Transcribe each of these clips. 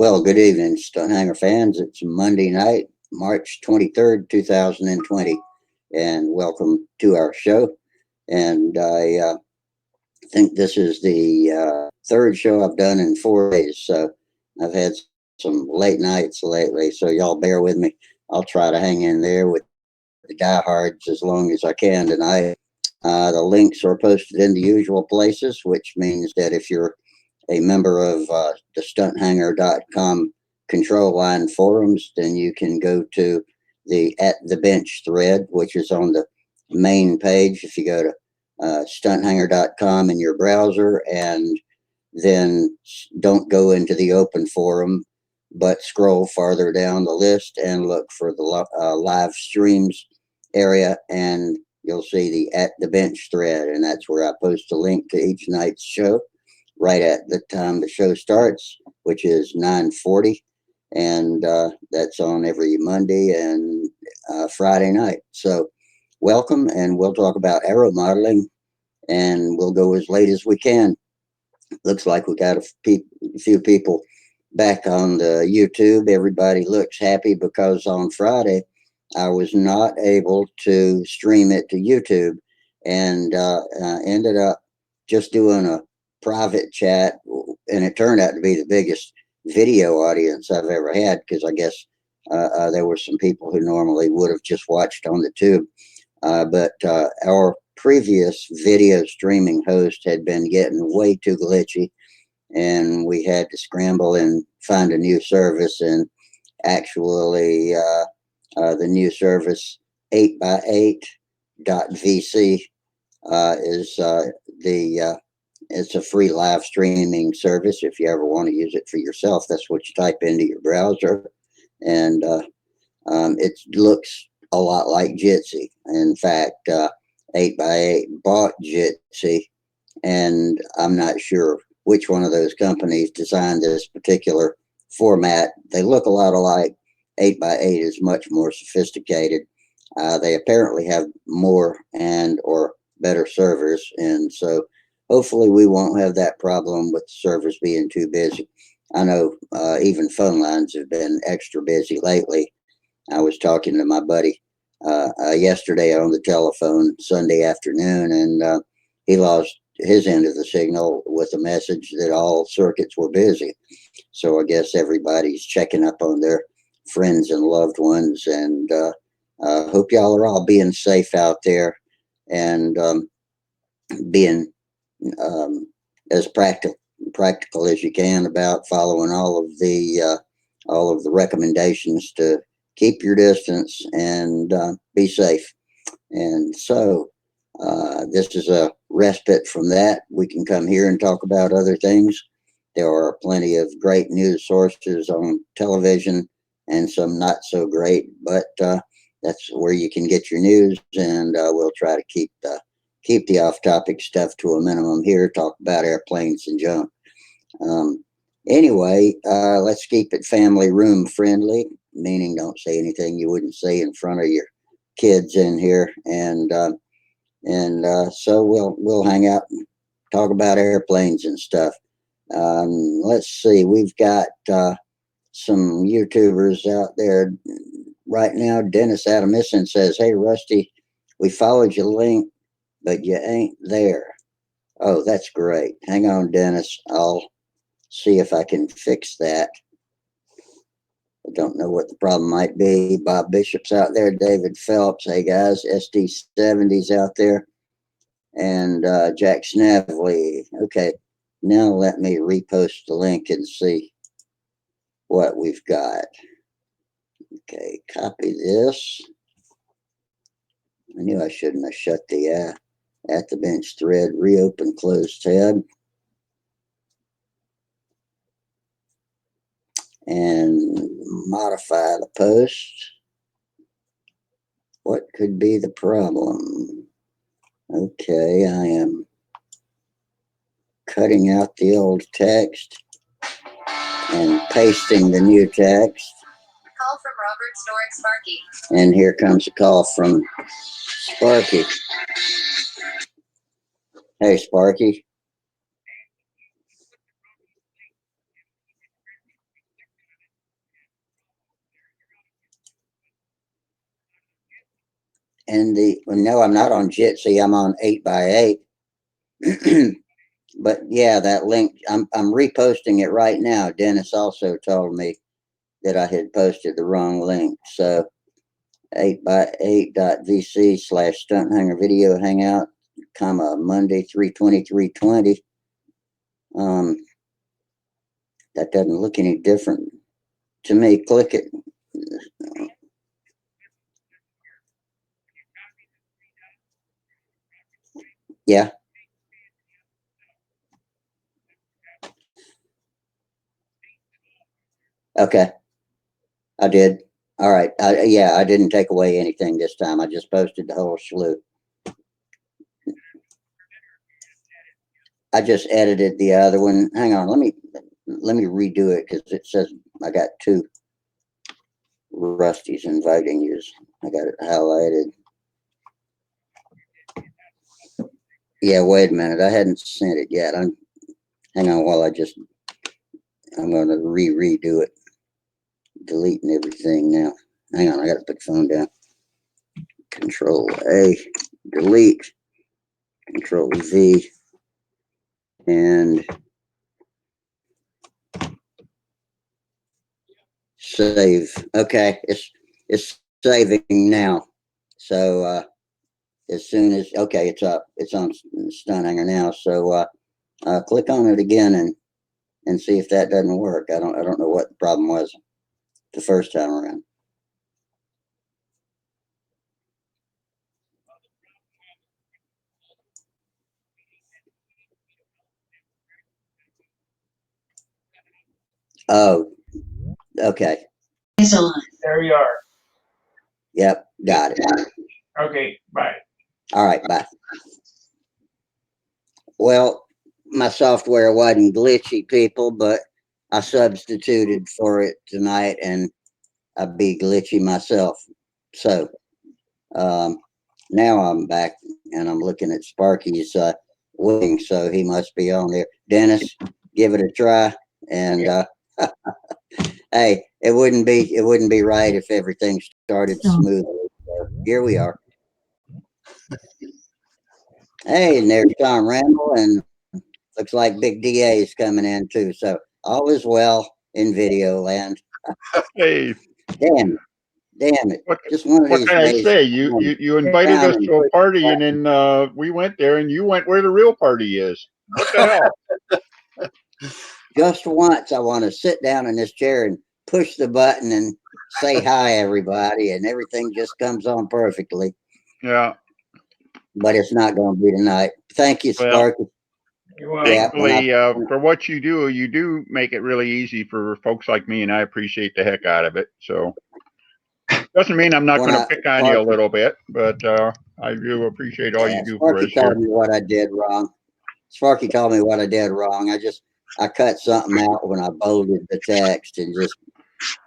Well, good evening, Stunthangar fans. It's Monday night, March 23rd, 2020, and welcome to our show. And I think this is the third show I've done in 4 days. So I've had some late nights lately, so y'all bear with me. I'll try to hang in there with the diehards as long as I can tonight. The links are posted in the usual places, which means that if you're a member of the stunthanger.com control line forums, then you can go to the At the Bench thread, which is on the main page. If you go to stunthanger.com in your browser and then don't go into the open forum, but scroll farther down the list and look for the live streams area, and you'll see the At the Bench thread, and that's where I post a link to each night's show right at the time the show starts, which is 9:40, and that's on every Monday and Friday night. So welcome, and we'll talk about aeromodeling, and we'll go as late as we can. Looks like we got a few people back on the YouTube. Everybody looks happy because on Friday I was not able to stream it to YouTube, and ended up just doing a private chat, and it turned out to be the biggest video audience I've ever had, because I guess there were some people who normally would have just watched on the tube. But our previous video streaming host had been getting way too glitchy, and we had to scramble and find a new service. And actually, the new service 8x8.vc is it's a free live streaming service. If you ever want to use it for yourself, that's what you type into your browser, and it looks a lot like Jitsi. In fact, 8x8 bought Jitsi, and I'm not sure which one of those companies designed this particular format. They look a lot alike. 8x8 is much more sophisticated. They apparently have more and or better servers, and so hopefully we won't have that problem with the servers being too busy. I know even phone lines have been extra busy lately. I was talking to my buddy yesterday on the telephone Sunday afternoon, and he lost his end of the signal with a message that all circuits were busy. So I guess everybody's checking up on their friends and loved ones, and hope y'all are all being safe out there, and being as practical as you can about following all of the recommendations to keep your distance and be safe. And so this is a respite from that. We can come here and talk about other things. There are plenty of great news sources on television and some not so great, but that's where you can get your news, and we'll try to keep the off-topic stuff to a minimum here, talk about airplanes and junk. Anyway, let's keep it family room friendly, meaning don't say anything you wouldn't say in front of your kids in here, and so we'll hang out and talk about airplanes and stuff. Let's see, we've got some YouTubers out there right now. Dennis Adamison says, "Hey Rusty, we followed your link, but you ain't there." Oh, that's great. Hang on, Dennis. I'll see if I can fix that. I don't know what the problem might be. Bob Bishop's out there. David Phelps. Hey, guys. SD70's out there. And Jack Snavely. Okay. Now let me repost the link and see what we've got. Okay. Copy this. I knew I shouldn't have shut the At the Bench thread. Reopen close tab. And modify the post. What could be the problem? Okay, I am cutting out the old text and pasting the new text. Call from Robert Snoring Sparky. And here comes a call from Sparky. Hey, Sparky. in the, well, no, I'm not on Jitsi. I'm on 8x8. But yeah, that link, I'm reposting it right now. Dennis also told me that I had posted the wrong link. So 8x8.vc/Stunthangar video hangout, comma, Monday 3/20/320. That doesn't look any different to me. Click it. Yeah. Okay. I did. All right. Yeah, I didn't take away anything this time. I just posted the whole slew. I just edited the other one. Hang on. Let me redo it because it says I got two Rusty's inviting yous. I got it highlighted. Yeah, wait a minute. I hadn't sent it yet. Hang on while I'm going to redo it. Deleting everything now. Hang on. I got to put the phone down. Control A, delete, Control V, and save. Okay, it's saving now. So as soon as, okay, it's up. It's on Stunthanger now. So click on it again and see if that doesn't work. I don't know what the problem was the first time around. Oh, okay. There you are. Yep, got it. Okay, bye. All right, bye. Well, my software wasn't glitchy, people, but I substituted for it tonight, and I'd be glitchy myself. So now I'm back, and I'm looking at Sparky's wing, so he must be on there. Dennis, give it a try, and hey, it wouldn't be right if everything started smoothly. So here we are. Hey, and there's Tom Randall, and looks like Big DA is coming in too. So all is well in video land. Hey, Damn it! what Just one of what these can I days. say? You invited us to a party, and then we went there, and you went where the real party is. What the hell? Just once, I want to sit down in this chair and push the button and say hi, everybody, and everything just comes on perfectly. Yeah. But it's not going to be tonight. Thank you, Well, Sparky. Yeah, thankfully, for what you do make it really easy for folks like me, and I appreciate the heck out of it. So, doesn't mean I'm not going to pick on you a little bit, but I do appreciate all you do for us Sparky told me what I did wrong. Sparky told me what I did wrong. I cut something out when I bolded the text and just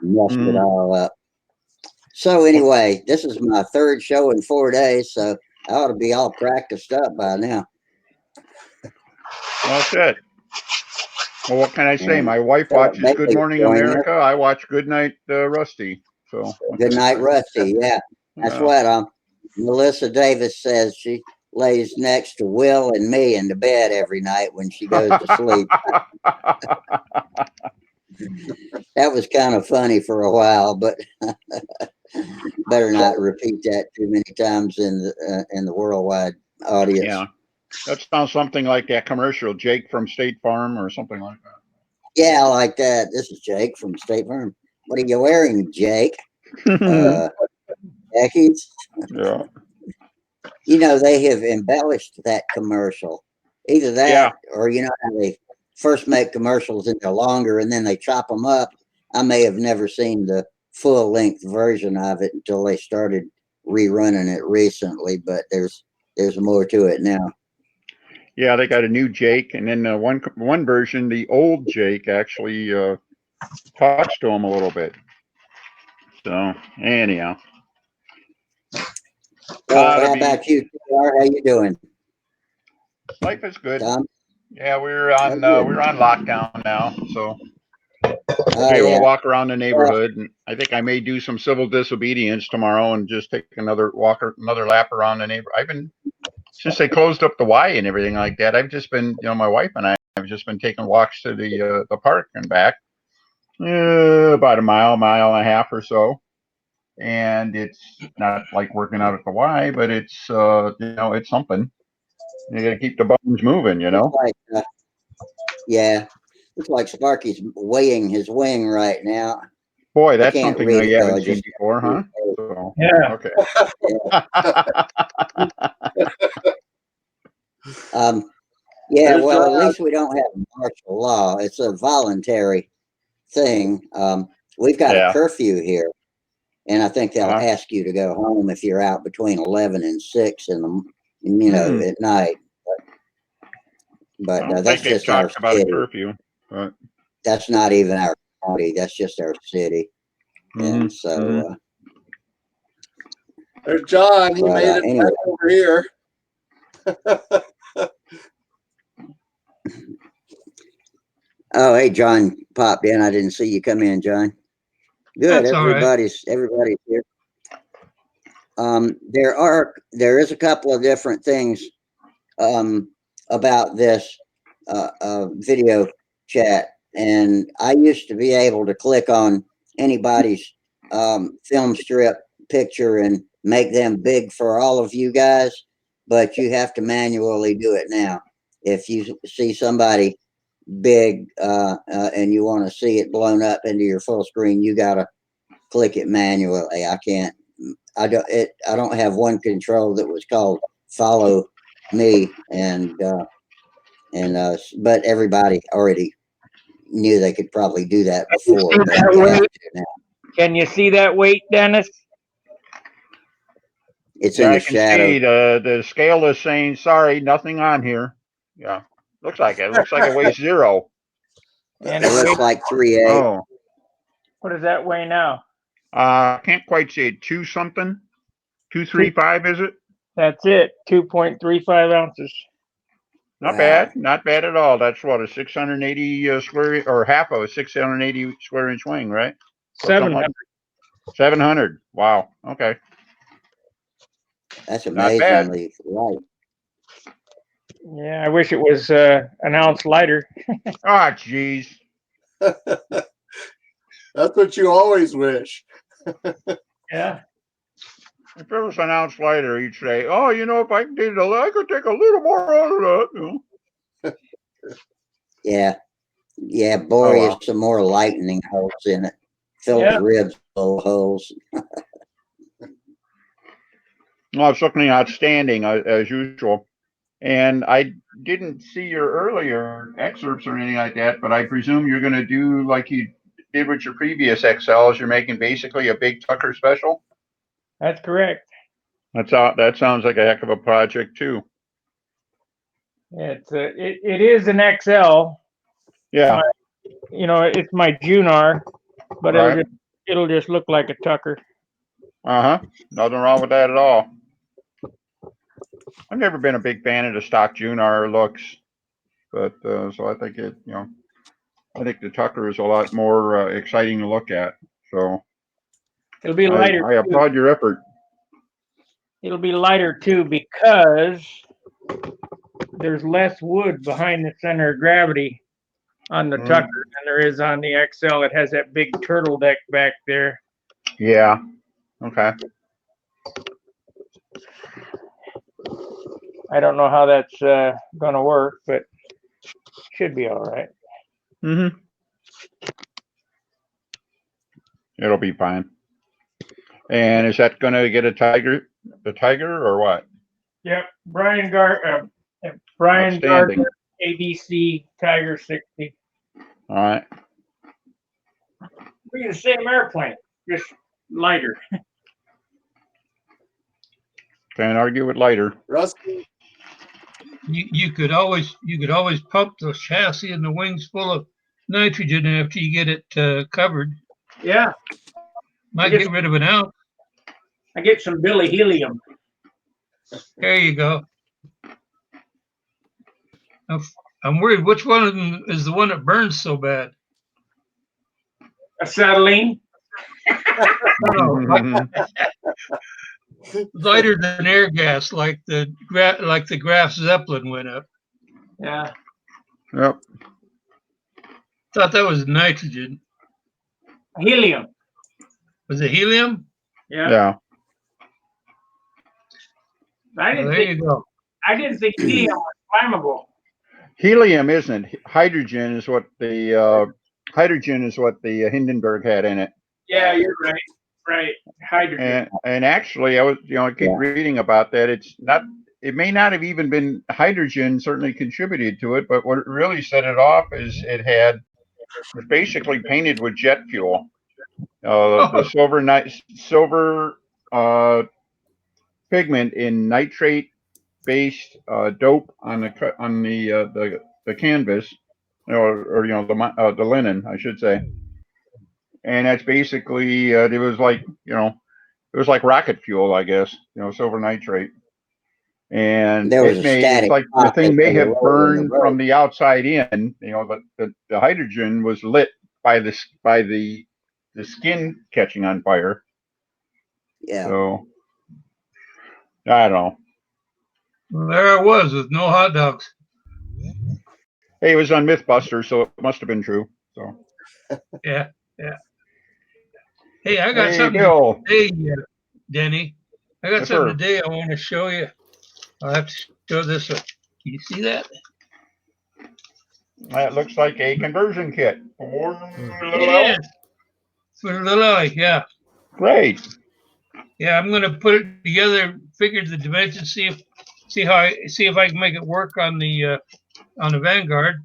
messed it all up. So anyway, this is my third show in 4 days, so I ought to be all practiced up by now. Well, good. Well, what can I say? My wife watches Good Morning America. I watch Good Night Rusty. So Good Night Rusty. Yeah, that's what Melissa Davis says. She lays next to Will and me in the bed every night when she goes to sleep. That was kind of funny for a while, but better not repeat that too many times in the worldwide audience. Yeah, that sounds something like that commercial, Jake from State Farm or something like that. Yeah, I like that. This is Jake from State Farm. What are you wearing, Jake? Khakis? Yeah. You know, they have embellished that commercial. Either that or you know how they first make commercials and they're longer and then they chop them up. I may have never seen the full length version of it until they started rerunning it recently, but there's more to it now. Yeah, they got a new Jake, and then one version, the old Jake actually talks to him a little bit. So anyhow, Well, how about you, TR? How you doing? Life is good. Tom? Yeah, we're on lockdown now, so Be able yeah. to walk around the neighborhood, and I think I may do some civil disobedience tomorrow and just take another lap around the neighbor. I've been since they closed up the Y and everything like that. I've just been, my wife and I have just been taking walks to the park and back, about a mile and a half or so. And it's not like working out at the Y, but it's it's something. You got to keep the bones moving, Looks like, yeah, looks like Sparky's weighing his wing right now. Boy, I that's can't something read you it though. haven't I seen just before, huh? So, Yeah. okay. Yeah, There's well, at John. least we don't have martial law. It's a voluntary thing. We've got a Yeah. curfew here, and I think they'll Uh-huh. ask you to go home if you're out between 11 and 6 in the, at night. But I don't that's think they've just our talked about a city. curfew, but That's not even our county. That's just our city. And so, There's John. He but, made it anyway. back over here. Oh, hey, John popped in. I didn't see you come in, John. Good. That's all right. Everybody's here. There is a couple of different things about this video chat, and I used to be able to click on anybody's film strip picture and make them big for all of you guys, but you have to manually do it now. If you see somebody big and you want to see it blown up into your full screen, you gotta click it manually. I don't have one control that was called follow me, but everybody already knew they could probably do that before, but you have to now. Can you see that weight, Dennis? It's yeah, in I the can shadow. see the scale is saying, sorry, nothing on here. Yeah, looks like it. Looks like it weighs 0. And It looks like 3.8. Oh, what does that weigh now? can't quite say 2 something. 235, is it? That's it. 2.35 ounces. Not Wow. bad. Not bad at all. That's what, a 680 square, or half of a 680 square inch wing, right? 700. 700. Wow. Okay. That's Not bad. amazingly light. Yeah, I wish it was an ounce lighter. Ah, geez. That's what you always wish. Yeah. If it was an ounce lighter, you'd say, "Oh, if I did I could take a little more out of that." Yeah, bore Oh, you well. some more lightning holes in it. Fill Yeah. the ribs full of holes. Well, it's looking outstanding as usual. And I didn't see your earlier excerpts or anything like that, but I presume you're going to do like you did with your previous XLs. You're making basically a big Tucker special. That's correct. That sounds like a heck of a project too. It is an XL. Yeah. It's my Junar, but Right. it'll just look like a Tucker. Nothing wrong with that at all. I've never been a big fan of the stock Junar looks, but so I think I think the Tucker is a lot more exciting to look at. So It'll be lighter. I applaud your effort. It'll be lighter too because there's less wood behind the center of gravity on the Tucker than there is on the XL. It has that big turtle deck back there. Yeah. Okay. I don't know how that's going to work, but should be all right. It'll be fine. And is that going to get the tiger or what? Yep, Brian Gardner, ABC Tiger 60. All right. We're the same airplane, just lighter. Can't argue with lighter. Rusty. You could always pump the chassis and the wings full of nitrogen after you get it covered. Yeah, Might get rid of an ounce. I get some Billy Helium. There you go. I'm worried which one of them is the one that burns so bad. Acetylene. No, lighter than air gas, like the Graf Zeppelin went up. Yeah. Yep. Thought that was nitrogen. Helium. Was it helium? Yeah. Yeah. I Well, didn't there think you go. helium was flammable. Helium isn't. Hydrogen is what the Hindenburg had in it. Yeah, you're right. Right. Hydrogen. And actually, I keep reading about that. It's not. It may not have even been hydrogen. Certainly contributed to it, but what really set it off is it was basically painted with jet fuel. The silver pigment in nitrate-based dope on the canvas, or the linen, I should say. And that's basically it was like rocket fuel, I guess. Silver nitrate. And There was a it's static like the spot thing that may they were have rolling the burned rope. from the outside in, but the hydrogen was lit by the skin catching on fire. Yeah. So I don't know. Well, there I was with no hot dogs. Hey, it was on MythBusters, so it must have been true. So Yeah, yeah. Hey, I got hey, something Bill. today, Denny. I got Yes, something sir. today I want to show you. I'll have to show this. Can you see that? That looks like a conversion kit for Little It L. is. For the little Ellie, yeah. Great. Yeah, I'm gonna put it together, figure the dimensions, see if I can make it work on the Vanguard.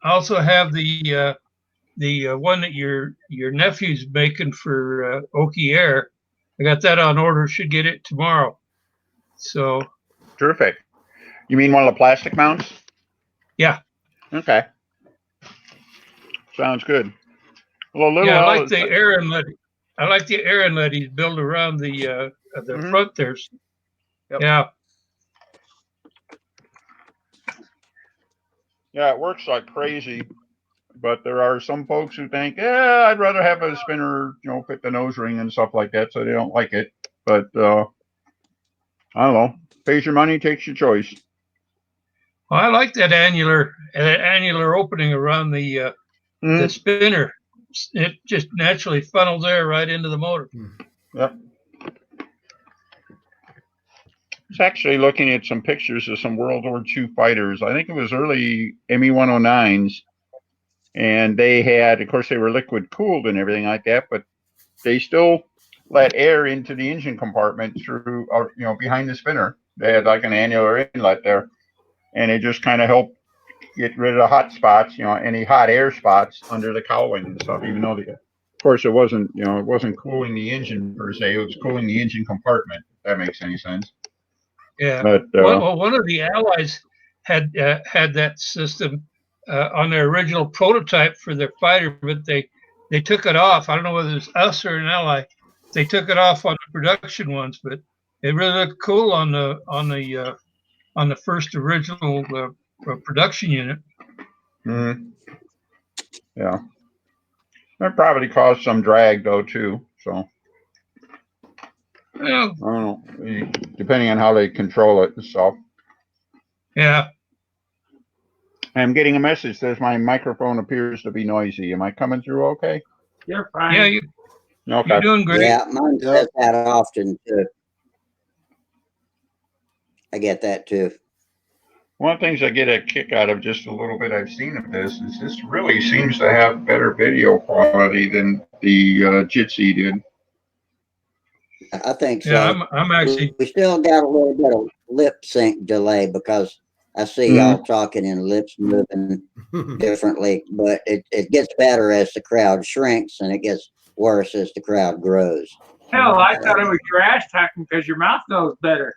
I also have the one that your nephew's making for Oki Air. I got that on order. Should get it tomorrow. So Terrific. You mean one of the plastic mounts? yeah, Okay. Sounds good. Well, Little yeah. I L like is the air inlet. I like the air inlet he's built around the front there. Yep. Yeah. Yeah, it works like crazy. But there are some folks who think, yeah, I'd rather have a spinner, fit the nose ring and stuff like that, so they don't like it. But I don't know. Pays your money, takes your choice. Well, I like that annular opening around the spinner. It just naturally funnels air right into the motor. Yep. I was actually looking at some pictures of some World War II fighters. I think it was early Me-109s. And they had, of course, they were liquid cooled and everything like that, but they still let air into the engine compartment through, behind the spinner. They had like an annular inlet there, and it just kind of helped get rid of the hot spots, any hot air spots under the cowling and stuff. Even though, of course, it wasn't cooling the engine per se; it was cooling the engine compartment. If that makes any sense. Yeah. But one of the Allies had that system on their original prototype for their fighter, but they took it off. I don't know whether it was us or an ally. They took it off on the production ones, but it really looked cool on the first original production unit. Mm-hmm. Yeah, that probably caused some drag though too. So. Well, I don't know, depending on how they control it and stuff. Yeah. I'm getting a message. Says my microphone appears to be noisy. Am I coming through okay? You're fine. Yeah, Okay. you're doing great. Yeah, mine says that often too. I get that too. One of the things I get a kick out of just a little bit I've seen of this is this really seems to have better video quality than the Jitsi did. I think so. Yeah, I'm actually. We still got a little bit of lip sync delay because I see y'all talking and lips moving differently, but it gets better as the crowd shrinks and it gets worse as the crowd grows. Hell, I thought it was your ass talking because your mouth knows better.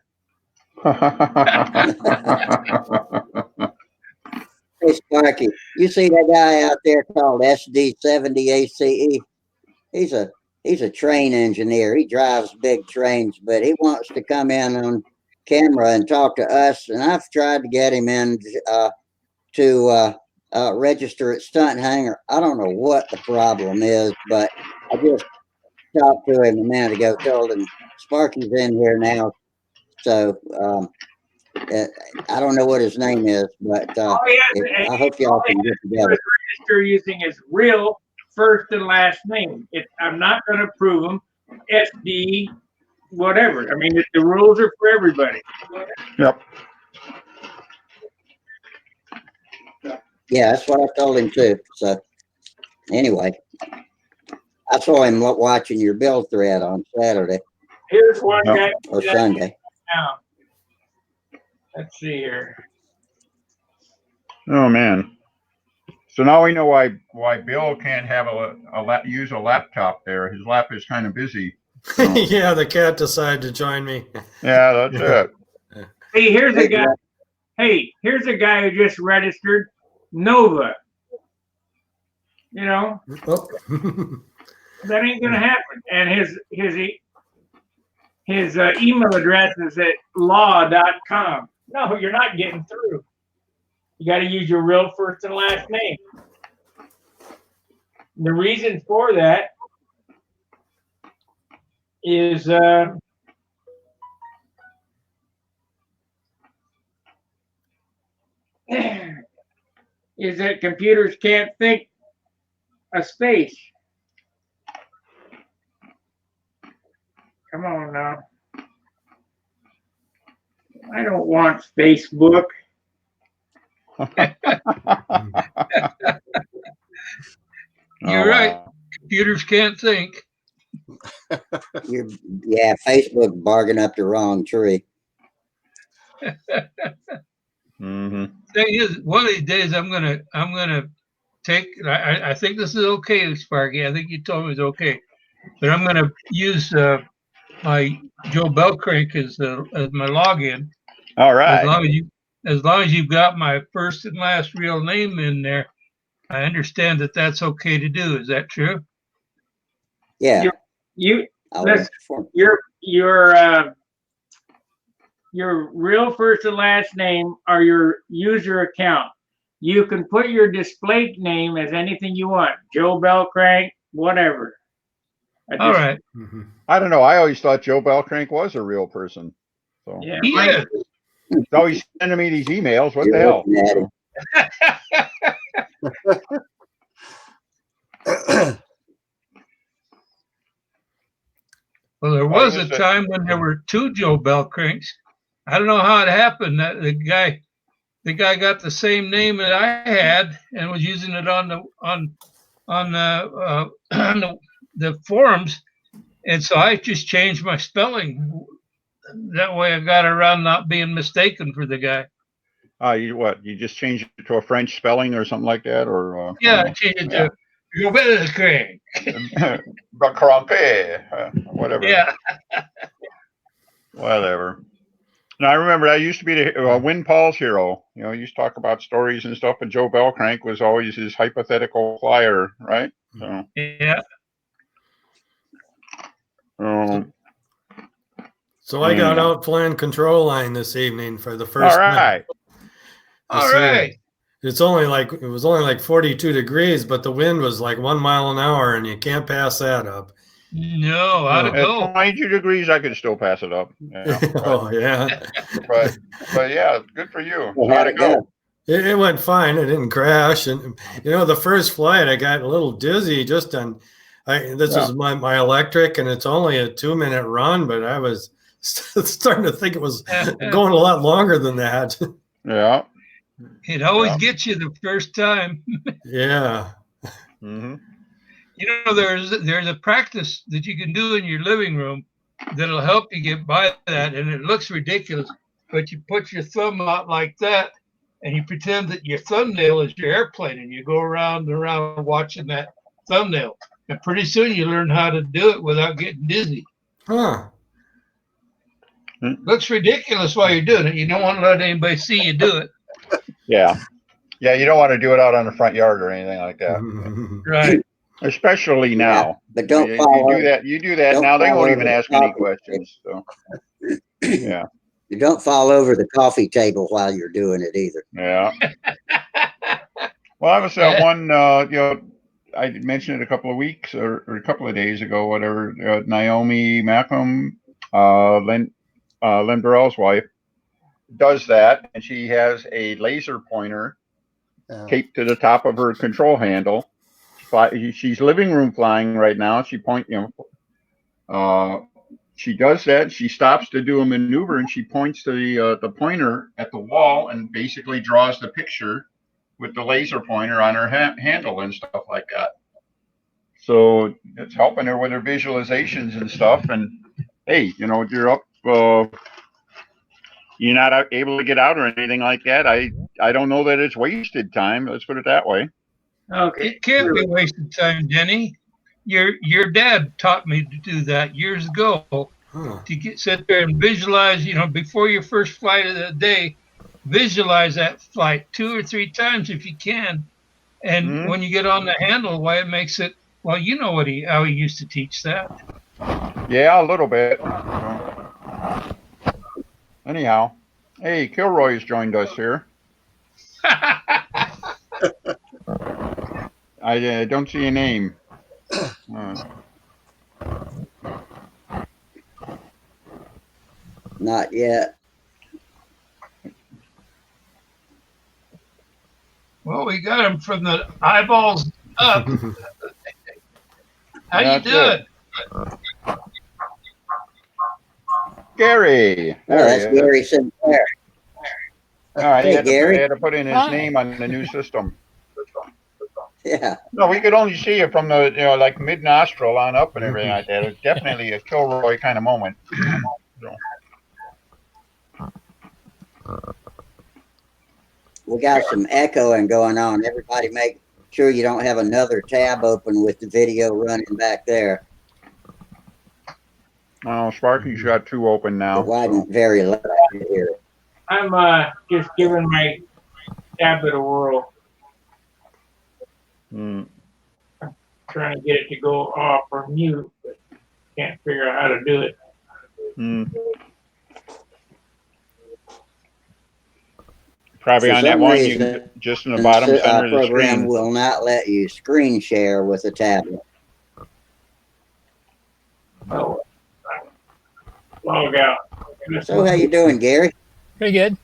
Hey, Sparky, you see that guy out there called SD70 ACE? He's a train engineer. He drives big trains, but he wants to come in on camera and talk to us. And I've tried to get him in to register at Stunthangar. I don't know what the problem is, but I just talked to him a minute ago, told him Sparky's in here now. So I don't know what his name is, but I hope y'all can get together. Register using his real first and last name. I'm not going to prove him. SD, whatever. I mean, the rules are for everybody. Yep. Yeah, that's what I told him too. So anyway, I saw him watching your bill thread on Saturday. Here's one guy or Sunday. Now, let's see here. Oh man. So now we know why Bill can't have use a laptop there. His lap is kind of busy. So. Yeah, the cat decided to join me. Yeah, that's it. Hey, here's a guy. Hey, here's a guy who just registered Nova. You know, Oh. that ain't gonna happen. And his email address is at law.com. No, you're not getting through. You got to use your real first and last name. The reason for that is is that computers can't think a space. Come on now. I don't want Facebook. You're right. Computers can't think. Yeah, Facebook bargained up the wrong tree. Mm-hmm. Thing is, one of these days I'm gonna take. I think this is okay, Sparky. I think you told me it's okay, but I'm gonna use my Joe Bellcrank as my login. All right. As long as you've got my first and last real name in there, I understand that that's okay to do. Is that true? Yeah. Your real first and last name are your user account. You can put your display name as anything you want. Joe Bellcrank, whatever. All right. I don't know. I always thought Joe Bellcrank was a real person. So yeah, he's always sending me these emails. What the hell? Well, there was a time when there were two Joe Bellcranks. I don't know how it happened. That the guy got the same name that I had and was using it on the forums, and so I just changed my spelling. That way, I got around not being mistaken for the guy. You just changed it to a French spelling or something like that, or yeah, I changed it to Joe Bellcrank. Whatever. Yeah. Whatever. Now I remember I used to be the Win Paul's hero. You know, he used to talk about stories and stuff, and Joe Bellcrank was always his hypothetical flyer, right? So yeah. So I got out playing control line this evening for the first time. All right. It was only like 42 degrees, but the wind was like 1 mile an hour, and you can't pass that up. No, how'd it go? At 22 degrees, I could still pass it up. Yeah, oh yeah. But yeah, good for you. So how'd it go? It went fine. It didn't crash, and the first flight I got a little dizzy just on. This is my electric, and it's only a 2-minute run, but I was starting to think it was going a lot longer than that. Yeah. It always gets you the first time. Yeah. Mm-hmm. There's a practice that you can do in your living room that'll help you get by that, and it looks ridiculous, but you put your thumb out like that, and you pretend that your thumbnail is your airplane, and you go around and around watching that thumbnail, and pretty soon you learn how to do it without getting dizzy. Huh. Looks ridiculous while you're doing it. You don't want to let anybody see you do it. Yeah. Yeah, you don't want to do it out on the front yard or anything like that. Right. Especially now. But don't you do that now, they won't even ask any questions. So yeah. You don't fall over the coffee table while you're doing it either. Yeah. Well, I was one, I mentioned it a couple of weeks or a couple of days ago, whatever. Naomi Malcolm, Lynn Burrell's wife, does that, and she has a laser pointer taped to the top of her control handle. She's living room flying right now. She does that. She stops to do a maneuver, and she points the pointer at the wall, and basically draws the picture with the laser pointer on her handle and stuff like that. So it's helping her with her visualizations and stuff. And hey, you're up, you're not able to get out or anything like that. I don't know that it's wasted time. Let's put it that way. Okay. It can't be wasted time, Denny. Your dad taught me to do that years ago. To sit there and visualize, before your first flight of the day, visualize that flight 2 or 3 times if you can. And when you get on the handle, why it makes it, well, you know how he used to teach that. Yeah, a little bit. Anyhow, hey, Kilroy's joined us here. I don't see a name. Not yet. Well, we got him from the eyeballs up. How you doing? Gary. Oh, that's Gary Sinclair. All right, Hey, Gary. He had to put in his name on the new system. Yeah. No, we could only see it from the, like mid nostril on up and everything like that. It's definitely a Kilroy kind of moment. We got some echoing going on. Everybody make sure you don't have another tab open with the video running back there. Oh, Sparky's got 2 open now. It widened very loud here. I'm just giving my tablet a whirl. Trying to get it to go off or mute, but can't figure out how to do it. Probably on that one, you can, just in the bottom center of the program screen. will not let you screen share with a tablet. Oh, log out. So how you doing, Gary? Pretty good.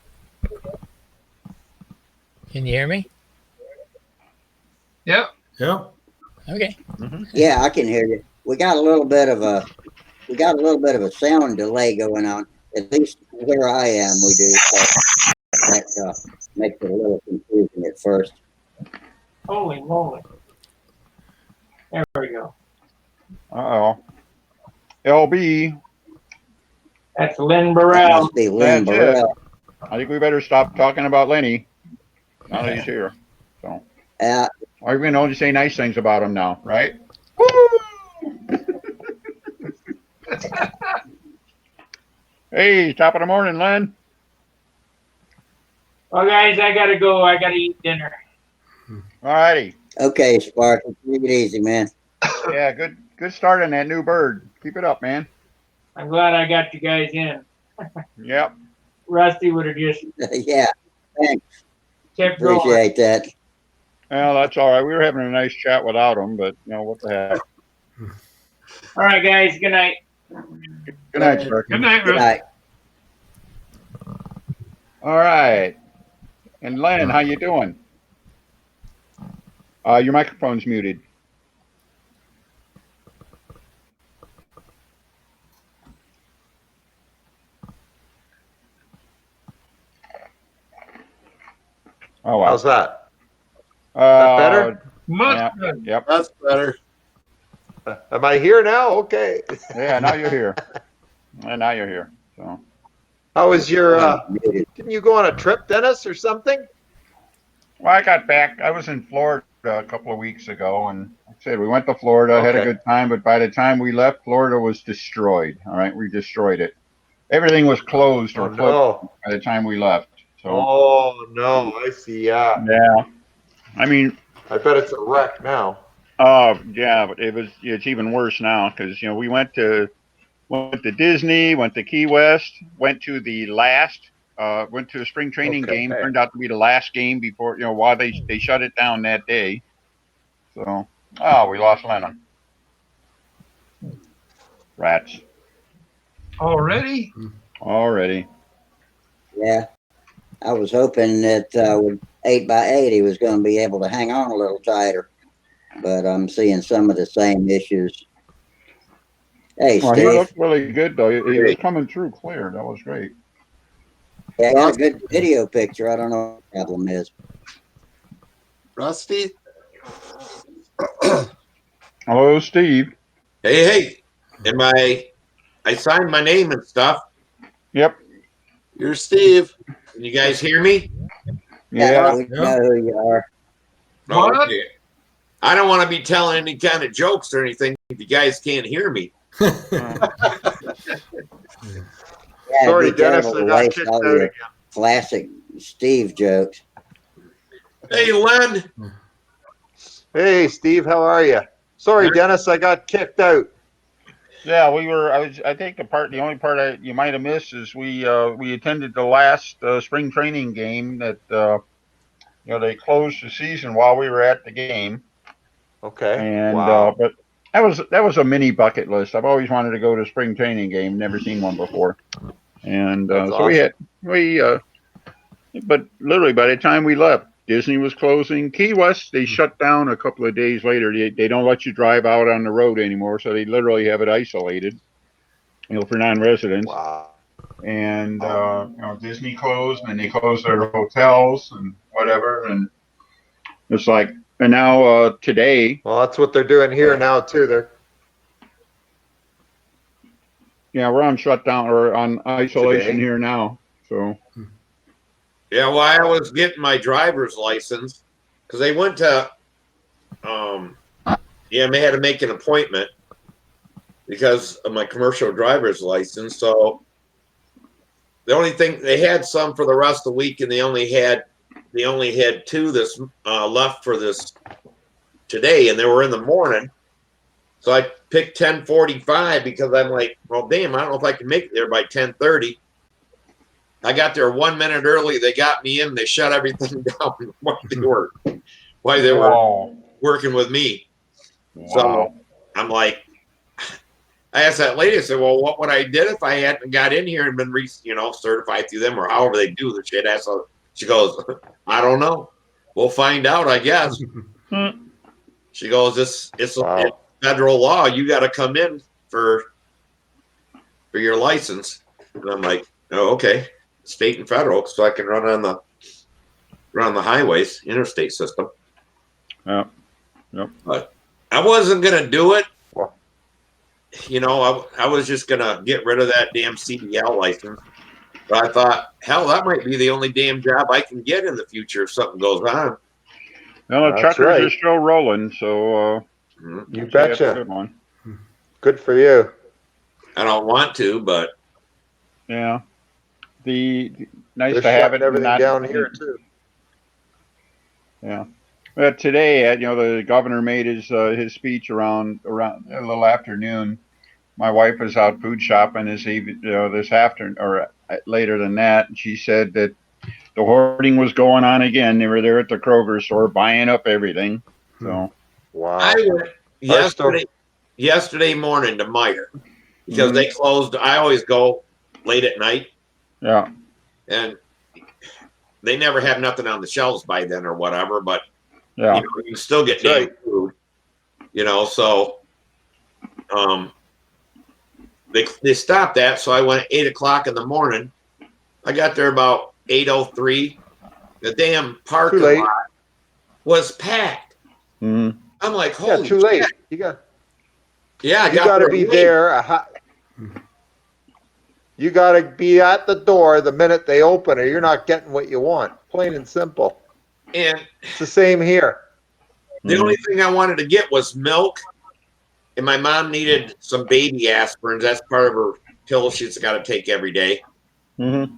Can you hear me? Yep. Yep. Okay. Yeah, I can hear you. We got a little bit of a sound delay going on. At least where I am, we do. So that makes it a little confusing at first. Holy moly. There we go. LB. That's Lynn That Burrell. must be Lynn Burrell. I think we better stop talking about Lenny now that he's here. So, or we can only say nice things about him now, right? Hey, top of the morning, Len. Well, guys, I gotta go. I gotta eat dinner. All righty. Okay, Sparky, take it easy, man. Yeah, good start on that new bird. Keep it up, man. I'm glad I got you guys in. Yep. Rusty would have just Yeah, thanks. kept going. Appreciate that. Well, that's all right. We were having a nice chat without him, but what the heck. All right, guys. Good night. Good night, sir. Good night, Good Russ. night. All right. And Len, how you doing? Your microphone's muted. Oh, wow. How's that? That better? Much good. Yep. That's better. Am I here now? Okay. Yeah, now you're here. And now you're here. So. How was your, didn't you go on a trip, Dennis, or something? Well, I got back. I was in Florida a couple of weeks ago, and like I said, we went to Florida, had a good time, but by the time we left, Florida was destroyed. All right, we destroyed it. Everything was closed or closed by the time we left. So. Oh, no, I see, yeah. Yeah. I mean. I bet it's a wreck now. Oh, yeah, but it's even worse now because, we went to Disney, went to Key West, went to the last Went to a spring training Okay. game. Turned out to be the last game before, while they shut it down that day. So, we lost Lennon. Rats. Already? Already. Yeah. I was hoping that with 8x8 he was going to be able to hang on a little tighter, but I'm seeing some of the same issues. Hey, Well, he Steve. looked really good though. He was coming through clear. That was great. Yeah, he had a good video picture. I don't know what the problem is. Rusty? Hello, Steve. Hey, I signed my name and stuff. Yep. You're Steve. Can you guys hear me? Yeah. We know who you are. What? Okay. I don't want to be telling any kind of jokes or anything if you guys can't hear me. Yeah, Sorry, it'd be Dennis, terrible I to got waste kicked all out your again. classic Steve jokes. Hey, Len. Hey, Steve, how are you? Sorry, Dennis, I got kicked out. Yeah, I think the only part you might have missed is we attended the last spring training game that they closed the season while we were at the game. Okay. And Wow. but that was a mini bucket list. I've always wanted to go to a spring training game, never seen one before. And That's so awesome. but literally by the time we left, Disney was closing. Key West, they shut down a couple of days later. They don't let you drive out on the road anymore, so they literally have it isolated, for non-residents. Wow. And Disney closed, and they closed their hotels and whatever. And it's like, and now today, Well, that's what they're doing here now too. we're on shutdown or on isolation Today? here now. So Yeah, well, I was getting my driver's license because they went to, they had to make an appointment because of my commercial driver's license. So the only thing they had some for the rest of the week, and they only had two this left for this today, and they were in the morning. So I picked 10:45 because I'm like, well, damn, I don't know if I can make it there by 10:30. I got there 1 minute early. They got me in. They shut everything down while they were working with me. wow. So I'm like, I asked that lady. I said, "Well, what would I did if I hadn't got in here and been certified through them or however they do the shit?" So she goes, "I don't know. We'll find out, I guess." She goes, "It's federal law. You got to come in for your license." And I'm like, "Oh, okay." State and federal, so I can run on the highways, interstate system. Yeah. Yep. But I wasn't gonna do it. I was just gonna get rid of that damn CDL license. But I thought, hell, that might be the only damn job I can get in the future if something goes on. Well, the truckers are still rolling, so you betcha. That's a good one. Good for you. I don't want to, but yeah, nice They're to have it. everything down here too. Yeah. But today, the governor made his speech around a little afternoon. My wife was out food shopping this afternoon or later than that. And she said that the hoarding was going on again. They were there at the Kroger store buying up everything. So wow. I went yesterday morning to Meijer because they closed. I always go late at night. Yeah. And they never have nothing on the shelves by then or whatever, but yeah, you can still get damn food. So they stopped that, so I went at 8 o'clock in the morning. I got there about 8:03. The damn parking lot was packed. Mm-hmm. I'm like, holy too late. shit. You got to be there. You got to be at the door the minute they open, or you're not getting what you want. Plain and simple. And it's the same here. The only thing I wanted to get was milk, and my mom needed some baby aspirins. That's part of her pill she's got to take every day. Mm-hmm.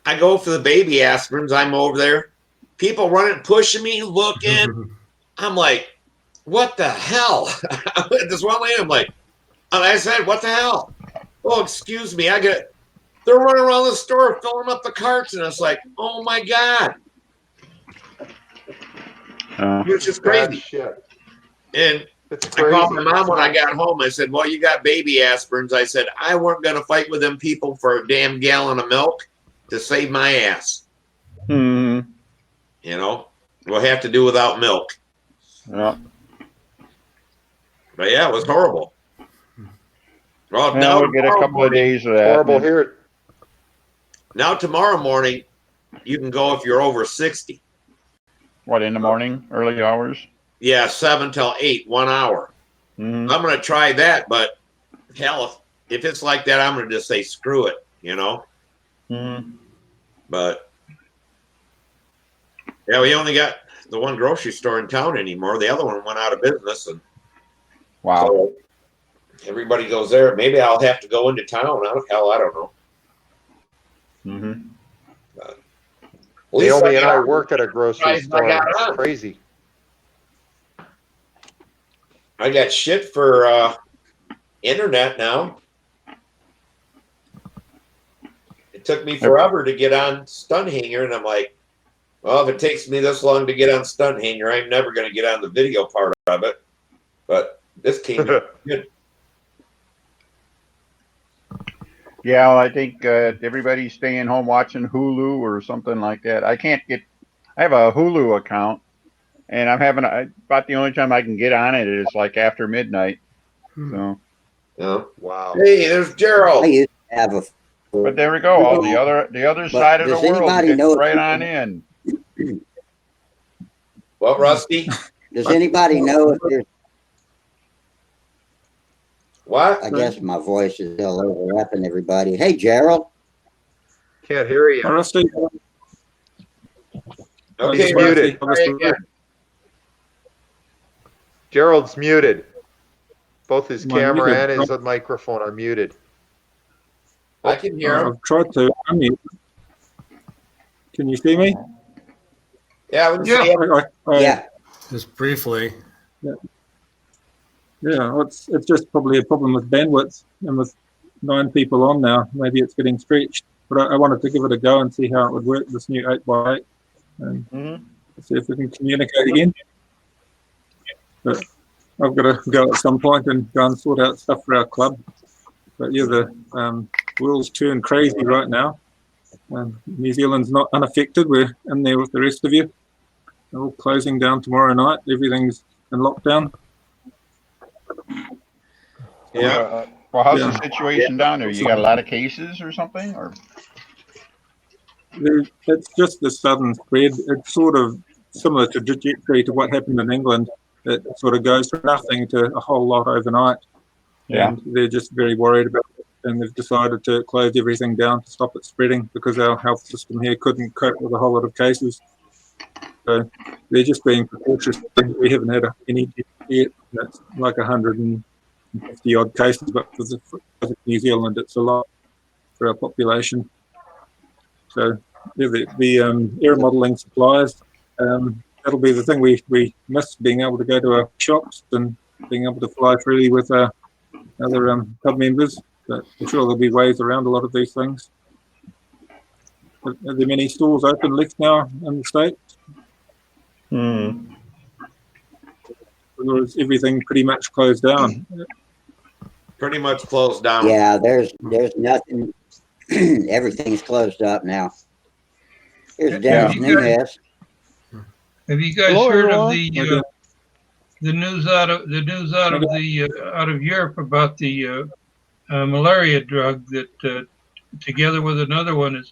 I go for the baby aspirins. I'm over there. People running, pushing me, looking. I'm like, what the hell? This one lady, I'm like, and I said, what the hell? Oh, excuse me. I got They're running around the store filling up the carts, and it's like, oh my God. It's just Bad crazy. shit. And It's I crazy. called my mom when I got home. I said, well, you got baby aspirins. I said, I weren't going to fight with them people for a damn gallon of milk to save my ass. Mm-hmm. You know, we'll have to do without milk. Yeah. But yeah, it was horrible. Well, And now we'll get a couple of days of that. Horrible here. Now tomorrow morning, you can go if you're over 60. What, in the morning, early hours? Yeah, 7 till 8, 1 hour. Mm-hmm. I'm going to try that, but hell, if it's like that, I'm going to just say screw it, you know? Mm-hmm. But yeah, we only got the one grocery store in town anymore. The other one went out of business, and Wow. so everybody goes there. Maybe I'll have to go into town. I don't know. Mm-hmm. Naomi and I work at a grocery store. It's crazy. I got shit for internet now. It took me forever to get on Stunthangar, and I'm like, well, if it takes me this long to get on Stunthangar, I'm never going to get on the video part of it. But this came in good. Yeah, well, I think everybody's staying home watching Hulu or something like that. I have a Hulu account, and about the only time I can get on it is like after midnight. So. Yeah. Wow. Hey, there's Gerald. I used to have a. But there we go. All the other side of the world gets right on in. What, Rusty? Does anybody know if there's? What? I guess my voice is still overlapping everybody. Hey, Gerald. Can't hear you. Rusty. Okay, He's muted. Gerald's muted. Both his camera and his microphone are muted. I can hear him. I've tried to unmute. Can you see me? Yeah, I can see him. Yeah. Just briefly. Yeah, it's just probably a problem with bandwidth, and with 9 people on now, maybe it's getting stretched. But I wanted to give it a go and see how it would work, this new 8x8, and see if we can communicate again. But I've got to go at some point and go and sort out stuff for our club. But yeah, the world's turned crazy right now. New Zealand's not unaffected. We're in there with the rest of you. They're all closing down tomorrow night. Everything's in lockdown. Yeah. Well, how's the situation down there? You got a lot of cases or something, or? It's just the sudden spread. It's sort of similar to trajectory to what happened in England. It sort of goes from nothing to a whole lot overnight. Yeah. And they're just very worried about it. And they've decided to close everything down to stop it spreading, because our health system here couldn't cope with a whole lot of cases. So they're just being precautious. We haven't had any yet. That's like 150 odd cases, but for New Zealand, it's a lot for our population. So the Aeromodeling supplies, that'll be the thing we miss, being able to go to our shops and being able to fly freely with our other club members. But I'm sure there'll be ways around a lot of these things. Are there many stores open left now in the States? Or is everything pretty much closed down? Pretty much closed down. Yeah, there's nothing. Everything's closed up now. Here's Dennis Nunez. Have you guys heard of the news out of Europe about the malaria drug that together with another one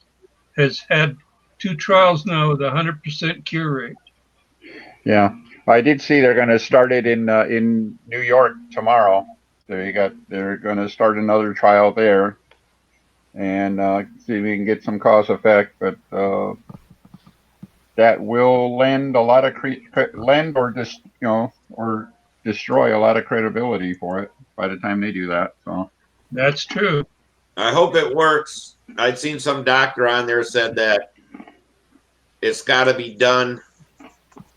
has had 2 trials now with 100% cure rate? Yeah, I did see they're going to start it in New York tomorrow. They're going to start another trial there, and see if we can get some cause effect. But that will lend a lot of or destroy a lot of credibility for it by the time they do that. So that's true. I hope it works. I'd seen some doctor on there said that it's got to be done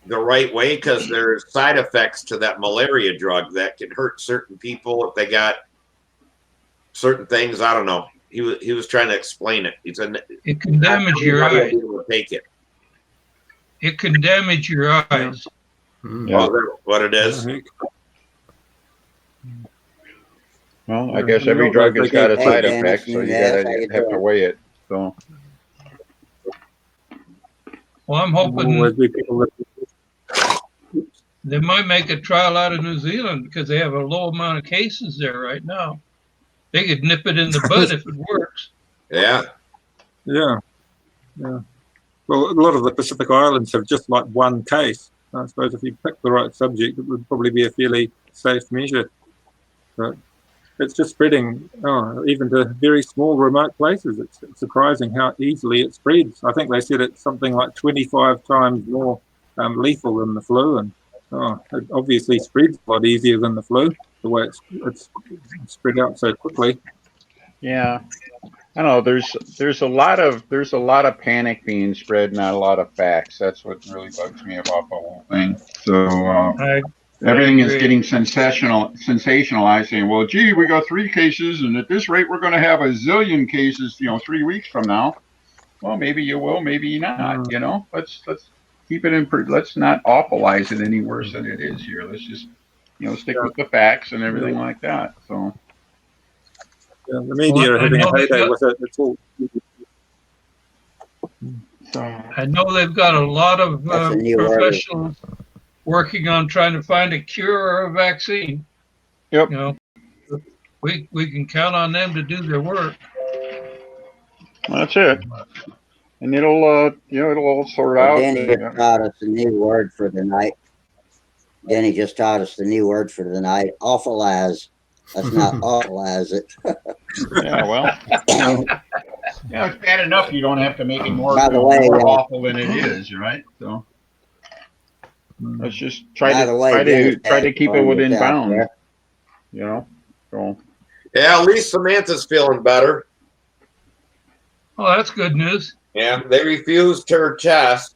the right way, because there's side effects to that malaria drug that can hurt certain people if they got certain things. I don't know. he was trying to explain it. He said It can damage your everybody will eyes. be able to take it. It can damage your eyes. Oh, is that what it is? Well, I guess every drug has got a Hey, side Dennis effect, so you Nunez, gotta how you have to doing? weigh it. So Well, I'm hoping they might make a trial out of New Zealand because they have a low amount of cases there right now. They could nip it in the bud if it works. Yeah. Yeah. Yeah. Well, a lot of the Pacific Islands have just like one case. I suppose if you pick the right subject, it would probably be a fairly safe measure. But it's just spreading even to very small remote places. It's surprising how easily it spreads. I think they said it's something like 25 times more lethal than the flu. And it obviously spreads a lot easier than the flu, the way it's spread out so quickly. yeah, I don't know. There's a lot of panic being spread, not a lot of facts. That's what really bugs me about the whole thing. So everything is getting sensationalized, saying, "Well, gee, we got 3 cases, and at this rate, we're going to have a zillion cases, 3 weeks from now." Well, maybe you will, maybe not. Let's keep it in. Let's not awfulize it any worse than it is here. Let's just stick with the facts and everything like that. So. Yeah, the media are having a heyday with it. It's all. I know they've got a lot of professionals working on trying to find a cure or a vaccine. Yep. We can count on them to do their work. That's it. And it'll all sort out. Danny just taught us a new word for the night. Danny just taught us the new word for the night. Awfulize. Let's not awfulize it. Yeah, well. It's bad enough you don't have to make it more, By the way, more awful than it is, right? So let's just try to keep it within bounds. So yeah, at least Samantha's feeling better. Oh, that's good news. Yeah, they refused her test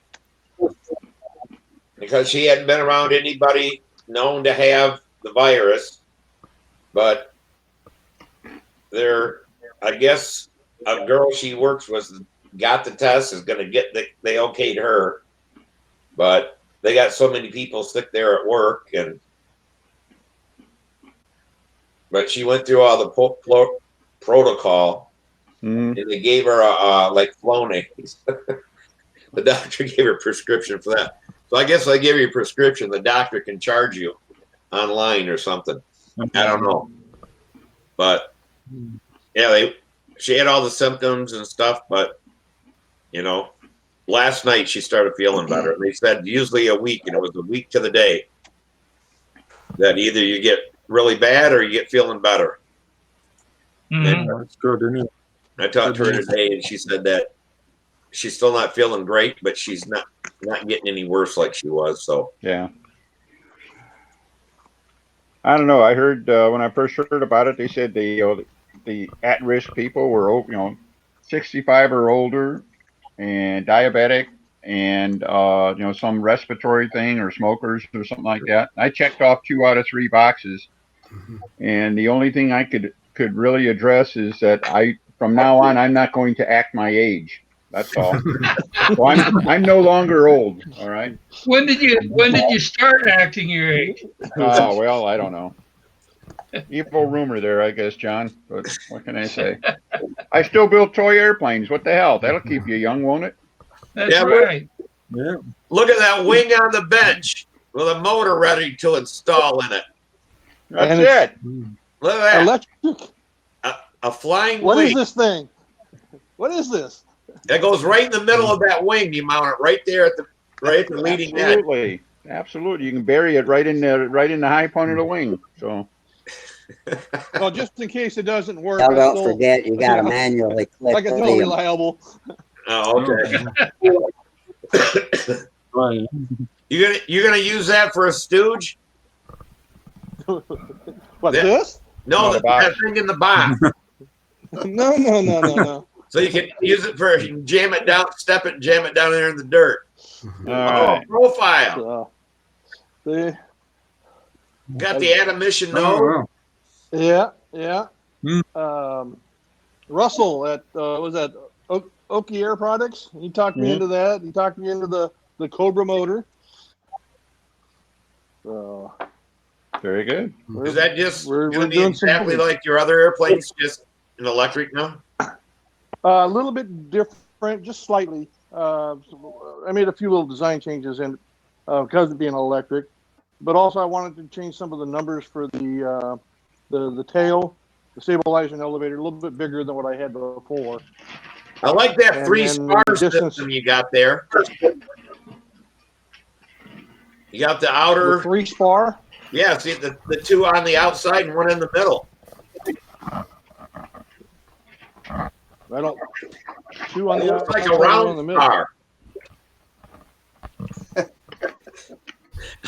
because she hadn't been around anybody known to have the virus. But I guess a girl she works with got the test, is going to get they okayed her. But they got so many people sick there at work, but she went through all the protocol, and they gave her like Flonase. The doctor gave her a prescription for that. So I guess they give you a prescription, the doctor can charge you online or something. I don't know. But yeah, she had all the symptoms and stuff, but last night she started feeling better. And they said usually a week, and it was a week to the day that either you get really bad or you get feeling better. And That's good, isn't it? I talked to her today, and she said that she's still not feeling great, but she's not getting any worse like she was. So yeah. I don't know. I heard when I first heard about it, they said the at-risk people were 65 or older, and diabetic, and some respiratory thing, or smokers or something like that. I checked off 2 out of 3 boxes, and the only thing I could really address is that from now on I'm not going to act my age. That's all. So I'm no longer old. All right. When did you start acting your age? Oh well, I don't know. Evil rumor there, I guess, John. But what can I say? I still build toy airplanes. What the hell? That'll keep you young, won't it? That's right. Yeah. look at that wing on the bench with a motor ready to install in it. That's it. Look at that. Electric. A flying What wing. is this thing? What is this? That goes right in the middle of that wing. You mount it right there at the leading edge. Absolutely. You can bury it right in the high point of the wing. So. Well, just in case it doesn't work. Now, don't forget, you got to manually click. Like it's all reliable. Oh, okay. You're gonna use that for a stooge? What, this? No, that thing in the box. No. So you can use it for jam it down, step it, jam it down there in the dirt. Profile. Got the admission node. Yeah. Russell at was that Oki Air Products? He talked me into that. He talked me into the Cobra motor. So Very good. Is that just we're going to be doing exactly some like your other airplanes, just an electric now? a little bit different, just slightly. I made a few little design changes in because of being electric, but also I wanted to change some of the numbers for the tail, the stabilizer and elevator, a little bit bigger than what I had before. I like that And 3-star then the distance- system you got there. You got the outer The 3-spar. Yeah, see the two on the outside and one in the middle. I don't. Two on It the looks like outside, a one in round the middle. star.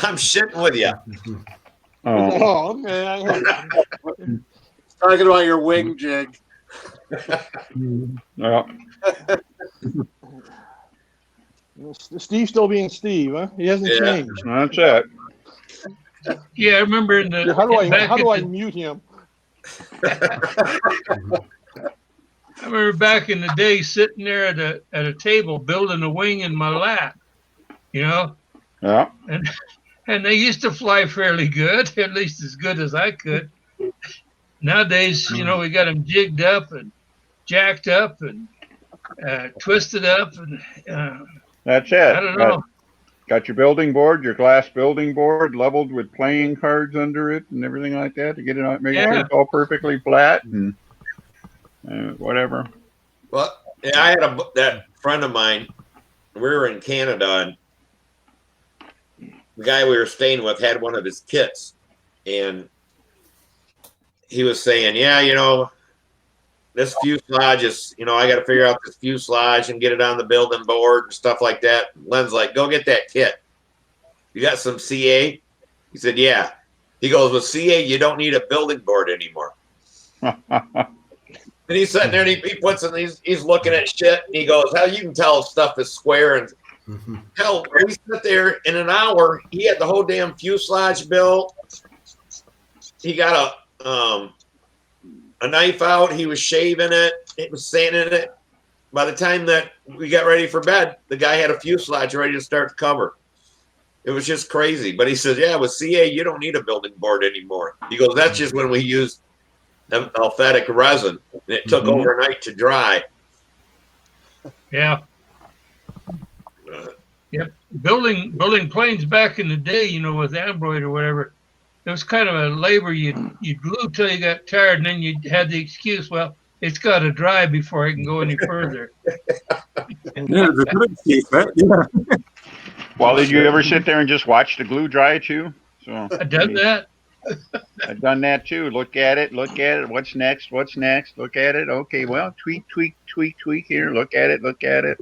I'm shitting with you. Oh, okay. Talking about your wing jig. Yeah. Steve's still being Steve, huh? He hasn't changed. That's it. Yeah, I remember in the How do I the, mute him? I remember back in the day sitting there at a table building a wing in my lap, you know, Yeah. and they used to fly fairly good, at least as good as I could. Nowadays, you know, we got them jigged up and jacked up and twisted up, and That's it. I don't know. Got your building board, your glass building board, leveled with playing cards under it and everything like that to get it out, make sure it's all perfectly flat and whatever. Well, yeah, I had that friend of mine. We were in Canada, and the guy we were staying with had one of his kits, and he was saying, "Yeah, you know, this fuselage is, you know, I got to figure out this fuselage and get it on the building board and stuff like that." Len's like, "Go get that kit. You got some CA?" He said, "Yeah." He goes, "With CA, you don't need a building board anymore." And he's sitting there and he puts in, he's looking at shit and he goes, "Hell, you can tell if stuff is square." And hell, we sit there in an hour. He had the whole damn fuselage built. He got a knife out. He was shaving it. It was sanding it. By the time that we got ready for bed, the guy had a fuselage ready to start the cover. It was just crazy. But he said, "Yeah, with CA, you don't need a building board anymore." He goes, "That's just when we used alphatic resin. And it took overnight to dry." Yeah. Yep. Building planes back in the day, you know, with Android or whatever, it was kind of a labor. You'd glue till you got tired, and then you had the excuse, "Well, it's got to dry before I can go any further." Yeah, the good excuse, that. Yeah. Well, did you ever sit there and just watch the glue dry too? So I done that. I've done that too. Look at it. What's next? Look at it. Okay, well, tweak here. Look at it.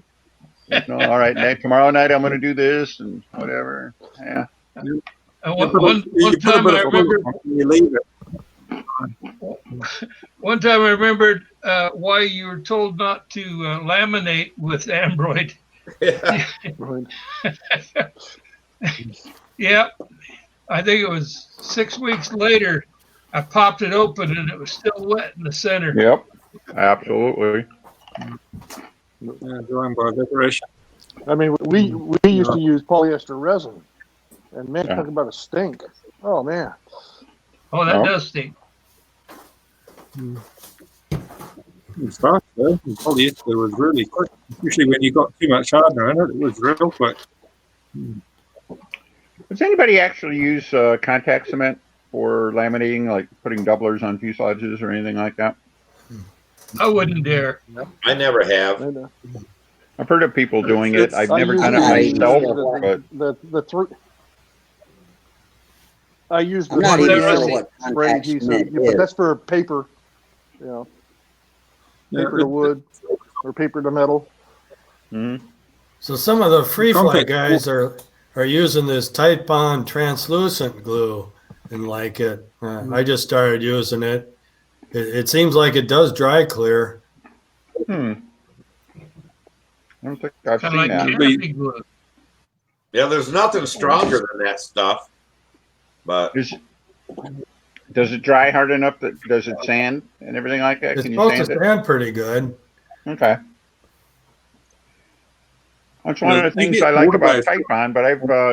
All right, tomorrow night I'm going to do this and whatever. Yeah. One time I remember. One time I remembered why you were told not to laminate with Android. Yeah, I think it was 6 weeks later. I popped it open and it was still wet in the center. Yep, absolutely. Yeah, drawing by decoration. I mean, we used to use polyester resin, and man, talk about a stink. Oh man. Oh, that does stink. Stuff, though. Polyester was really quick, especially when you got too much hardener in it. It was real quick. Does anybody actually use contact cement for laminating, like putting doublers on fuselages or anything like that? I wouldn't dare. I never have. I've heard of people doing it. I've never done it myself. I used I'm not even sure what contact cement but is. that's for paper, you know, paper to wood or paper to metal. So some of the free fly guys are using this tight bond translucent glue and like it. I just started using it. It seems like it does dry clear. I don't think I've Kind seen of like that. canopy glue. Yeah, there's nothing stronger than that stuff. But Does it dry hard enough that does it sand and everything like that? It's Can you supposed to sand it? stand pretty good. Okay. That's one of the You things get I like about water-based. Typon, but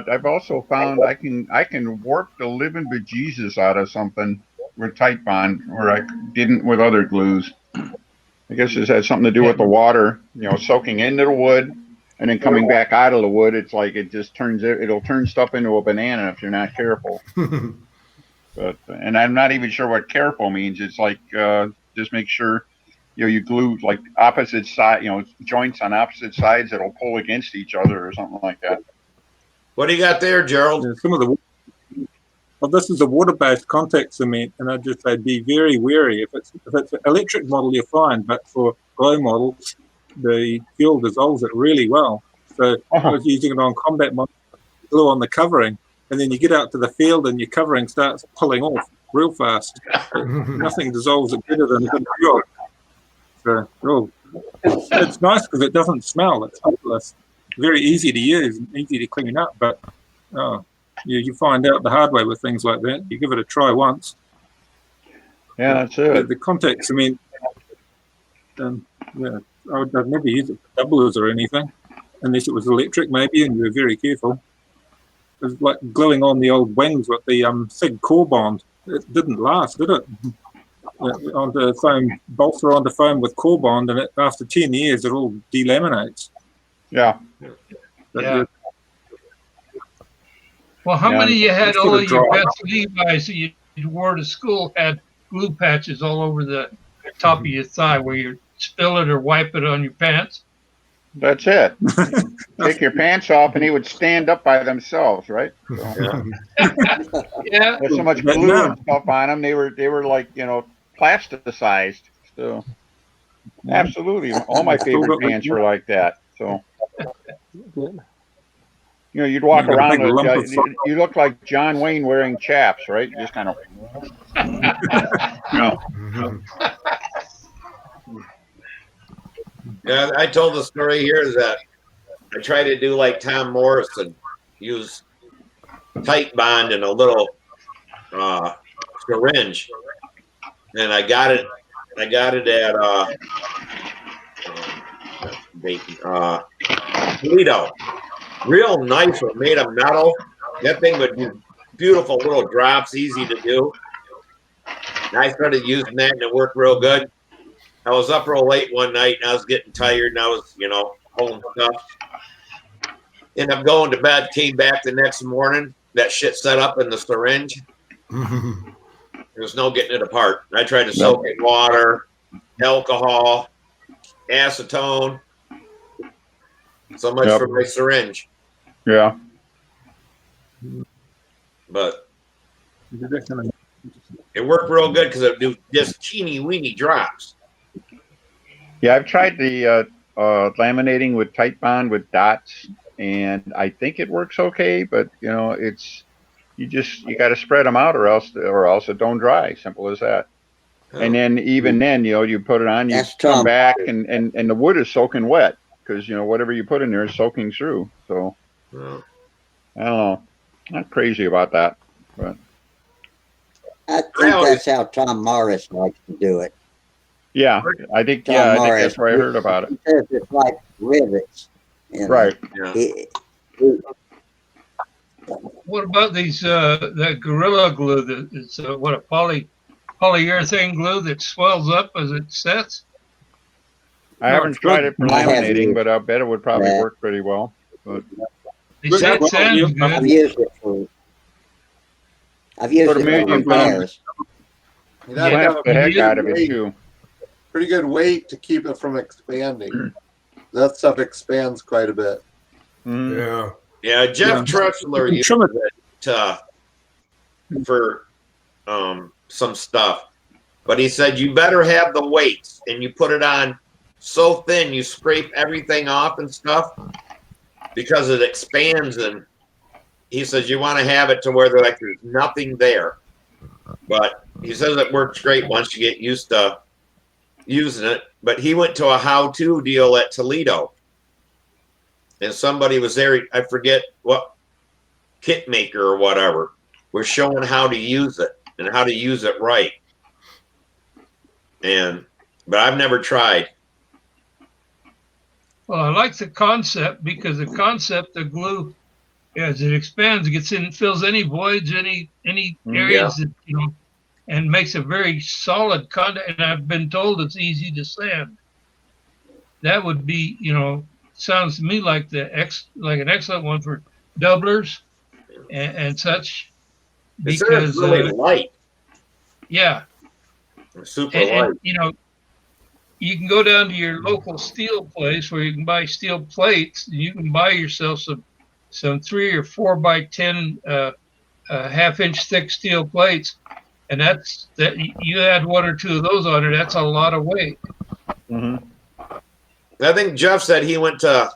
I've also found I can warp the living bejesus out of something with Typon where I didn't with other glues. I guess it has something to do with the water, soaking into the wood and then coming back out of the wood. It's like it just it'll turn stuff into a banana if you're not careful. And I'm not even sure what careful means. It's like just make sure you glue like opposite side, joints on opposite sides that'll pull against each other or something like that. What do you got there, Gerald? Some of the well, this is a water-based contact cement, and I'd just say be very wary. If it's an electric model, you're fine, but for glow models, the fuel dissolves it really well. So I was using it on combat models, glue on the covering, and then you get out to the field and your covering starts pulling off real fast. Nothing dissolves it better than a good fuel. So, it's nice because it doesn't smell. It's very easy to use and easy to clean up, but you find out the hard way with things like that. You give it a try once. Yeah, that's it. The contact cement, I'd never use it for doublers or anything, unless it was electric maybe, and you were very careful. It was like gluing on the old wings with the SIG core bond. It didn't last, did it? Onto foam, bolster onto foam with core bond, and after 10 years, it all delaminates. Yeah. Yeah. Well, how many of you had all of your best Levi's that you wore to school had glue patches all over the top of your thigh where you spill it or wipe it on your pants? That's it. Take your pants off, and he would stand up by themselves, right? So, yeah. There's so much glue and stuff on them. They were like plasticized. So, absolutely, all my favorite pants were like that. So, you'd walk around. You look like John Wayne wearing chaps, right? Just kind of. Yeah, I told the story here that I tried to do like Tom Morrison, use tight bond in a little syringe, and I got it at Toledo. Real nice one, made of metal. That thing would do beautiful little drops, easy to do. And I started using that, and it worked real good. I was up real late one night, and I was getting tired, and I was, pulling stuff. Ended up going to bed, came back the next morning. That shit set up in the syringe. There's no getting it apart. I tried to soak it in water, alcohol, acetone. So much for my syringe. Yeah. But it worked real good because it would do just teeny weeny drops. Yeah, I've tried the laminating with tight bond with dots, and I think it works okay. But it's you got to spread them out, or else it don't dry. Simple as that. Oh. And then even then, you put it on, you come back, and the wood is soaking wet because whatever you put in there is soaking through. So I don't know. Not crazy about that, but I think that's how Tom Morris likes to do it. Yeah, I think that's where I heard about it. He says it's like rivets. Right. Yeah. What about these that Gorilla Glue that is a polyurethane glue that swells up as it sets? I haven't tried it for laminating, but I bet it would probably work pretty well. But it sounds good. I've used it for repairs. Slap the heck out of it too. Pretty good weight to keep it from expanding. That stuff expands quite a bit. Yeah. Yeah, Jeff Tressler used it for some stuff. But he said you better have the weights, and you put it on so thin you scrape everything off and stuff because it expands. And he says you want to have it to where there's nothing there. But he says it works great once you get used to using it. But he went to a how-to deal at Toledo, and somebody was there. I forget what kit maker or whatever was showing how to use it. and how to use it right. But I've never tried. Well, I like the concept because the concept of glue, as it expands, it gets in, fills any voids, any areas that, you know, and makes a very solid contact. And I've been told it's easy to sand. That would be, you know, sounds to me like like an excellent one for doublers and such. It's Because really light, yeah, super light. and you know, you can go down to your local steel place where you can buy steel plates. And you can buy yourself some 3 or 4 by 10 half-inch thick steel plates, and that you add 1 or 2 of those on it. That's a lot of weight. I think Jeff said he went to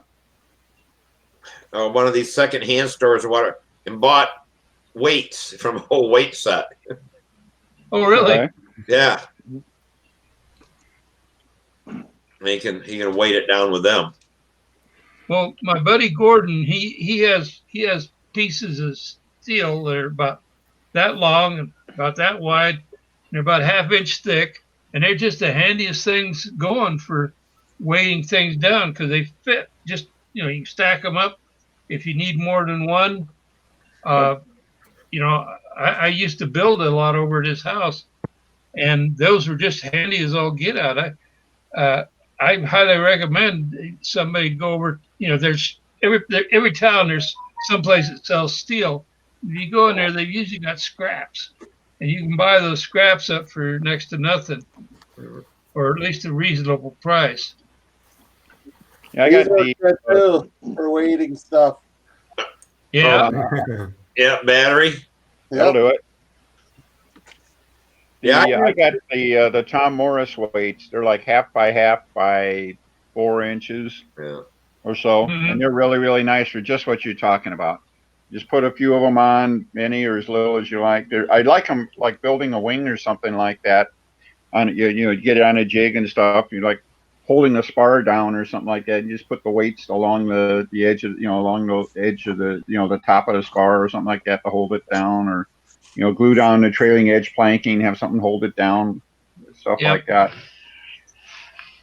one of these second-hand stores or whatever and bought weights from a whole weight set. Oh, really? Okay. Yeah. He can weight it down with them. Well, my buddy Gordon, he has pieces of steel that are about that long and about that wide, and they're about half-inch thick, and they're just the handiest things going for weighing things down because they fit. Just, you know, you stack them up if you need more than one. You know, I used to build a lot over at his house, and those were just handy as all get out. I highly recommend somebody go over. You know, there's every town there's some place that sells steel. If you go in there, they've usually got scraps, and you can buy those scraps up for next to nothing, or at least a reasonable price. Yeah, I got the for weighting stuff. Yeah. Yeah, battery. That'll do it. Yeah, I got the Tom Morris weights. They're like 1/2 by 1/2 by 4 inches or so, and they're really, really nice for just what you're talking about. Just put a few of them on, many or as little as you like. I like them like building a wing or something like that. On you know, you get it on a jig and stuff. You like holding the spar down or something like that. You just put the weights along the edge of along the edge of the the top of the spar or something like that to hold it down, or glue down the trailing edge planking, have something hold it down, stuff like that.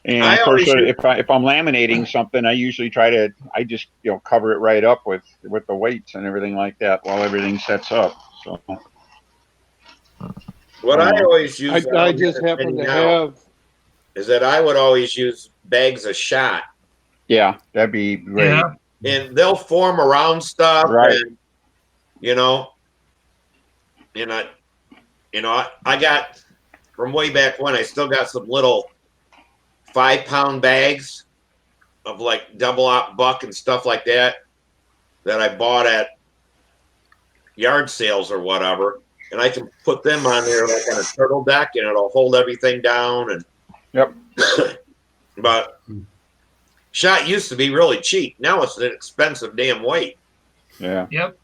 And of course, if I'm laminating something, I usually I just cover it right up with the weights and everything like that while everything sets up. So what I always use, I just happen to have, is that I would always use bags of shot. Yeah, that'd be great. Yeah. And they'll form around stuff, right? And I got from way back when. I still got some little 5-pound bags of like double op buck and stuff like that I bought at yard sales or whatever, and I can put them on there like on a turtle deck, and it'll hold everything down. And but shot used to be really cheap. Now it's an expensive damn weight. Yeah. Yep.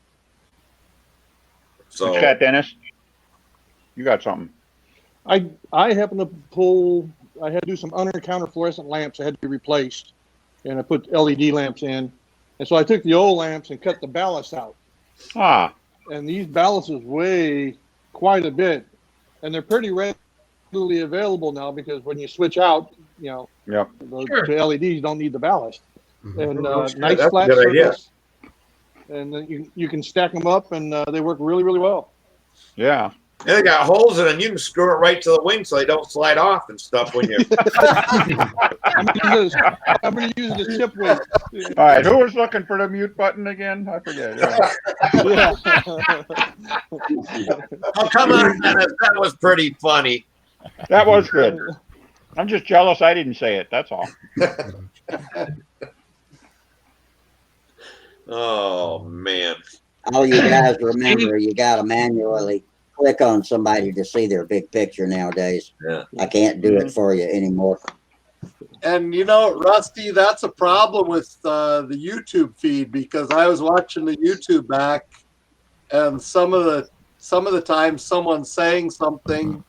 So what's that, Dennis? You got something? I happen to pull. I had to do some under-counter fluorescent lamps that had to be replaced, and I put LED lamps in. And so I took the old lamps and cut the ballast out. And these ballasts weigh quite a bit, and they're pretty readily available now because when you switch out, the LEDs don't need the ballast. And nice flat surface. And then you can stack them up, and they work really, really well. Yeah. And they got holes in them. You can screw it right to the wing so they don't slide off and stuff when you. I'm going to use it as tip weight. All right, who was looking for the mute button again? I forget. Oh, come on, Dennis. That was pretty funny. That was good. I'm just jealous I didn't say it. That's all. Oh, man. All you guys remember, you got to manually click on somebody to see their big picture nowadays. Yeah. I can't do it for you anymore. And Rusty, that's a problem with the YouTube feed, because I was watching the YouTube back, and some of the time someone's saying something,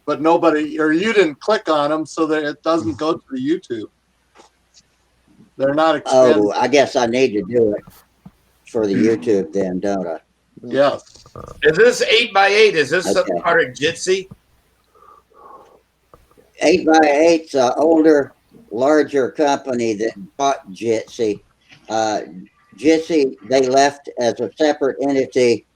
but nobody, or you didn't click on them, so that it doesn't go to the YouTube. They're not expanding. Oh, I guess I need to do it for the YouTube then, don't I? Yes. Is this 8x8? Is this Okay. part of Jitsi? 8x8's an older, larger company that bought Jitsi. Jitsi, they left as a separate entity,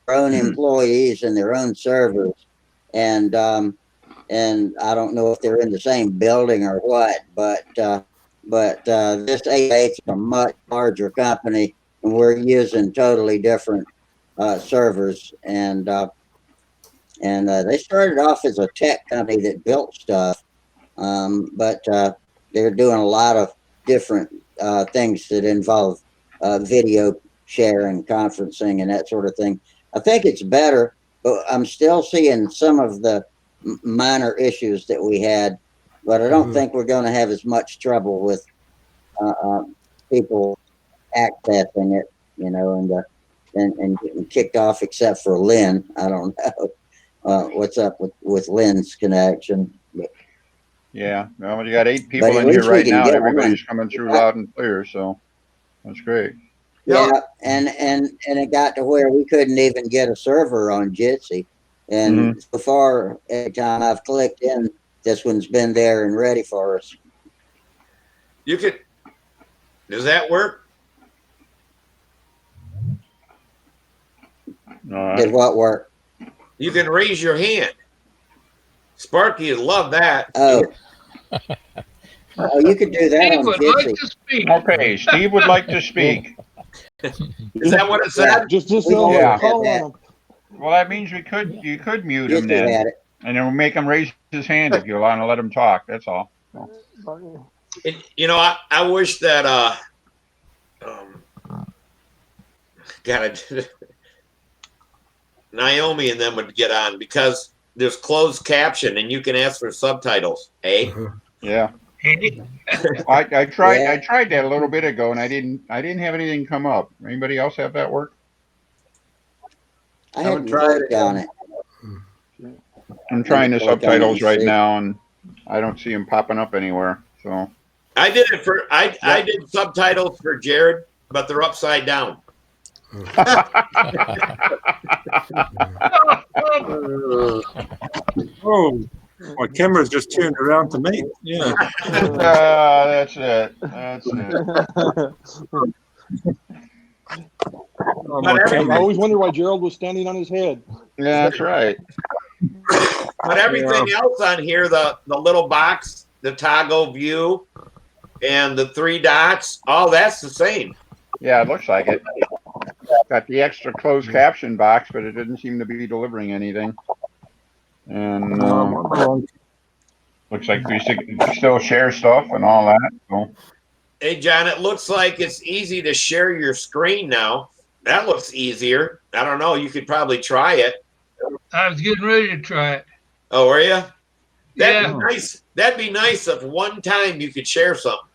their own employees and their own servers. And I don't know if they're in the same building or what, but this 8x8 is a much larger company, and we're using totally different servers. And they started off as a tech company that built stuff, but they're doing a lot of different things that involve video sharing, conferencing, and that sort of thing. I think it's better, but I'm still seeing some of the minor issues that we had, but I don't think we're going to have as much trouble with people accessing it, you know, and getting kicked off, except for Lynn. I don't know what's up with Lynn's connection. But, Yeah, well, you got 8 people at in here least we right can now, and get everybody's one. coming through loud and clear, so that's great. Yeah, and it got to where we couldn't even get a server on Jitsi. And so far, every time I've clicked in, this one's been there and ready for us. You could. Does that work? Did what work? You can raise your hand. Sparky would love that. Oh. Oh, you could do that Steve on would Jitsi. like to speak. Okay, Steve would like to speak. Is that what it said? Just Yeah. call on him. Well, that means you could mute him Jitsi then, had it. and then we'll make him raise his hand if you want to let him talk. That's all. You know, I wish that Naomi and them would get on, because there's closed caption and you can ask for subtitles. Eh? Yeah. I tried that a little bit ago, and I didn't have anything come up. Anybody else have that work? I haven't clicked on it. I'm trying the subtitles right now, and I don't see them popping up anywhere. So I did it for I did subtitles for Jared, but they're upside down. Oh, my camera's just turned around to me. Yeah. That's it. That's it. Oh, my I camera. always wondered why Gerald was standing on his head. Yeah, that's right. But everything else on here, the little box, the toggle view, and the 3 dots, all that's the same. Yeah, it looks like it. Got the extra closed caption box, but it didn't seem to be delivering anything. And looks like we still share stuff and all that. So. Hey, John, it looks like it's easy to share your screen now. That looks easier. I don't know. You could probably try it. I was getting ready to try it. Oh, were you? That'd Yeah. be nice. That'd be nice if one time you could share something.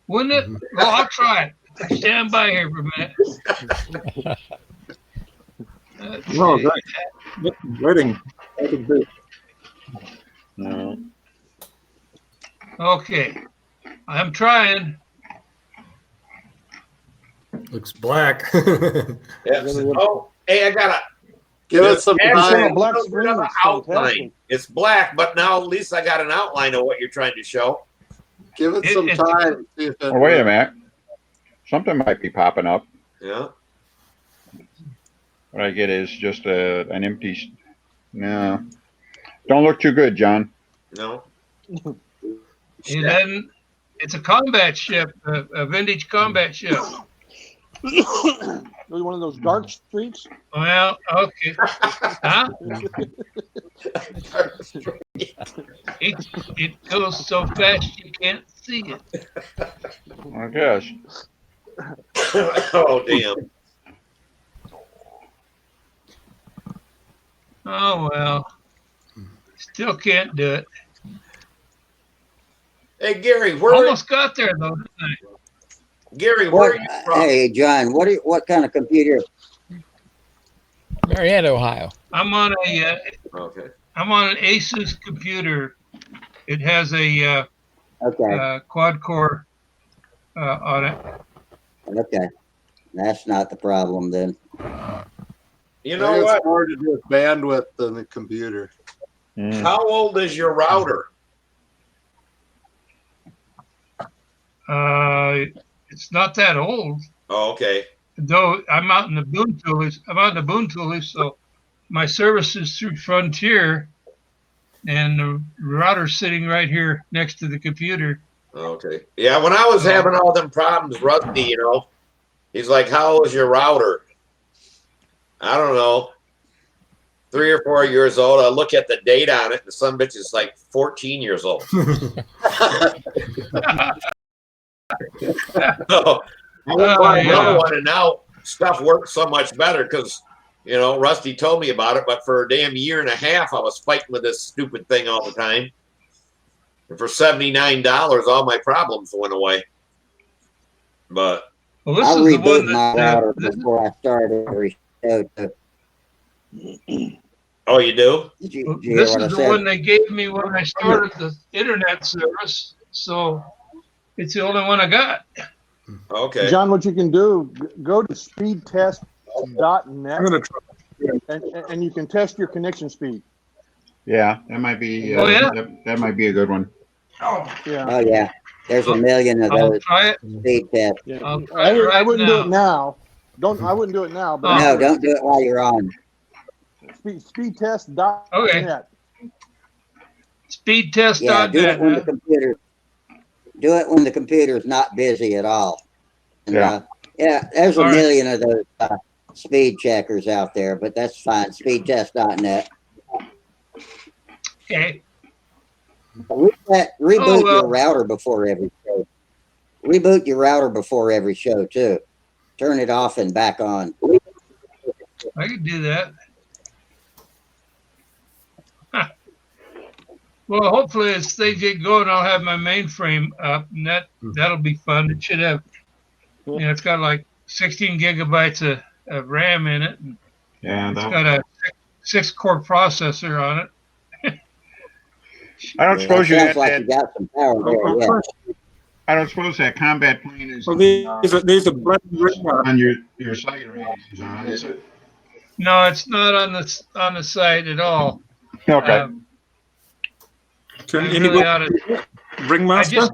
Wouldn't it? Well, I'll try it. Stand by here for a minute. Oh, great. Waiting. No. Okay. I'm trying. Looks black. Yeah. Oh, hey, I gotta Give it some add time. a little bit of an outline. It's black, but now at least I got an outline of what you're trying to show. Give it some time. See if it Oh, wait a minute. Something might be popping up. Yeah. What I get is just an empty. No. Don't look too good, John. No. And then it's a combat ship, a vintage combat ship. One of those dark streaks. Well, okay. Huh? It goes so fast you can't see it. I guess. Oh, damn. Oh, well. Still can't do it. Hey, Gary, where Almost got there, though, didn't I? Gary, where are you from? Hey, John, what kind of computer? Marietta, Ohio. I'm on a Okay. I'm on an Asus computer. It has a quad core on it. Okay, that's not the problem then. You I know think what? it's more to do with bandwidth than the computer. How old is your router? It's not that old. Oh, okay. Though I'm out in the Boontoolies, so my service is through Frontier, and the router's sitting right here next to the computer. Okay. Yeah, when I was having all them problems, Rusty, he's like, "How old is your router?" I don't know, 3 or 4 years old. I look at the date on it, and some bitch is like 14 years old. So I went buy another one, and now stuff works so much better because Rusty told me about it. But for a damn year and a half, I was fighting with this stupid thing all the time. And for $79, all my problems went away. But well, this I is the one reboot my that router before I start every show. oh, you do? Did you hear this what I is the said? one they gave me when I started the internet service, so it's the only one I got. Okay. John, what you can do, go to speedtest.net I'm going to try. and you can test your connection speed. Yeah, that might be. Oh, yeah? That might be a good one. Yeah. Oh yeah, there's a million of I'll those try it. speed tests. Yeah. I'll try it I right wouldn't do it now. now. I wouldn't do it now. But Oh. No, don't do it while you're on. Speedtest.net. Okay. Speedtest.net. Yeah, do it when the computer. Do it when the computer's not busy at all. And, Yeah. yeah, there's a All right. million of those speed checkers out there, but that's fine. Speedtest.net. Okay. Reboot your router before every show. Reboot your router before every show too. Turn it off and back on. I could do that. Huh. Well, hopefully as things get going, I'll have my mainframe up, and that'll be fun. It should have, it's got like 16 gigabytes of RAM in it, and Yeah, it's got a 6-core processor on it. I don't suppose you sounds got like that. you got some power there. Yeah. I don't suppose that combat plane is Well, there's a black ring on your site or anything, John, is it? No, it's not on the site at all. Okay. Can I anybody really ought to. ringmaster?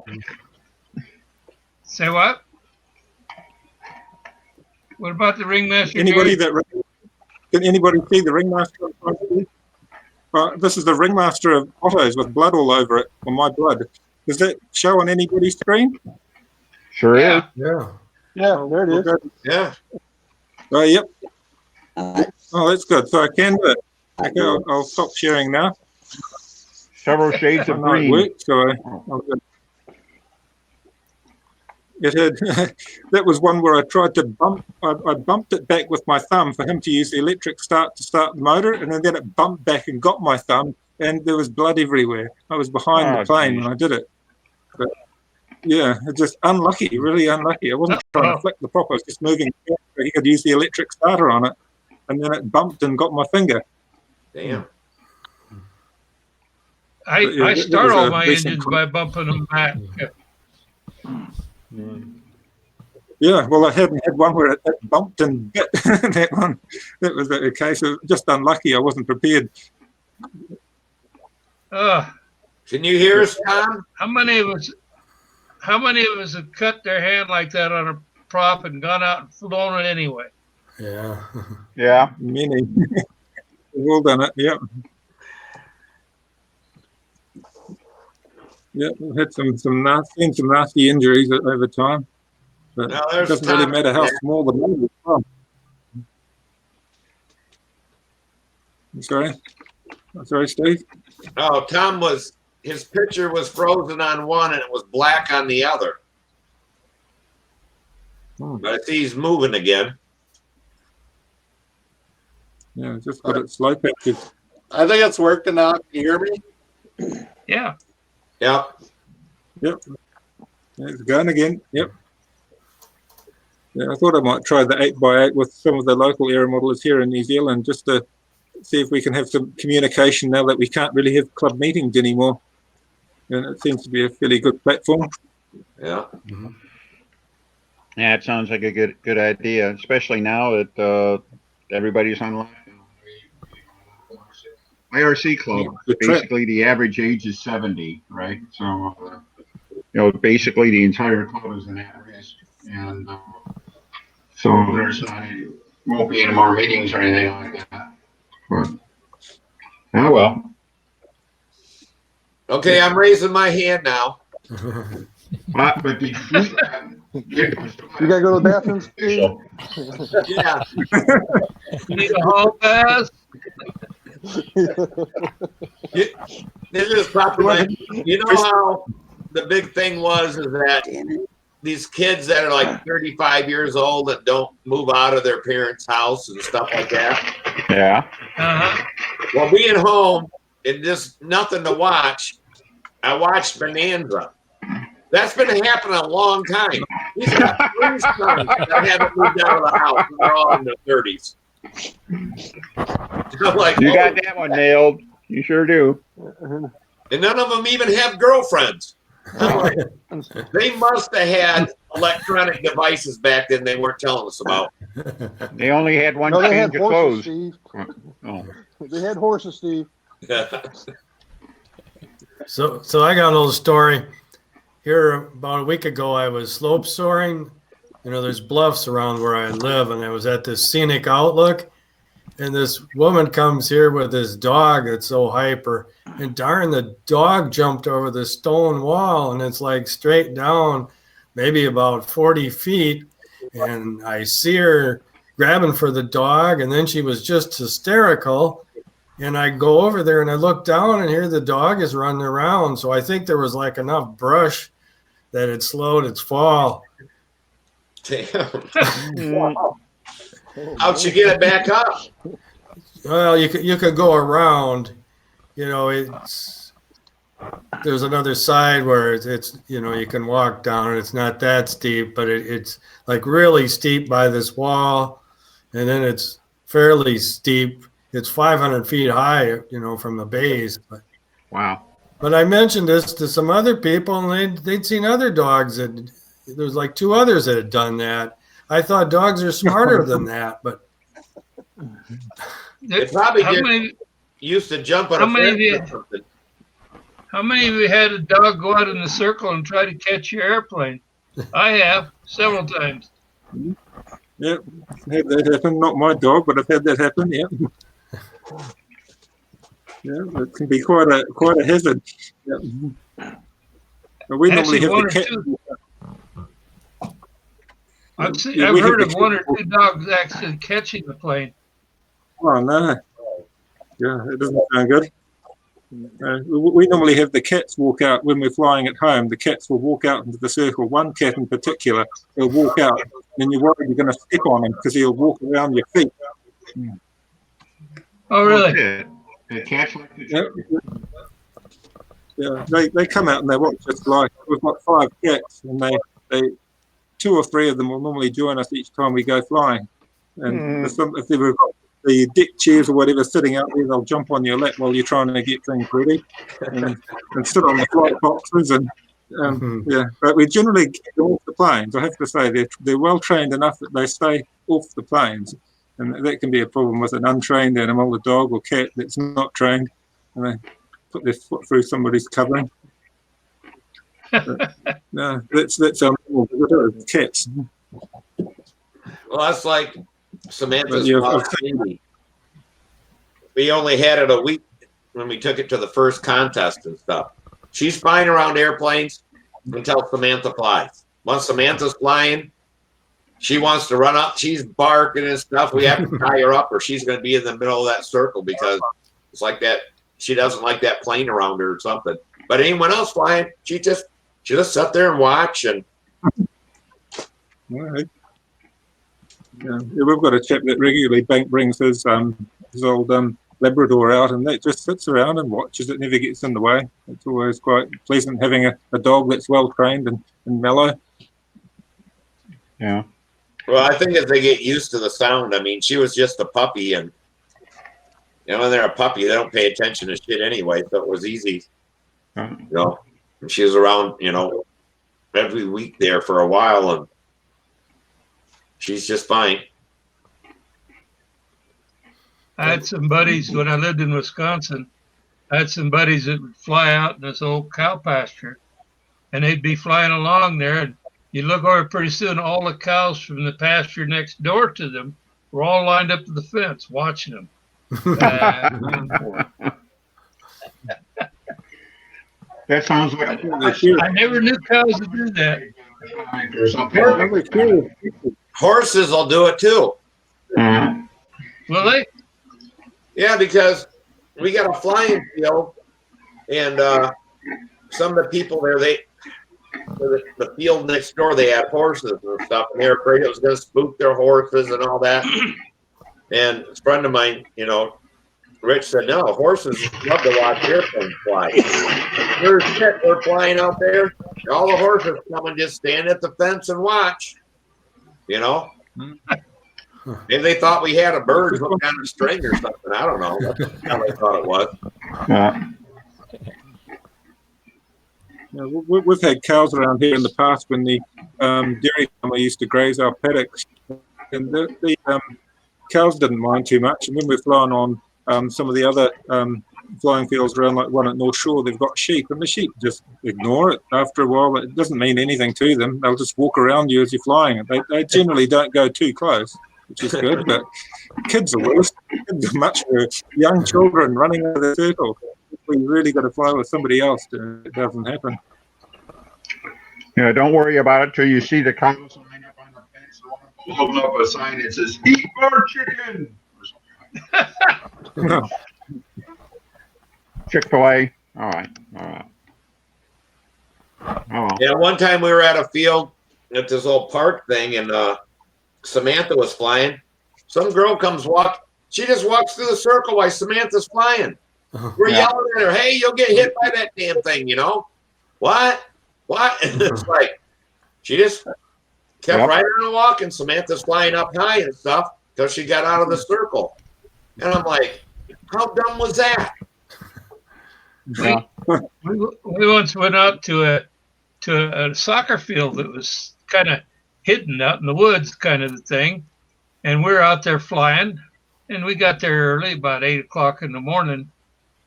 Say what? What about the ringmaster? Anybody Gary? can anybody see the ringmaster? This is the ringmaster of Otto's with blood all over it, or my blood. Does that show on anybody's screen? Sure Yeah. is. Yeah. Yeah, there it is. Yeah. Oh, yep. Uh, Oh, that's good. So I can do it. Okay, I'll stop sharing now. Several shades I of know it green. worked, so I'll go. It had that was one where I tried to bump. I bumped it back with my thumb for him to use the electric start to start the motor, and then it bumped back and got my thumb, and there was blood everywhere. I was behind the plane when I did it. But yeah, it's just unlucky, really unlucky. I wasn't trying to flick the prop; I was just moving so he could use the electric starter on it, and then it bumped and got my finger. Damn. I start all my engines by bumping them back. Yeah, well, I hadn't had one where it bumped and bit. That one, that was a case of just unlucky. I wasn't prepared. Can you hear us, Tom? How many of us have cut their hand like that on a prop and gone out and flown it anyway? Yeah. Yeah. Many. We've all done it. Yep. Yep. We've had some nasty injuries over time. But No, it doesn't really matter how small the motor is from. Sorry, Steve. Oh, his picture was frozen on one and it was black on the other. But I see he's moving again. Yeah, just got it slow patches. I think it's working out. Can you hear me? Yeah. Yep. Yep. It's going again. Yep. Yeah, I thought I might try the 8x8 with some of the local aeromodelers here in New Zealand just to see if we can have some communication now that we can't really have club meetings anymore. And it seems to be a fairly good platform. Yeah. Yeah, it sounds like a good idea, especially now that everybody's on lockdown. IRC club, basically the average age is 70, right? So, basically the entire club is an at risk. And so there's won't be any more meetings or anything like that. But, oh well. Okay, I'm raising my hand now. But You gotta go to the bathroom, Steve? Yeah. You need a hall pass? This is probably, you know how the big thing was is that these kids that are like 35 years old that don't move out of their parents' house and stuff like that. Yeah. Uh-huh. Well, being home and just nothing to watch, I watched Bonanza. That's been happening a long time. He's got 3 sons that haven't moved out of the house, and they're all in their 30s. I'm like, you got that one nailed. You sure do. And none of them even have girlfriends. I'm like, they must have had electronic devices back then they weren't telling us about. They only had one they change had of horses, clothes. Steve. Oh. They had horses, Steve. So I got a little story. Here about a week ago, I was slope soaring. There's bluffs around where I live, and I was at this scenic outlook, and this woman comes here with this dog that's so hyper, and darn, the dog jumped over the stone wall, and it's like straight down, maybe about 40 feet, and I see her grabbing for the dog, and then she was just hysterical. And I go over there and I look down and here the dog is running around. So I think there was like enough brush that it slowed its fall. Damn. How'd you get it back up? Well, you could go around. There's another side where it's you can walk down and it's not that steep, but it's like really steep by this wall, and then it's fairly steep. It's 500 feet high, from the base. But, wow. But I mentioned this to some other people, and they'd seen other dogs. There was like 2 others that had done that. I thought dogs are smarter than that, but they probably used to jump on a fence or something. How many of you had a dog go out in a circle and try to catch your airplane? I have several times. Yep, I've had that happen. Not my dog, but I've had that happen. Yeah. Yeah, it can be quite a hazard. Yeah. We normally have the cat. I've heard of 1 or 2 dogs actually catching the plane. Oh no! Yeah, it doesn't sound good. We normally have the cats walk out when we're flying at home. The cats will walk out into the circle. One cat in particular, he'll walk out, and you're worried you're going to step on him because he'll walk around your feet. Oh, really? They catch like Yeah, they come out and they watch us fly. We've got 5 cats, and they 2 or 3 of them will normally join us each time we go flying. And if they've got the deck chairs or whatever sitting out there, they'll jump on your lap while you're trying to get things ready, and sit on the flight boxes and. Yeah, but we generally get off the planes. I have to say they're well trained enough that they stay off the planes. And that can be a problem with an untrained animal, a dog or cat that's not trained, and they put their foot through somebody's covering. No, that's our normal cats. Well, that's like Samantha's baby. We only had it a week when we took it to the first contest and stuff. She's fine around airplanes until Samantha flies. Once Samantha's flying, she wants to run up. She's barking and stuff. We have to tie her up or she's going to be in the middle of that circle because it's like that. She doesn't like that plane around her or something. But anyone else flying, she just sit there and watch. And all right. Yeah, we've got a chap that regularly brings his old Labrador out, and that just sits around and watches. It never gets in the way. It's always quite pleasant having a dog that's well trained and mellow. Yeah. Well, I think as they get used to the sound, I mean, she was just a puppy, and when they're a puppy, they don't pay attention to shit anyway, so it was easy. And she was around, every week there for a while, and she's just fine. I had some buddies when I lived in Wisconsin. I had some buddies that would fly out in this old cow pasture, and they'd be flying along there, and you look over pretty soon, all the cows from the pasture next door to them were all lined up to the fence watching them. Back and forth. That sounds like I never knew cows would do that. or something like that. Horses will do it too. Will they? Yeah, because we got a flying field, and some of the people there, the field next door, they had horses and stuff, and they were afraid it was going to spook their horses and all that. And a friend of mine, Rich said, no, horses love to watch airplanes fly. We're flying out there, and all the horses come and just stand at the fence and watch. Maybe they thought we had a bird hooked on a string or something. I don't know. That's how they thought it was. Yeah, we've had cows around here in the past when the dairy farmer used to graze our paddocks, and the cows didn't mind too much. And when we're flying on some of the other flying fields around, like one at North Shore, they've got sheep, and the sheep just ignore it after a while. It doesn't mean anything to them. They'll just walk around you as you're flying. They generally don't go too close, which is good, but kids are worse. Kids are much worse. Young children running out of the circle. We really got to fly with somebody else. It doesn't happen. Yeah, don't worry about it till you see the cows lined up on the fence. Holding up a sign that says "Eat more chicken." Chick-fil-A. All right. Oh. Yeah, one time we were at a field at this old park thing, and Samantha was flying. Some girl comes she just walks through the circle while Samantha's flying. We're yelling at her, hey, you'll get hit by that damn thing, What? And it's like, she just kept right on walking. Samantha's flying up high and stuff till she got out of the circle. And I'm like, how dumb was that? We once went out to a soccer field that was kind of hidden out in the woods, kind of the thing. And we're out there flying, and we got there early, about 8 o'clock in the morning.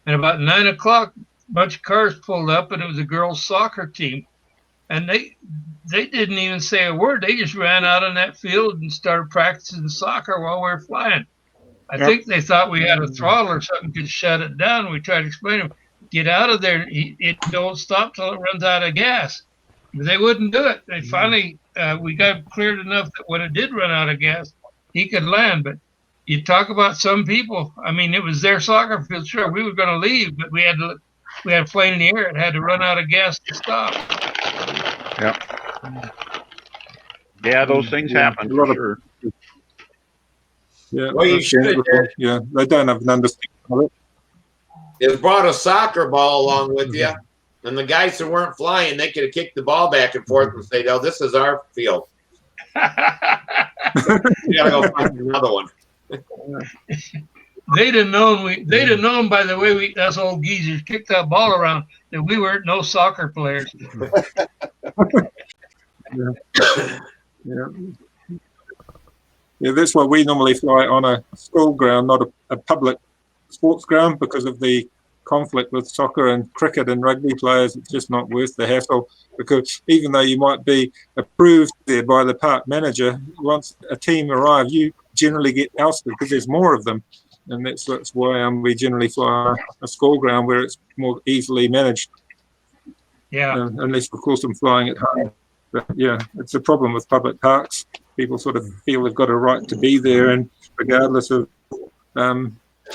And about 9 o'clock, a bunch of cars pulled up, and it was a girls' soccer team. And they didn't even say a word. They just ran out on that field and started practicing soccer while we were flying. I think they thought we had a throttle or something, could shut it down. We tried to explain to them, get out of there. It don't stop till it runs out of gas. But they wouldn't do it. They finally, we got cleared enough that when it did run out of gas, he could land. But you talk about some people. I mean, it was their soccer field. Sure, we were going to leave, but we had a plane in the air. It had to run out of gas to stop. Yep. Yeah, those things happen. For sure. Yeah, well, you should have did. Yeah, they don't have an understanding of it. Is brought a soccer ball along with you, and the guys who weren't flying, they could have kicked the ball back and forth and say, "No, this is our field." You gotta go find another one. They'd have known by the way us old geezers kicked that ball around that we weren't no soccer players. Yeah, that's why we normally fly on a school ground, not a public sports ground, because of the conflict with soccer and cricket and rugby players. It's just not worth the hassle, because even though you might be approved there by the park manager, once a team arrive, you generally get ousted because there's more of them. And that's why we generally fly a school ground where it's more easily managed. Yeah. Unless, of course, I'm flying at home. But yeah, it's a problem with public parks. People sort of feel they've got a right to be there, and regardless of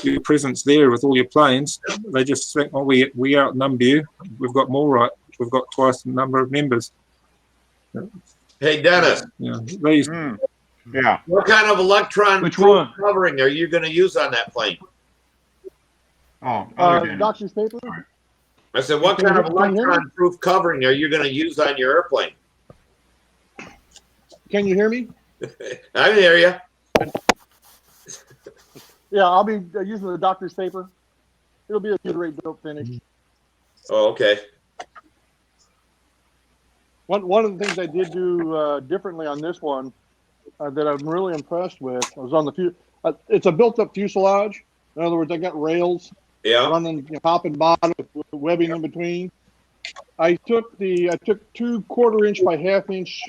your presence there with all your planes, they just think, oh, we outnumber you. We've got more right. We've got twice the number of members. Hey, Dennis. Yeah. Yeah. What kind of electron covering are you going to use on that plane? Oh, doctor's paper. I said, what kind of electron-proof covering are you going to use on your airplane? Can you hear me? I can hear you. Yeah, I'll be using the doctor's paper. It'll be a good rate built finish. Oh, okay. One of the things I did do differently on this one that I'm really impressed with, I was on the it's a built-up fuselage. In other words, I got rails running top and bottom with webbing in between. I took 2 1/4 inch by 1/2 inch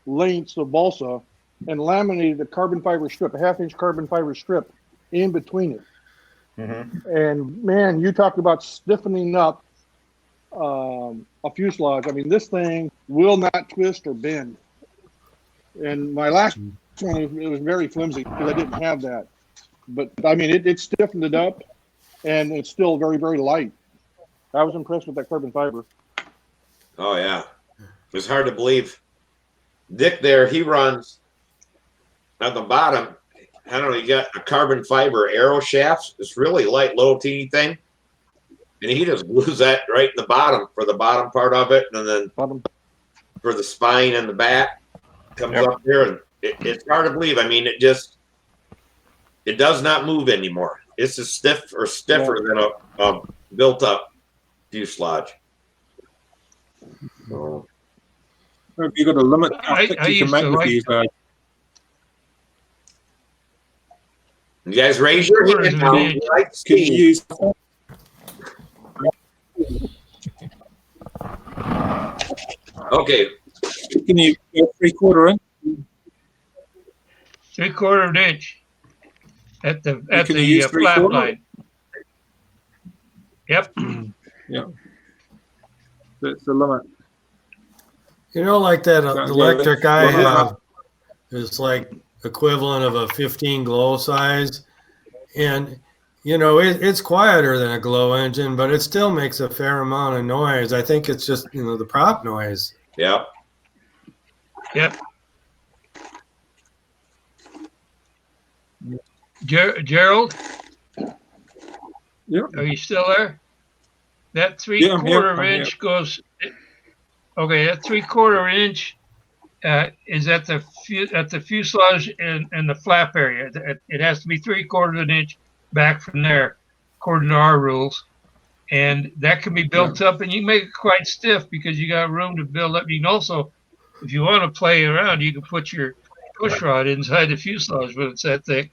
lengths of balsa and laminated a carbon fiber strip, a 1/2 inch carbon fiber strip in between it. And man, you talk about stiffening up a fuselage. I mean, this thing will not twist or bend. And my last one, it was very flimsy because I didn't have that. But I mean, it stiffened it up, and it's still very, very light. I was impressed with that carbon fiber. Oh yeah, it was hard to believe. Dick there, he runs at the bottom. I don't know. You got a carbon fiber arrow shafts. It's really light, little teeny thing, and he just glues that right in the bottom for the bottom part of it, and then for the spine and the back comes up here, and it's hard to believe. I mean, it does not move anymore. It's as stiff or stiffer than a built-up fuselage. So, Have you got a limit how thick I you can used make to the like fuselage? you guys raise your hand now. Can You like Can you speed. use Okay, can you go 3/4 inch? 3/4 inch at the Can you use flap 3/4? line. Yep. Yeah, that's the limit. You know, like that Yeah, electric I well, have is like equivalent of a 15 glow size. And, you know, it's quieter than a glow engine, but it still makes a fair amount of noise. I think it's just, you know, the prop noise. yeah. Yep. Gerald? Yeah. Are you still there? That Yeah, I'm here. 3/4 inch goes. Okay, that 3/4 inch is at the fuselage and the flap area. It has to be 3/4 inch back from there, according to our rules. And that can be built up, and you make it quite stiff because you got room to build up. You can also, if you want to play around, you can put your push rod inside the fuselage when it's that thick.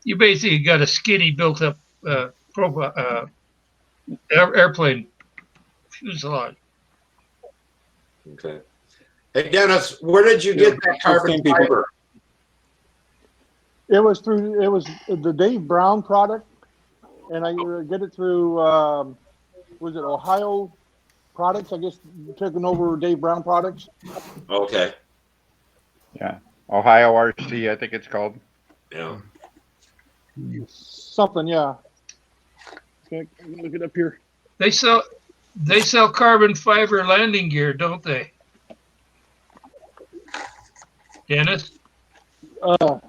You basically got a skinny built-up airplane fuselage. Okay. Hey Dennis, where did you get that carbon fiber? It was the Dave Brown product, and I get it through was it Ohio Products? I guess taking over Dave Brown Products. Okay. Yeah. Ohio RC, I think it's called. Yeah. Something, yeah. Okay, look it up here. They sell carbon fiber landing gear, don't they? Dennis?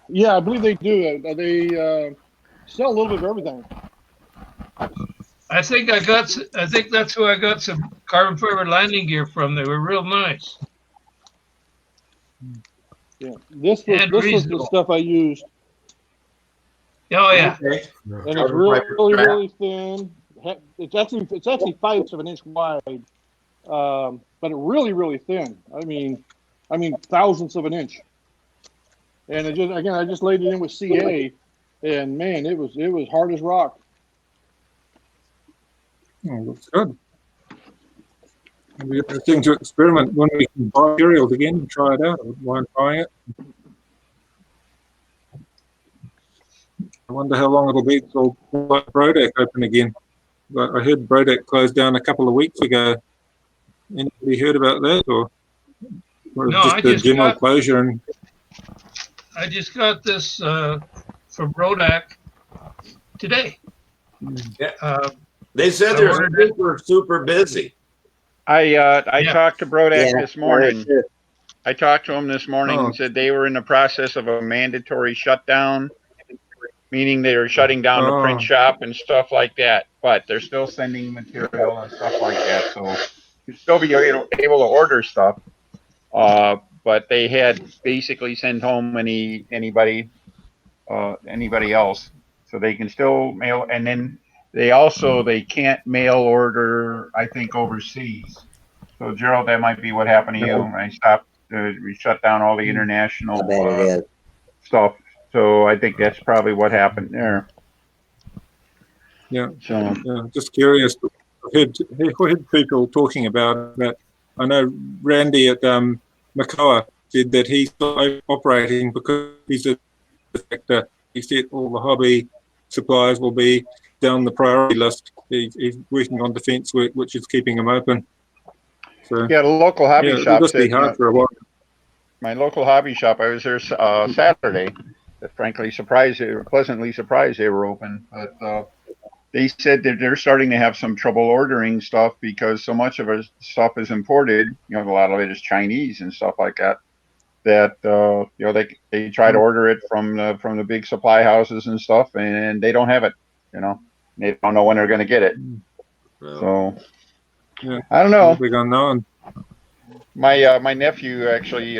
Yeah, I believe they do. They sell a little bit of everything. I think that's who I got some carbon fiber landing gear from. They were real nice. Yeah, this was the stuff I used. Oh yeah. Okay. And it's really thin. It's actually 5 of an inch wide, but it really thin. I mean thousandths of an inch. And I just laid it in with CA, and man, it was hard as rock. Oh, that's good. We got the thing to experiment when we can buy materials again and try it out. I wouldn't mind trying it. I wonder how long it'll be till Brodeck open again. But I heard Brodeck closed down a couple of weeks ago. Anybody heard about that, or No, just the general closure? And I just got this from Brodeck today. Yeah. They said they're super busy. I talked to Brodeck this morning. I talked to him this morning and said they were in the process of a mandatory shutdown, meaning they were shutting down the print shop and stuff like that. But they're still sending material and stuff like that, so you'd still be able to order stuff. But they had basically sent home anybody else, so they can still mail. And then they can't mail order, I think, overseas. So Gerald, that might be what happened to you. I stopped. We shut down all the international stuff. So I think that's probably what happened there. Yeah. So Yeah, just curious. I've heard people talking about that. I know Randy at Makoa said that he's operating because he's a factor. He said all the hobby suppliers will be down the priority list. He's working on defence work, which is keeping him open. So yeah, the local hobby yeah, it'll shop just be said, hard for a while. my local hobby shop, I was there Saturday. Frankly, pleasantly surprised they were open. But they said that they're starting to have some trouble ordering stuff because so much of our stuff is imported. You know, a lot of it is Chinese and stuff like that. That you know, they try to order it from the big supply houses and stuff, and they don't have it. You know, they don't know when they're going to get it. So yeah, I don't know. big unknown. My nephew actually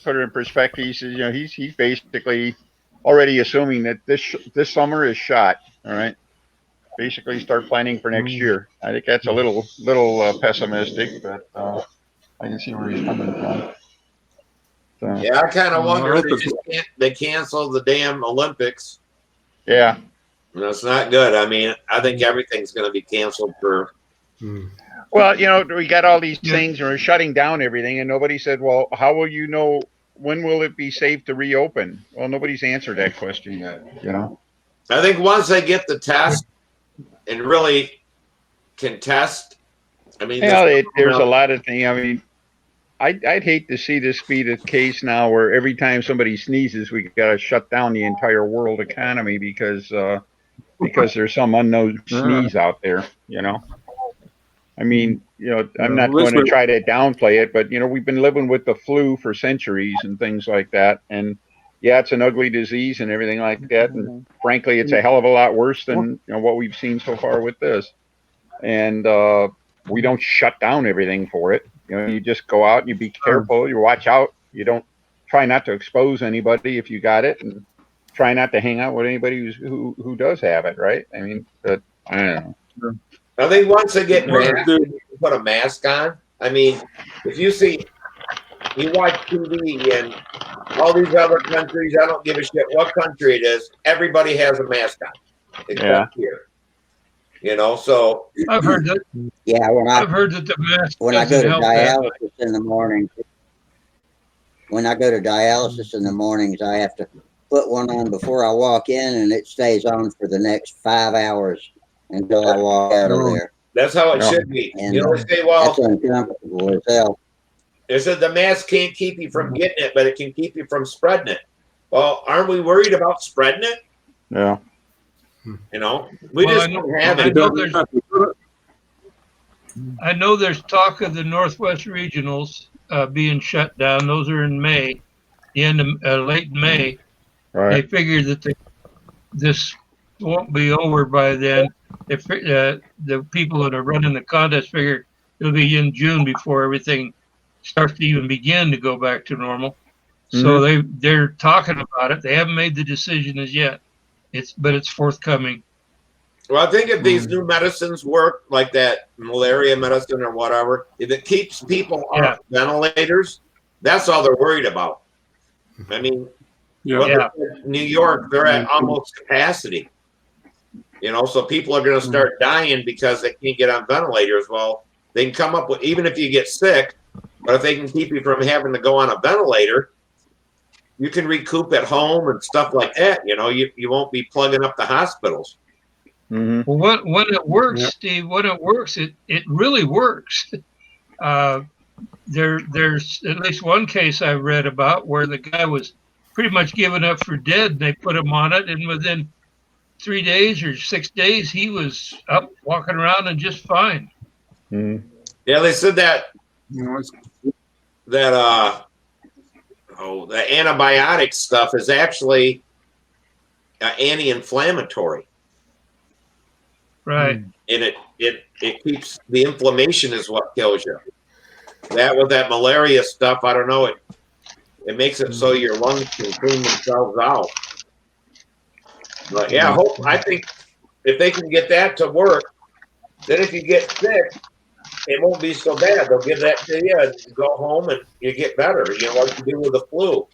put it in perspective. He says, you know, he's basically already assuming that this summer is shot. All right, basically start planning for next year. I think that's a little pessimistic, but I can see where he's coming from. So, Yeah, I kind of wonder I they hope just they canceled the damn Olympics. yeah. That's not good. I mean, I think everything's going to be canceled for. Well, you know, we got all these Yeah. things, and we're shutting down everything, and nobody said, well, how will you know when will it be safe to reopen? Well, nobody's answered that question yet. You know. I think once they get the test and really can test, I mean, Yeah, there's a lot of things. I mean, I'd hate to see this be the case now, where every time somebody sneezes, we got to shut down the entire world economy because there's some unknown sneeze out there. You know. I mean, you know, I'm not going to try to downplay it, but you know, we've been living with the flu for centuries and things like that, and yeah, it's an ugly disease and everything like that. And frankly, it's a hell of a lot worse than what we've seen so far with this. And we don't shut down everything for it. You know, you just go out and you be careful. You watch out. You don't try not to expose anybody if you got it, and try not to hang out with anybody who does have it. Right? I mean, but I don't know. I think once they get masked, you can put a mask on. I mean, if you watch TV and all these other countries, I don't give a shit what country it is, everybody has a mask on, except here. You know, so I've heard that. Yeah, I've heard that the mask when I go doesn't to help that much. dialysis in the morning, when I go to dialysis in the mornings, I have to put one on before I walk in, and it stays on for the next 5 hours until I walk out of there. that's how it should be. And You know, they say, well, that's uncomfortable as hell. they said the mask can't keep you from getting it, but it can keep you from spreading it. Well, aren't we worried about spreading it? Yeah. You know, we just don't have it. I know there's talk of the Northwest Regionals being shut down. Those are in May, the end of late May. Right. They figure that this won't be over by then. The people that are running the contest figure it'll be in June before everything starts to even begin to go back to normal. So they're talking about it. They haven't made the decision as yet. But it's forthcoming. Well, I think if these new medicines work, like that malaria medicine or whatever, if it keeps people off ventilators, that's all they're worried about. I mean, New York, they're at almost capacity. You know, so people are going to start dying because they can't get on ventilators. Well, they can come up with, even if you get sick, but if they can keep you from having to go on a ventilator, you can recoup at home and stuff like that. You know, you won't be plugging up the hospitals. Well, when it works, Steve, when it works, it really works. There's at least one case I read about where the guy was pretty much given up for dead. And they put him on it, and within 3 days or 6 days, he was up walking around and just fine. Yeah, they said that the antibiotic stuff is actually anti-inflammatory. Right. And it keeps the inflammation is what kills you. That malaria stuff, I don't know, it makes it so your lungs can clean themselves out. But yeah, I think if they can get that to work, then if you get sick, it won't be so bad. They'll give that to you and you go home and you get better, you know, like you do with the flu.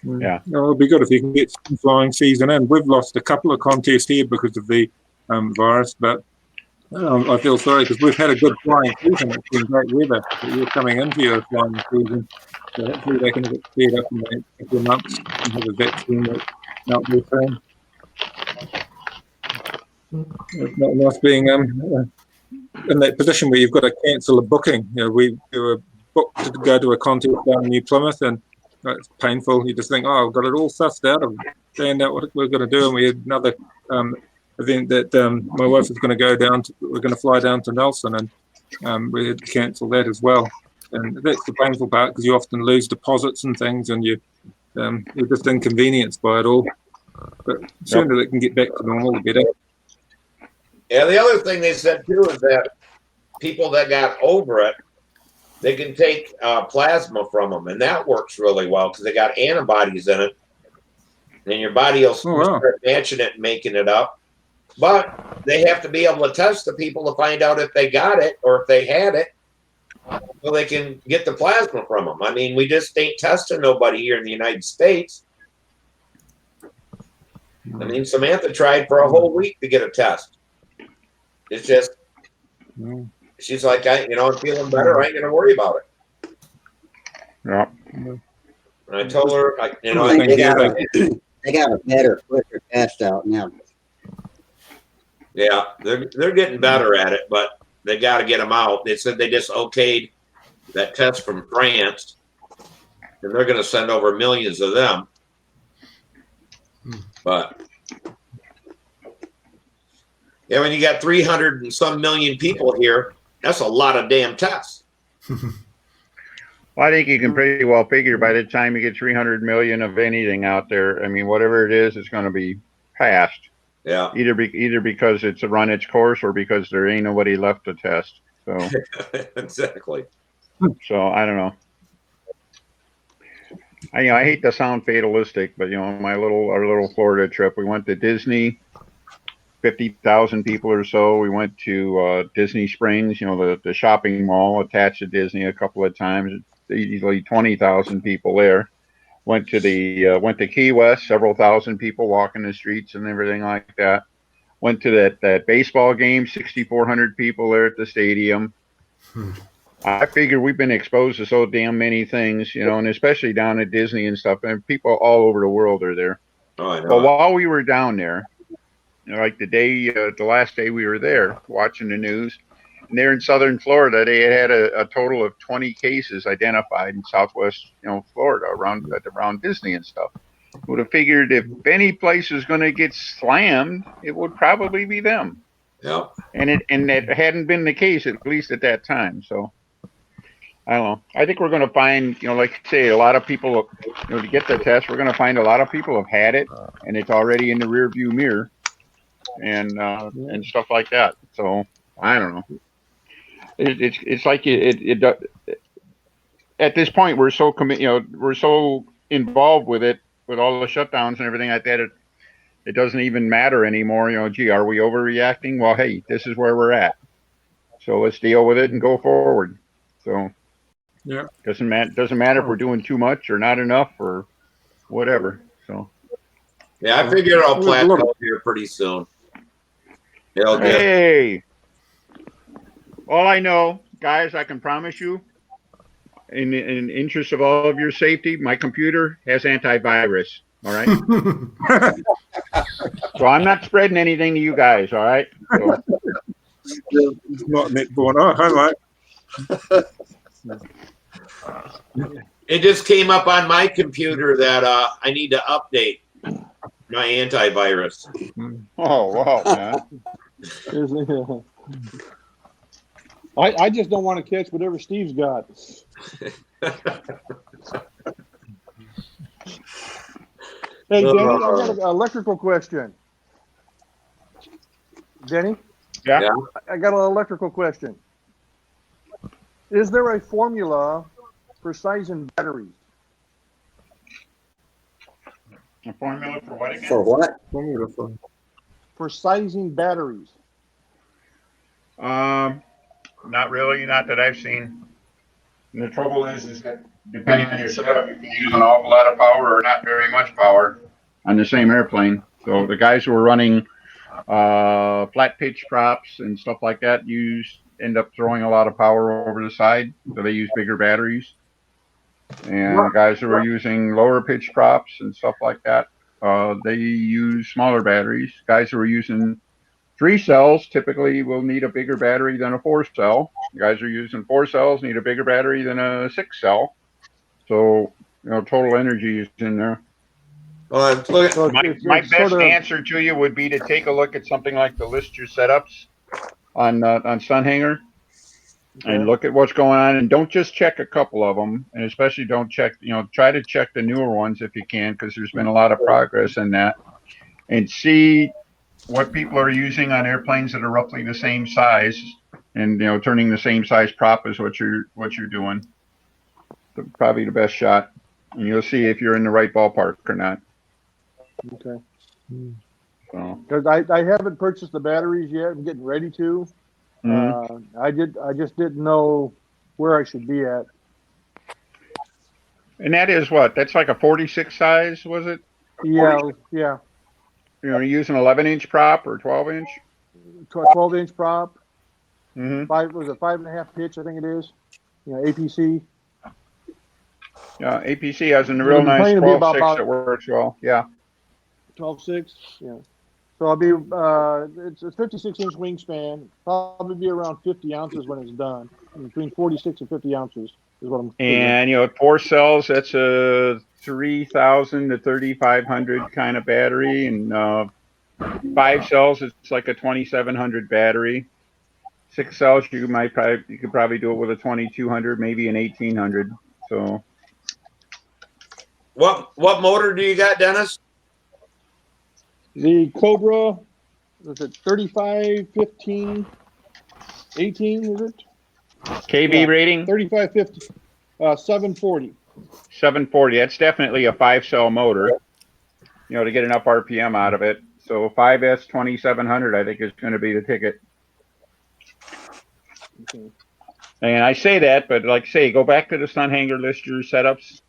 Yeah. No, it'll be good if you can get some flying season in. We've lost a couple of contests here because of the virus, but I feel sorry because we've had a good flying season. It's been great weather, but you're coming into your flying season. So hopefully they can have it speed up in the next couple of months and have a vaccine out there soon. It's not nice being in that position where you've got to cancel a booking. We were booked to go to a contest down in New Plymouth, and it's painful. You just think, oh, I've got it all sussed out. I've planned out what we're going to do, and we had another event that my wife was going to go down to. We're going to fly down to Nelson, and we had to cancel that as well. And that's the painful part because you often lose deposits and things, and you're just inconvenienced by it all. But sooner it can get back to normal, the better. Yeah, the other thing they said too is that people that got over it, they can take plasma from them, and that works really well because they got antibodies in it, and your body will start matching it and making it up. But they have to be able to test the people to find out if they got it or if they had it, so they can get the plasma from them. I mean, we just ain't testing nobody here in the United States. I mean, Samantha tried for a whole week to get a test. It's just, she's like, I'm feeling better. I ain't gonna worry about it. Yeah. And I told her, they got a better, quicker test out now. Yeah, they're getting better at it, but they got to get them out. They said they just okayed that test from France, and they're going to send over millions of them. But yeah, when you got 300 and some million people here, that's a lot of damn tests. Well, I think you can pretty well figure by the time you get 300 million of anything out there, I mean, whatever it is, it's going to be passed. Yeah. Either because it's run its course or because there ain't nobody left to test. So exactly. So I don't know. I hate to sound fatalistic, but our little Florida trip, we went to Disney, 50,000 people or so. We went to Disney Springs, the shopping mall attached to Disney a couple of times. Easily 20,000 people there. Went to Key West, several thousand people walking the streets and everything like that. Went to that baseball game, 6,400 people there at the stadium. I figure we've been exposed to so damn many things, and especially down at Disney and stuff, and people all over the world are there. Oh, I know. Well, while we were down there, like the last day we were there watching the news, and there in southern Florida, they had a total of 20 cases identified in southwest, Florida around Disney and stuff. Would have figured if any place is going to get slammed, it would probably be them. Yeah. And that hadn't been the case, at least at that time. So I don't know. I think we're going to find, like you say, a lot of people, to get the test, we're going to find a lot of people have had it, and it's already in the rear view mirror, and stuff like that. So I don't know. It's like at this point we're so we're so involved with it, with all the shutdowns and everything like that. It doesn't even matter anymore. Gee, are we overreacting? Well, hey, this is where we're at. So let's deal with it and go forward. So yeah, doesn't matter if we're doing too much or not enough or whatever. So yeah, I figure I'll plateau here pretty soon. Hey, all I know, guys, I can promise you, in interest of all of your safety, my computer has antivirus. All right. So I'm not spreading anything to you guys. All right. So. It's not net born. Oh, hi, mate. It just came up on my computer that I need to update my antivirus. Oh, wow, man. I just don't want to catch whatever Steve's got. Hey, Denny, I got an electrical question. Denny? Yeah. I got an electrical question. Is there a formula for sizing batteries? A formula for what again? For what? Formula for sizing batteries? Not really, not that I've seen. And the trouble is that depending on your setup, you can use an awful lot of power or not very much power on the same airplane. So the guys who are running flat pitch props and stuff like that end up throwing a lot of power over the side, so they use bigger batteries. And the guys who are using lower pitch props and stuff like that, they use smaller batteries. Guys who are using 3 cells typically will need a bigger battery than a 4 cell. Guys who are using 4 cells need a bigger battery than a 6 cell. So, total energy is in there. Well, So My it's best sort of, answer to you would be to take a look at something like the list your setups on Stunthangar and look at what's going on, and don't just check a couple of them, and especially don't check, try to check the newer ones if you can, because there's been a lot of progress in that, and see what people are using on airplanes that are roughly the same size, and turning the same size prop as what you're doing. Probably the best shot, and you'll see if you're in the right ballpark or not. okay. So. Because I haven't purchased the batteries yet. I'm getting ready to. I just didn't know where I should be at. And that is what? That's like a 46 size, was it? Yeah, yeah. You use an 11-inch prop or 12-inch? 12-inch prop. Mm-hmm. Was it 5.5 pitch? I think it is. APC. Yeah, APC has a real nice 12.6 that works well. Yeah. 12.6. Yeah. So I'll be. It's a 56-inch wingspan. Probably be around 50 ounces when it's done. Between 46 and 50 ounces is what I'm figuring. And 4 cells, that's a 3,000 to 3,500 kind of battery, and 5 cells, it's like a 2,700 battery. 6 cells, you could probably do it with a 2,200, maybe an 1,800. So. What motor do you got, Dennis? The Cobra, was it 35, 15, 18, is it? KV rating? 35, 50, 740. 740, that's definitely a 5-cell motor, to get enough RPM out of it. So 5S 2,700, I think, is going to be the ticket. Okay. And I say that, but like I say, go back to the Stunthangar list your setups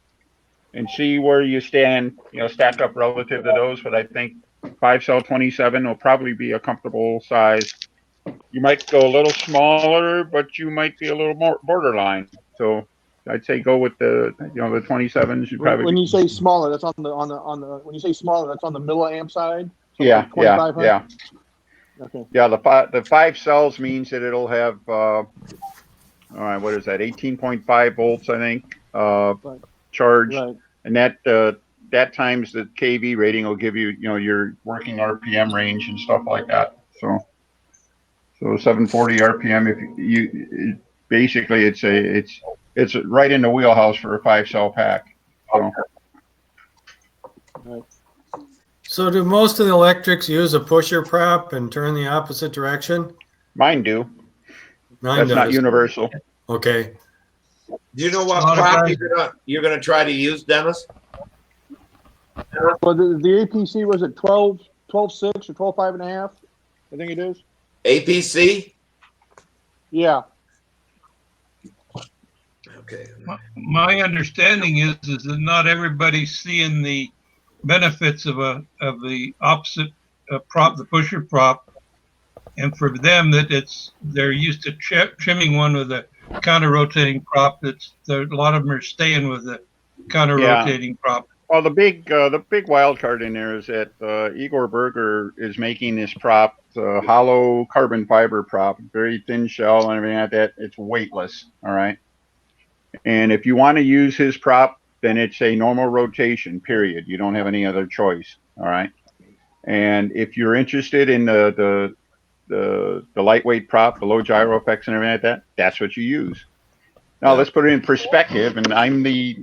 and see where you stand, stack up relative to those. But I think 5-cell 27 will probably be a comfortable size. You might go a little smaller, but you might be a little more borderline. So I'd say go with the the 27s. You probably when you say smaller, that's on the when you say smaller, that's on the milliamp side. So yeah, like 2,500? yeah. Okay. Yeah, the 5 cells means that it'll have all right, what is that? 18.5 volts, I think, charged, right. And that times the KV rating will give you your working RPM range and stuff like that. So 740 RPM. If you basically it's right in the wheelhouse for a 5-cell pack. So. Right. So do most of the electrics use a pusher prop and turn the opposite direction? Mine do. That's not universal. Okay. Do you know what prop you're gonna try to use, Dennis? Well, the APC was it 12.6 or 12.5.5? I think it is. APC? Yeah. Okay. My understanding is that not everybody's seeing the benefits of the opposite prop, the pusher prop, and for them they're used to trimming one with a counter rotating prop. A lot of them are staying with the counter rotating prop. Well, the big wild card in there is that Igor Berger is making this prop, hollow carbon fiber prop, very thin shell and everything like that. It's weightless, all right. And if you want to use his prop, then it's a normal rotation, period. You don't have any other choice, all right. And if you're interested in the lightweight prop, the low gyro effects and everything like that, that's what you use. Now let's put it in perspective. And I'm the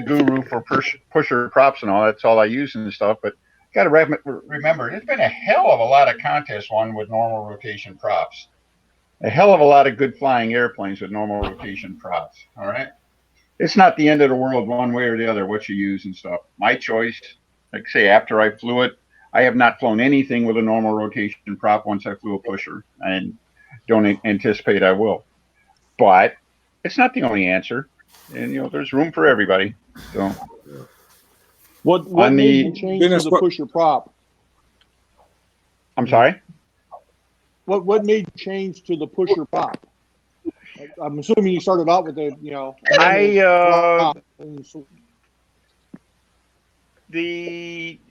guru for pusher props and all. That's all I use and stuff. But you got to remember, there's been a hell of a lot of contests won with normal rotation props. A hell of a lot of good flying airplanes with normal rotation props. All right. It's not the end of the world one way or the other what you use and stuff. My choice, like I say, after I flew it, I have not flown anything with a normal rotation prop once I flew a pusher, and don't anticipate I will. But it's not the only answer. and there's room for everybody. So What On made the- you change Dennis, to the pusher prop? I'm sorry. What made you change to the pusher prop? I'm assuming you started out with the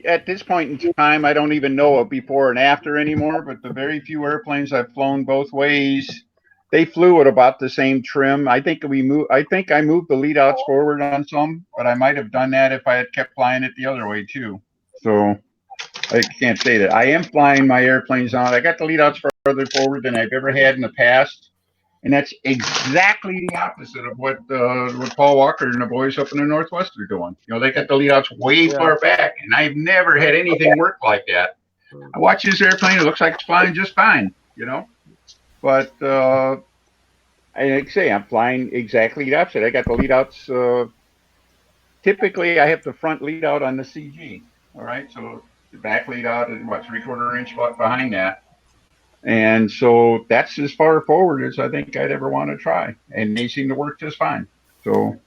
At this point in time, I don't even know a before and after anymore, but the very few airplanes I've flown both ways, they flew at about the same trim. I think I moved the lead outs forward on some, but I might have done that if I had kept flying it the other way too. So I can't say that. I am flying my airplanes on. I got the lead outs further forward than I've ever had in the past. And that's exactly the opposite of what Paul Walker and the boys up in the Northwest are doing. They got the lead outs way far back, and I've never had anything work like that. I watch this airplane; it looks like it's flying just fine, But like I say, I'm flying exactly the opposite. I got the lead outs. Typically, I have the front lead out on the CG. All right, so the back lead out is 3/4 inch behind that. And so that's as far forward as I think I'd ever want to try. And they seem to work just fine. So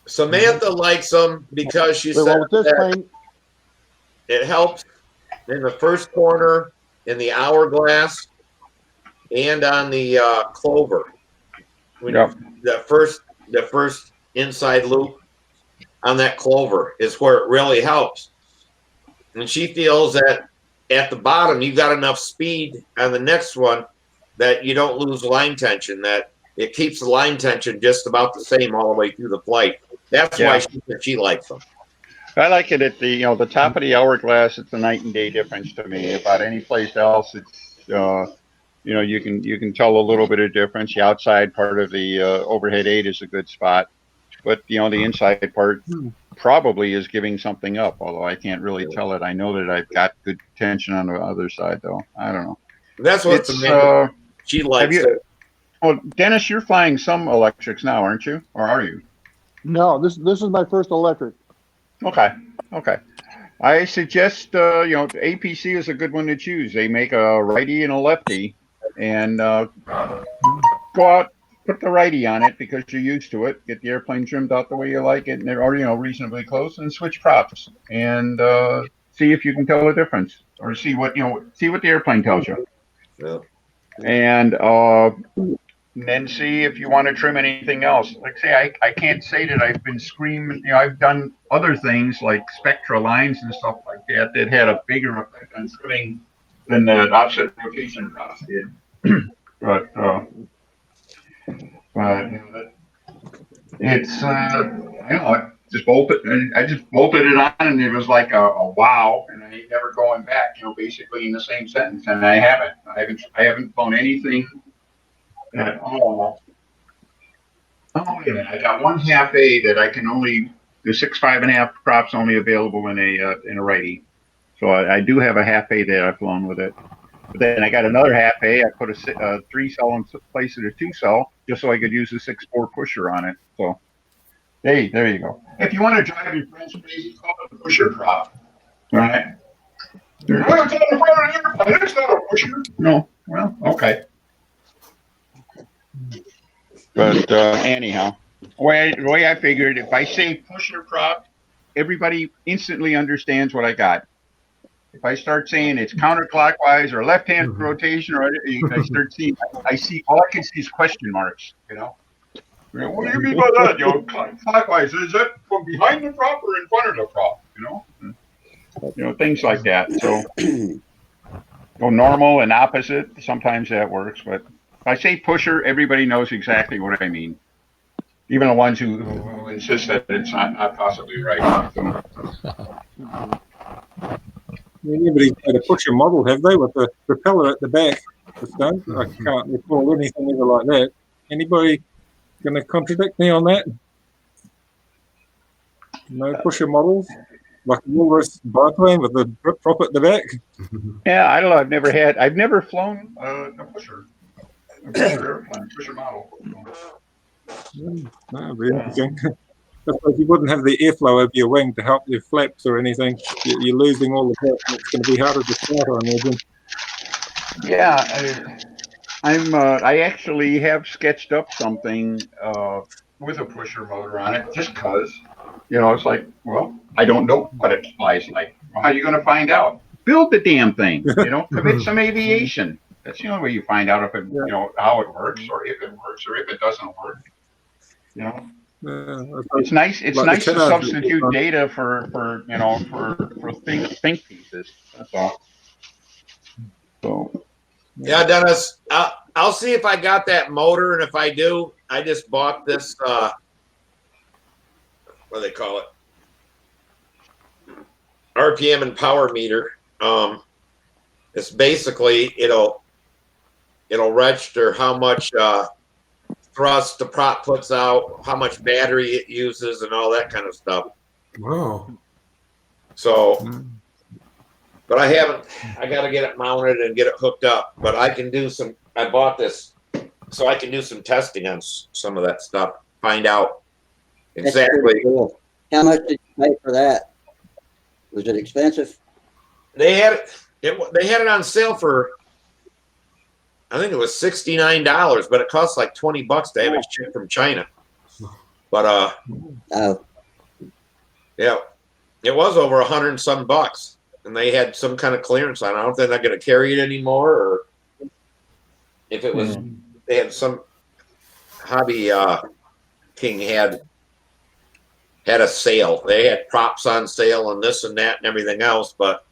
Samantha likes them because she said that it helps in the first corner, in the hourglass, and on the clover. The first inside loop on that clover is where it really helps. And she feels that at the bottom, you got enough speed on the next one that you don't lose line tension, that it keeps the line tension just about the same all the way through the flight. That's why she likes them. I like it at the top of the hourglass. It's a night and day difference to me. About any place else, it's you can tell a little bit of difference. The outside part of the overhead 8 is a good spot, but the inside part probably is giving something up. Although I can't really tell it. I know that I've got good tension on the other side, though. I don't know. That's what she likes. Well, Dennis, you're flying some electrics now, aren't you? Or are you? No, this is my first electric. Okay. I suggest APC is a good one to choose. They make a righty and a lefty, and go out, put the righty on it because you're used to it. Get the airplane trimmed out the way you like it, and they're already reasonably close. And switch props and see if you can tell the difference, or see what the airplane tells you. Yeah. And then see if you want to trim anything else. Like I say, I can't say that I've been screaming. I've done other things like spectra lines and stuff like that that had a bigger effect on trimming than the offset rotation props did. but it's I just bolted it on, and it was like a wow, and I ain't never going back. Basically in the same sentence, and I haven't flown anything. Oh, wait a minute. I got one half A that I can only the 6.5 props only available in a righty. So I do have a half A that I've flown with it. But then I got another half A. I put a 3 cell in place of a 2 cell just so I could use the 6.4 pusher on it. So hey, there you go. If you want to drive your friends crazy, call it a pusher prop. All right. It's on the front of the airplane. It's not a pusher. No. Well, okay. But anyhow, the way I figured, if I say pusher prop, everybody instantly understands what I got. If I start saying it's counterclockwise or left-hand rotation, or I start seeing, all I can see is question marks. What do you mean by that? Clockwise, is that from behind the prop or in front of the prop? Things like that. So, normal and opposite. Sometimes that works, but if I say pusher, everybody knows exactly what I mean. Even the ones who insist that it's not possibly right. So. Nobody's had a pusher model, have they, with the propeller at the back? I can't recall anything ever like that. Anybody going to contradict me on that? No pusher models? Like a Walrus biplane with the prop at the back? Yeah, I don't know. I've never flown a pusher. Pusher model. That would be interesting. You wouldn't have the airflow over your wing to help your flaps or anything. You're losing all the that. It's going to be harder to start, I imagine. Yeah, I actually have sketched up something with a pusher motor on it, just cause, it's like, well, I don't know what it flies like. Well, how are you going to find out? Build the damn thing, commit some aviation. That's the only way you find out if it, how it works, or if it works, or if it doesn't work. It's nice. It's nice to substitute data for think pieces. That's all. So. Yeah, Dennis, I'll see if I got that motor, and if I do, I just bought this. What do they call it? RPM and power meter. It's basically it'll register how much thrust the prop puts out, how much battery it uses, and all that kind of stuff. Wow. So, but I haven't. I got to get it mounted and get it hooked up. But I can do some. I bought this, so I can do some testing on some of that stuff. Find out exactly. Cool. How much did you pay for that? Was it expensive? They had it. They had it on sale for, I think it was $69, but it cost like $20 to have it shipped from China. But yeah, it was over $100 and some bucks, and they had some kind of clearance on it. I don't think they're going to carry it anymore, or if it was, they had some Hobby King had a sale. They had props on sale and this and that and everything else, but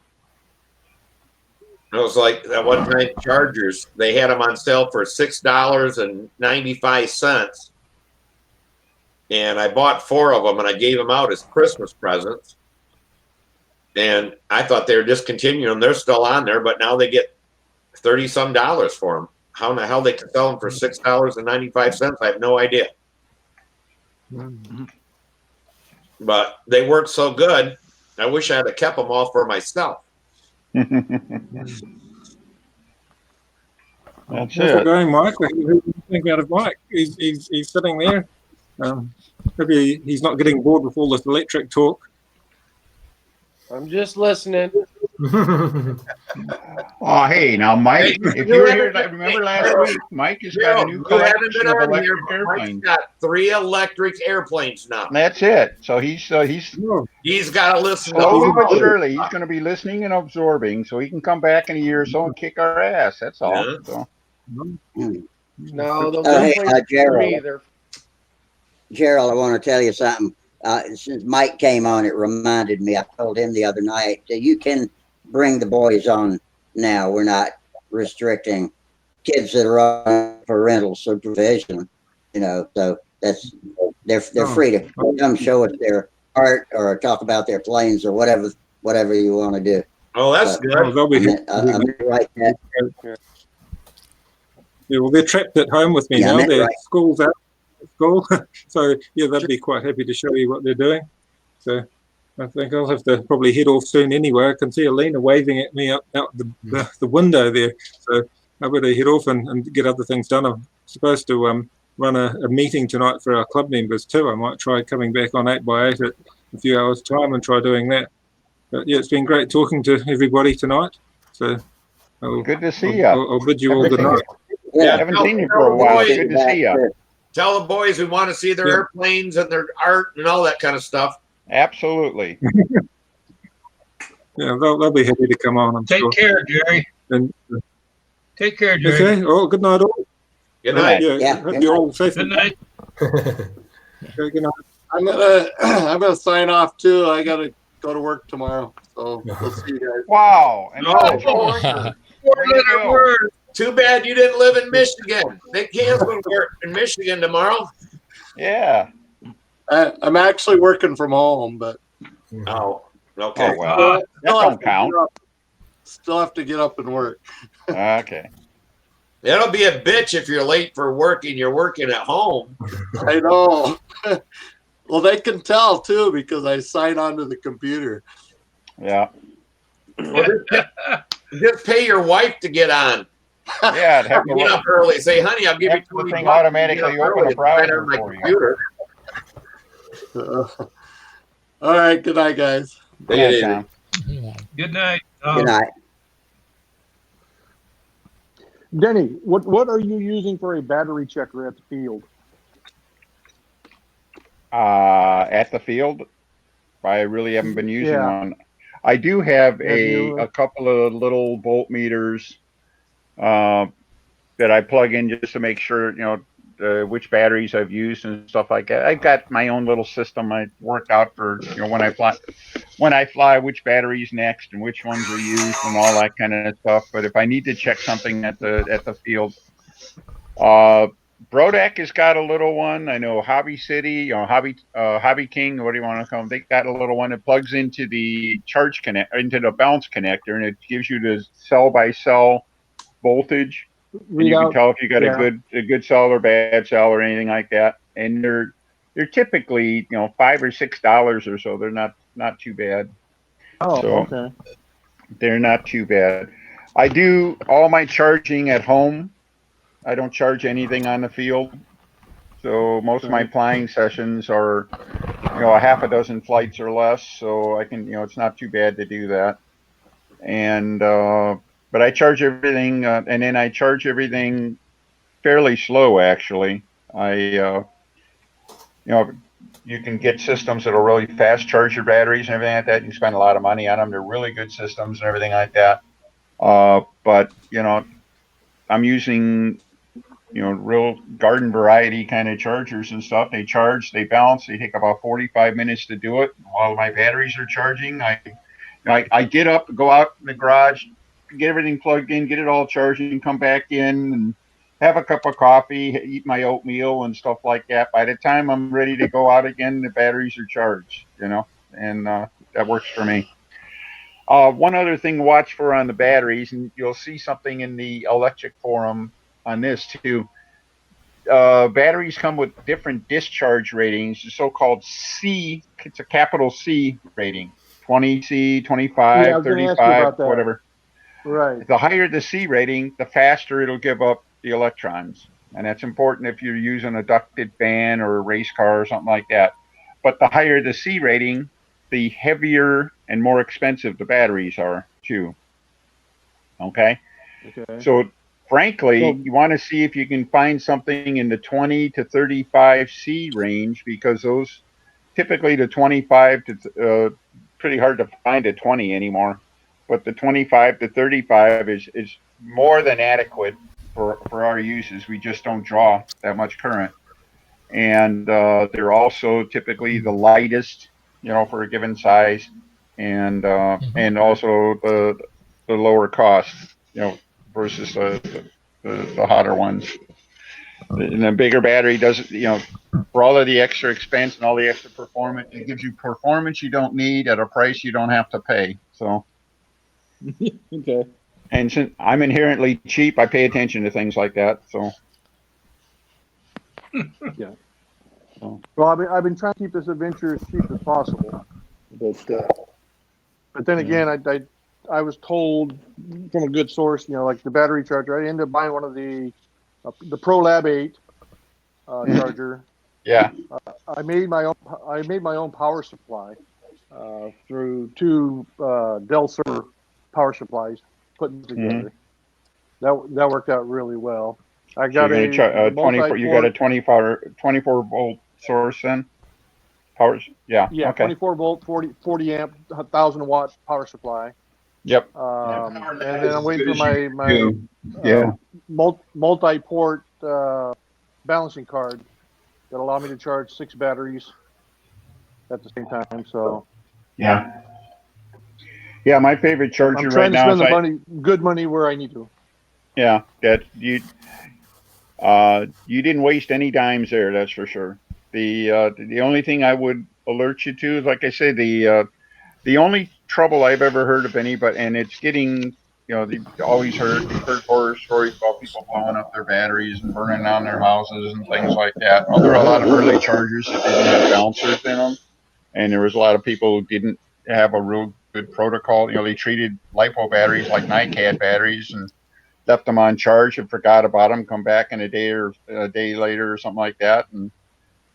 it was like that one time Chargers, they had them on sale for $6.95. And I bought 4 of them and I gave them out as Christmas presents. And I thought they were discontinuing them. They're still on there, but now they get $30 some for them. How in the hell they can sell them for $6.95? I have no idea. But they work so good. I wish I had kept them all for myself. That's How's it. it going, Mike? What do you think out of Mike? He's sitting there. Maybe he's not getting bored with all this electric talk. I'm just listening. Oh, hey, now, Mike, if you were here, remember last week, Mike has got a new collection of electric airplanes. Mike's got 3 electric airplanes now. That's it. So he's got to listen. Slowly but surely, he's going to be listening and absorbing, so he can come back in a year or so and kick our ass. That's all. Yeah. So. No, those Hey, airplanes for me, Gerald, I want to tell you something. Since Mike came on, it reminded me. I told him the other night that you can bring the boys on now. We're not restricting kids that are on for rental supervision. So they're free to come show us their art or talk about their planes or whatever you want to do. Oh, that's good. I'm right there. Yeah, well, they're trapped at home with me now. Their school's out at school. So, yeah, they'd be quite happy to show you what they're doing. So I think I'll have to probably head off soon anyway. I can see Alina waving at me out the window there. So I better head off and get other things done. I'm supposed to run a meeting tonight for our club members too. I might try coming back on 8x8 at a few hours' time and try doing that. But yeah, it's been great talking to everybody tonight. So good to see you. I'll bid you all good night. Yeah, I haven't seen you for a while. Good to see you. Tell the boys we want to see their airplanes and their art and all that kind of stuff. Absolutely. Yeah, they'll be happy to come on. Take care, Jerry. And, take care, Jerry. Okay. Oh, good night, all. Good night. Yeah. Hope you're all safe. Good night. Okay, good night. I'm gonna sign off too. I gotta go to work tomorrow. So we'll see you guys. Wow. And too bad you didn't live in Michigan. They canceled work in Michigan tomorrow. Yeah. I'm actually working from home, but oh, okay. Oh, well, that don't count. Still have to get up and work. Okay. It'll be a bitch if you're late for work and you're working at home. I know. Well, they can tell too because I sign onto the computer. Yeah. Well, just pay your wife to get on. Yeah, I'd have to get up early. Say, honey, I'll give you $20. Thing automatically open a browser on my computer. All right. Good night, guys. Good night. Good night. Good night. Denny, what are you using for a battery checker at the field? At the field, I really haven't been using Yeah. one. I do have Have you? a couple of little voltmeters uh, that I plug in just to make sure, which batteries I've used and stuff like that. I've got my own little system I work out for, when I fly, which batteries next and which ones are used and all that kind of stuff. But if I need to check something at the field, uh, Brodak has got a little one. I know Hobby City, Hobby King, what do you want to call them? They got a little one that plugs into the into the bounce connector, and it gives you the cell by cell voltage, and you can Readout. tell if you got Yeah. a good cell or bad cell or anything like that. And they're typically $5 or $6 or so. They're not too bad. Oh, So okay. they're not too bad. I do all my charging at home. I don't charge anything on the field. So most of my Okay. flying sessions are, a half a dozen flights or less. So I can, it's not too bad to do that. And but I charge everything, and then I charge everything fairly slow actually. You know, you can get systems that'll really fast charge your batteries and everything like that. You spend a lot of money on them. They're really good systems and everything like that. But I'm using real garden variety kind of chargers and stuff. They charge, they balance. They take about 45 minutes to do it. While my batteries are charging, I get up, go out in the garage, get everything plugged in, get it all charging, come back in and have a cup of coffee, eat my oatmeal and stuff like that. By the time I'm ready to go out again, the batteries are charged, and that works for me. One other thing to watch for on the batteries, and you'll see something in the electric forum on this too. Batteries come with different discharge ratings, the so-called C, it's a capital C rating, 20C, Yeah, I 25, was going to ask you 35, about that. whatever. Right. The higher the C rating, the faster it'll give up the electrons. And that's important if you're using a ducted fan or a race car or something like that. But the higher the C rating, the heavier and more expensive the batteries are too. Okay. Okay. So frankly, So you want to see if you can find something in the 20 to 35C range, because those typically the 25 to pretty hard to find a 20 anymore, but the 25 to 35 is more than adequate for our uses. We just don't draw that much current, and they're also typically the lightest, for a given size, and also the lower cost, versus the hotter ones. And the bigger battery doesn't, for all of the extra expense and all the extra performance, it gives you performance you don't need at a price you don't have to pay. So, okay. and since I'm inherently cheap, I pay attention to things like that. So, Yeah. Well, I've been trying to keep this adventure as cheap as possible, but then again, I was told from a good source, like the battery charger. I ended up buying one of the ProLab 8 charger. yeah. I made my own power supply through two Dell server power supplies putting together. That worked out really well. I So got you're going to a 24. You got a multi-port. 24 volt source then. Power. Yeah. Yeah, Okay. 24 volt, 40 amp, 1,000-watt power supply. Yep. And then I'm waiting for my Yeah. multi-port balancing card that allow me to charge 6 batteries at the same time. So Yeah. Yeah. My favorite I'm charger right trying to now spend is good money where I need to. yeah, that you didn't waste any dimes there, that's for sure. The only thing I would alert you to is, like I say, the only trouble I've ever heard of anybody, and it's getting, you've heard horror stories about people blowing up their batteries and burning down their houses and things like that. Well, there are a lot of early chargers that didn't have bouncers in them, and there was a lot of people who didn't have a real good protocol. They treated LiPo batteries like NiCad batteries and left them on charge and forgot about them, come back in a day later or something like that, and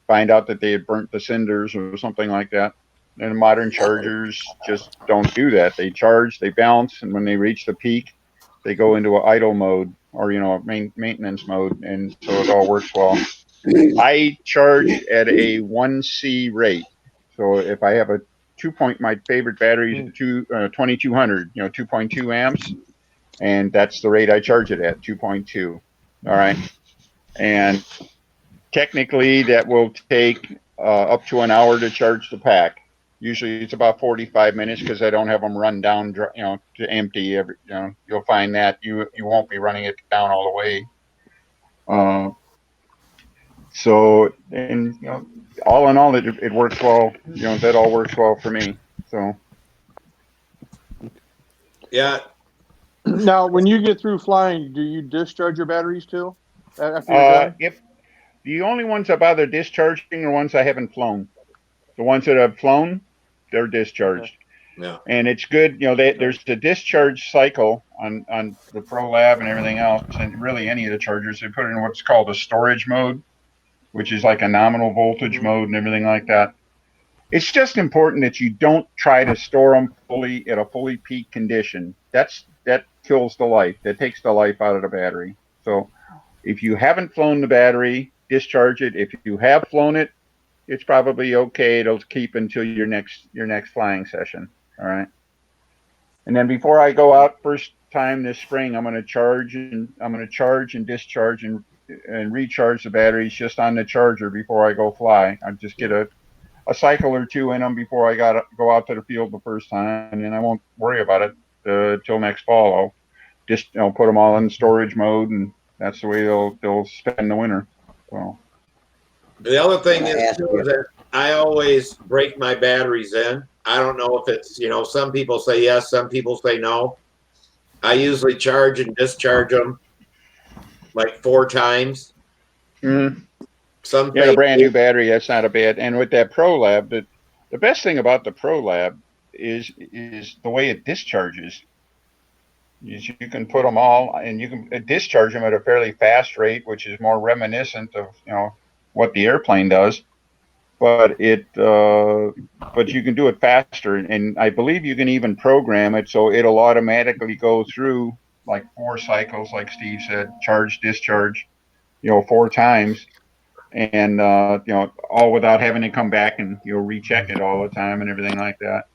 find out that they had burnt the cinders or something like that. And modern chargers just don't do that. They charge, they bounce, and when they reach the peak, they go into an idle mode, or maintenance mode, and so it all works well. I charge at a 1C rate. So if I have a my favorite battery is 2200, 2.2 amps, and that's the rate I charge it at, 2.2. All right. And technically that will take up to an hour to charge the pack. Usually it's about 45 minutes because I don't have them run down, to empty. You'll find that you won't be running it down all the way. So, and all in all, it works well. That all works well for me. So, Yeah. Now, when you get through flying, do you discharge your batteries too after you're done? if the only ones I bother discharging are ones I haven't flown. The ones that I've flown, they're discharged. Yeah. And it's good, there's a discharge cycle on the Pro Lab and everything else, and really any of the chargers. They put it in what's called a storage mode, which is like a nominal voltage mode and everything like that. It's just important that you don't try to store them fully at a fully peak condition. That kills the life. That takes the life out of the battery. So if you haven't flown the battery, discharge it. If you have flown it, it's probably okay. It'll keep until your next flying session. All right. And then before I go out first time this spring, I'm going to charge and discharge and recharge the batteries just on the charger before I go fly. I just get a cycle or two in them before I go out to the field the first time, and I won't worry about it till next fall. I'll just put them all in storage mode, and that's the way they'll spend the winter. So the other thing is too, is that I always break my batteries in. I don't know if it's some people say yes, some people say no. I usually charge and discharge them like 4 times. Mm-hmm. Some a brand new battery, that's not a bad. And with that Pro Lab, the best thing about the Pro Lab is the way it discharges. You can put them all, and you can discharge them at a fairly fast rate, which is more reminiscent of what the airplane does. But but you can do it faster, and I believe you can even program it so it'll automatically go through like 4 cycles, like Steve said, charge, discharge, 4 times. And all without having to come back and recheck it all the time and everything like that.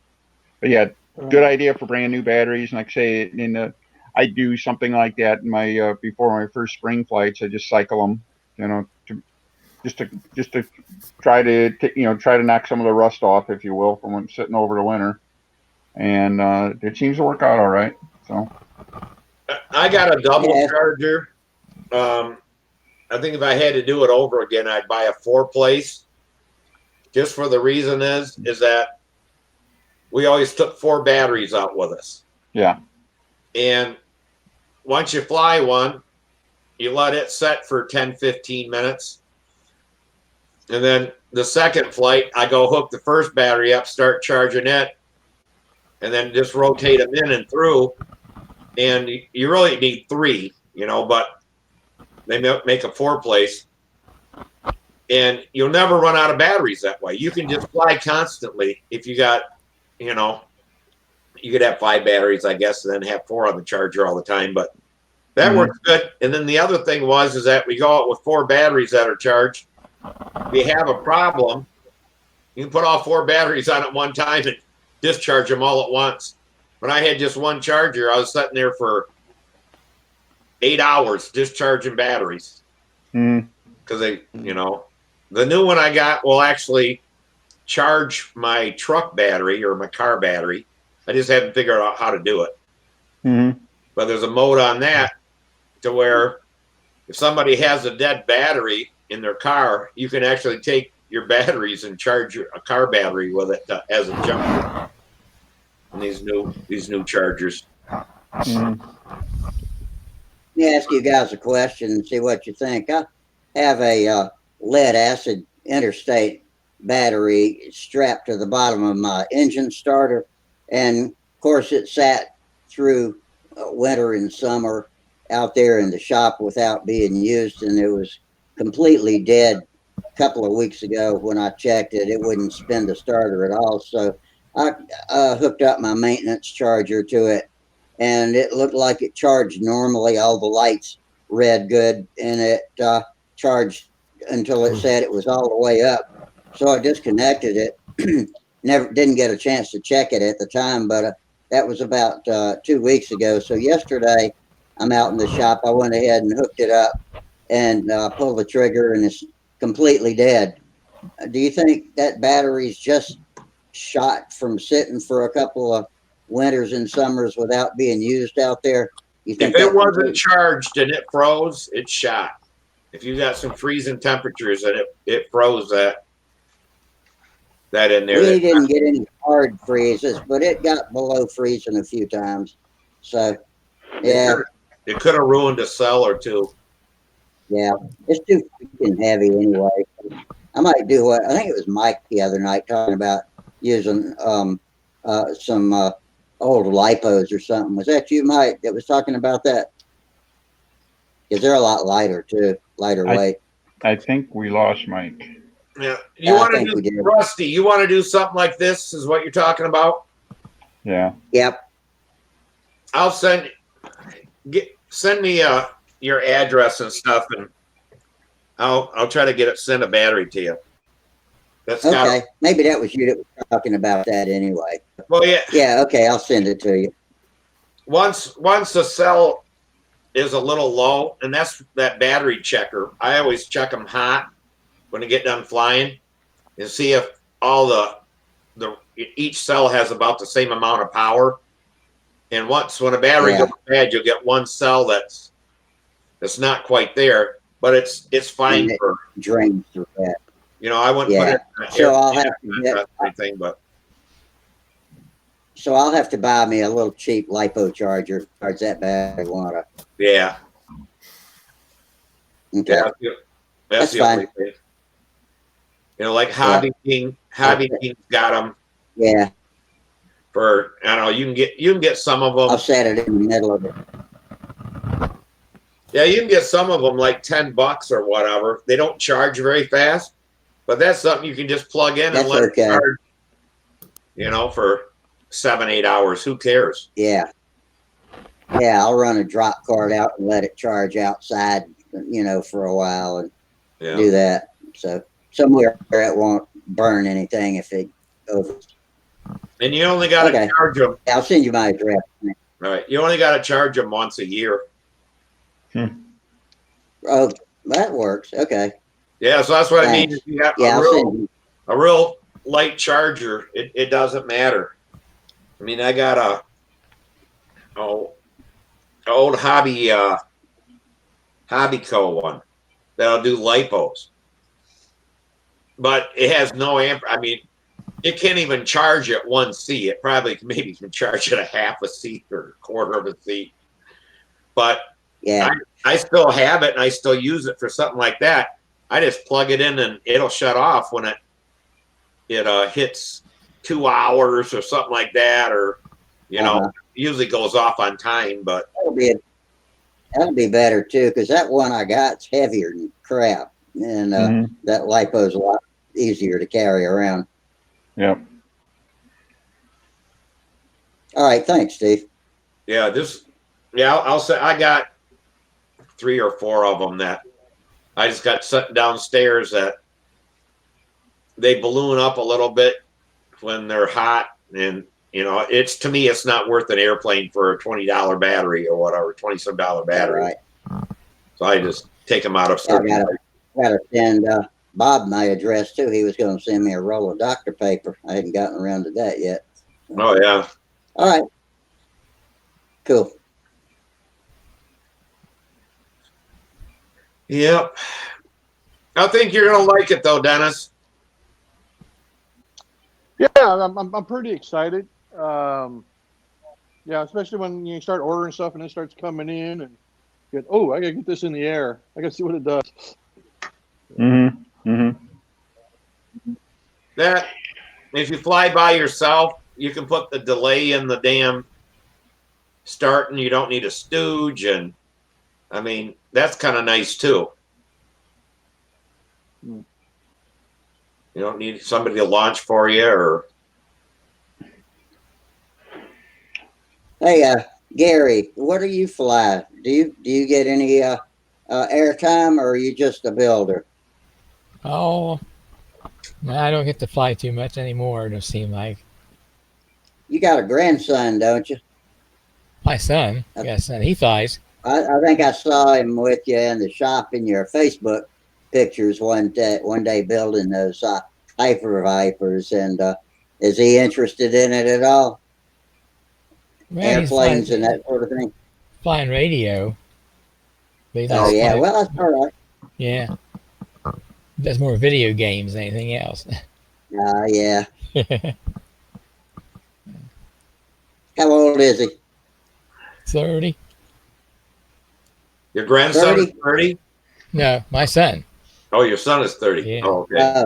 But yeah, good idea for brand new batteries. And like I say, I do something like that in my before my first spring flights. I just cycle them, just to try to knock some of the rust off, if you will, from when sitting over the winter. And it seems to work out all right. So I got a double charger. I think if I had to do it over again, I'd buy a 4-place. Just for the reason is that we always took 4 batteries out with us. Yeah. And once you fly one, you let it set for 10, 15 minutes. And then the second flight, I go hook the first battery up, start charging it, and then just rotate them in and through. And you really need 3, but they make a 4-place, and you'll never run out of batteries that way. You can just fly constantly if you got, you could have 5 batteries, I guess, and then have 4 on the charger all the time. But that works good. And then the other thing is that we go out with 4 batteries that are charged. If you have a problem, you can put all 4 batteries on at one time and discharge them all at once. When I had just one charger, I was sitting there for 8 hours discharging batteries because the new one I got will actually charge my truck battery or my car battery. I just haven't figured out how to do it. But there's a mode on that to where if somebody has a dead battery in their car, you can actually take your batteries and charge a car battery with it as a jump. And these new chargers. Let me ask you guys a question and see what you think. I have a lead acid interstate battery strapped to the bottom of my engine starter. And of course, it sat through winter and summer out there in the shop without being used. And it was completely dead a couple of weeks ago when I checked it. It wouldn't spin the starter at all. So I hooked up my maintenance charger to it, and it looked like it charged normally. All the lights read good, and it charged until it said it was all the way up. So I disconnected it. Never didn't get a chance to check it at the time, but that was about 2 weeks ago. So yesterday, I'm out in the shop. I went ahead and hooked it up and pulled the trigger, and it's completely dead. Do you think that battery's just shot from sitting for a couple of winters and summers without being used out there? You think If it that wasn't charged and it froze, it shot. If you got some freezing temperatures and it froze that in there. We didn't get any hard freezes, but it got below freezing a few times. So, yeah. It could have ruined a cell or two. Yeah, it's too freaking heavy anyway. I might do what I think it was Mike the other night talking about using some old lipos or something. Was that you, Mike, that was talking about that? Because they're a lot lighter too, lighter weight. I think we lost Mike. Yeah, you want to do Rusty? You want to do something like this? Is what you're talking about? Yeah. Yep. I'll send me your address and stuff, and I'll try to send a battery to you. That's okay. Maybe that was you that was talking about that anyway. Well, yeah. Yeah. Okay, I'll send it to you. Once the cell is a little low, and that's that battery checker. I always check them hot when they get done flying, and see if all each cell has about the same amount of power. And when a battery goes bad, you'll get one cell that's not quite there, but it's fine for drains through that. You know, I wouldn't put it in so I'll have to get anything, but so I'll have to buy me a little cheap lipo charger. Charge that battery water. Yeah. Okay. Yeah, that's the fine. only thing. You know, like Hobby King's got them. Yeah. For I don't know, you can get some of them. I'll set it in the middle of it. Yeah, you can get some of them like $10 or whatever. They don't charge very fast, but that's something you can just plug in and let it charge. You know, for 7-8 hours. Who cares? Yeah. Yeah, I'll run a drop card out and let it charge outside, you know, for a while and do that. So somewhere where it won't burn anything if it over. And you only got to charge them. I'll send you my address. Right. You only got to charge them once a year. Oh, that works. Okay. Yeah, so that's what I mean. If you got a real light charger, it doesn't matter. I mean, I got a old Hobby Co one that'll do lipos, but it has no amp. I mean, it can't even charge at 1C. It probably maybe can charge at a half a C or a quarter of a C. But yeah, I still have it and I still use it for something like that. I just plug it in and it'll shut off when it hits 2 hours or something like that, or you know, usually goes off on time. But that'll be better too, because that one I got's heavier than crap, and that lipo's a lot easier to carry around. Yep. All right, thanks, Steve. Yeah, I'll say I got 3 or 4 of them that I just got set downstairs that they balloon up a little bit when they're hot, and you know, to me it's not worth an airplane for a $20 battery or whatever, $20-some battery. Right. So I just take them out of circulation. I gotta send Bob my address too. He was going to send me a roll of doctor paper. I hadn't gotten around to that yet. Oh yeah. All right. Cool. Yep. I think you're gonna like it though, Dennis. Yeah, I'm pretty excited. Yeah, especially when you start ordering stuff and it starts coming in and I gotta get this in the air. I gotta see what it does. That if you fly by yourself, you can put the delay in the damn start, and you don't need a stooge, and I mean that's kind of nice too. You don't need somebody to launch for you, or hey, Gary, what do you fly? Do you get any airtime, or are you just a builder? Oh, no, I don't get to fly too much anymore. It don't seem like You got a grandson, don't you? my son. Yeah, son. He flies. I think I saw him with you in the shop in your Facebook pictures one day building those Hyper Vipers. And is he interested in it at all? Well, he's Airplanes and that sort of thing? flying radio. But he's Oh, not yeah. flying- Well, that's all right. Yeah. That's more video games than anything else. Yeah. How old is he? 30? Your grandson 30? is 30? No, my son. Oh, your son is 30. Yeah. Oh, okay.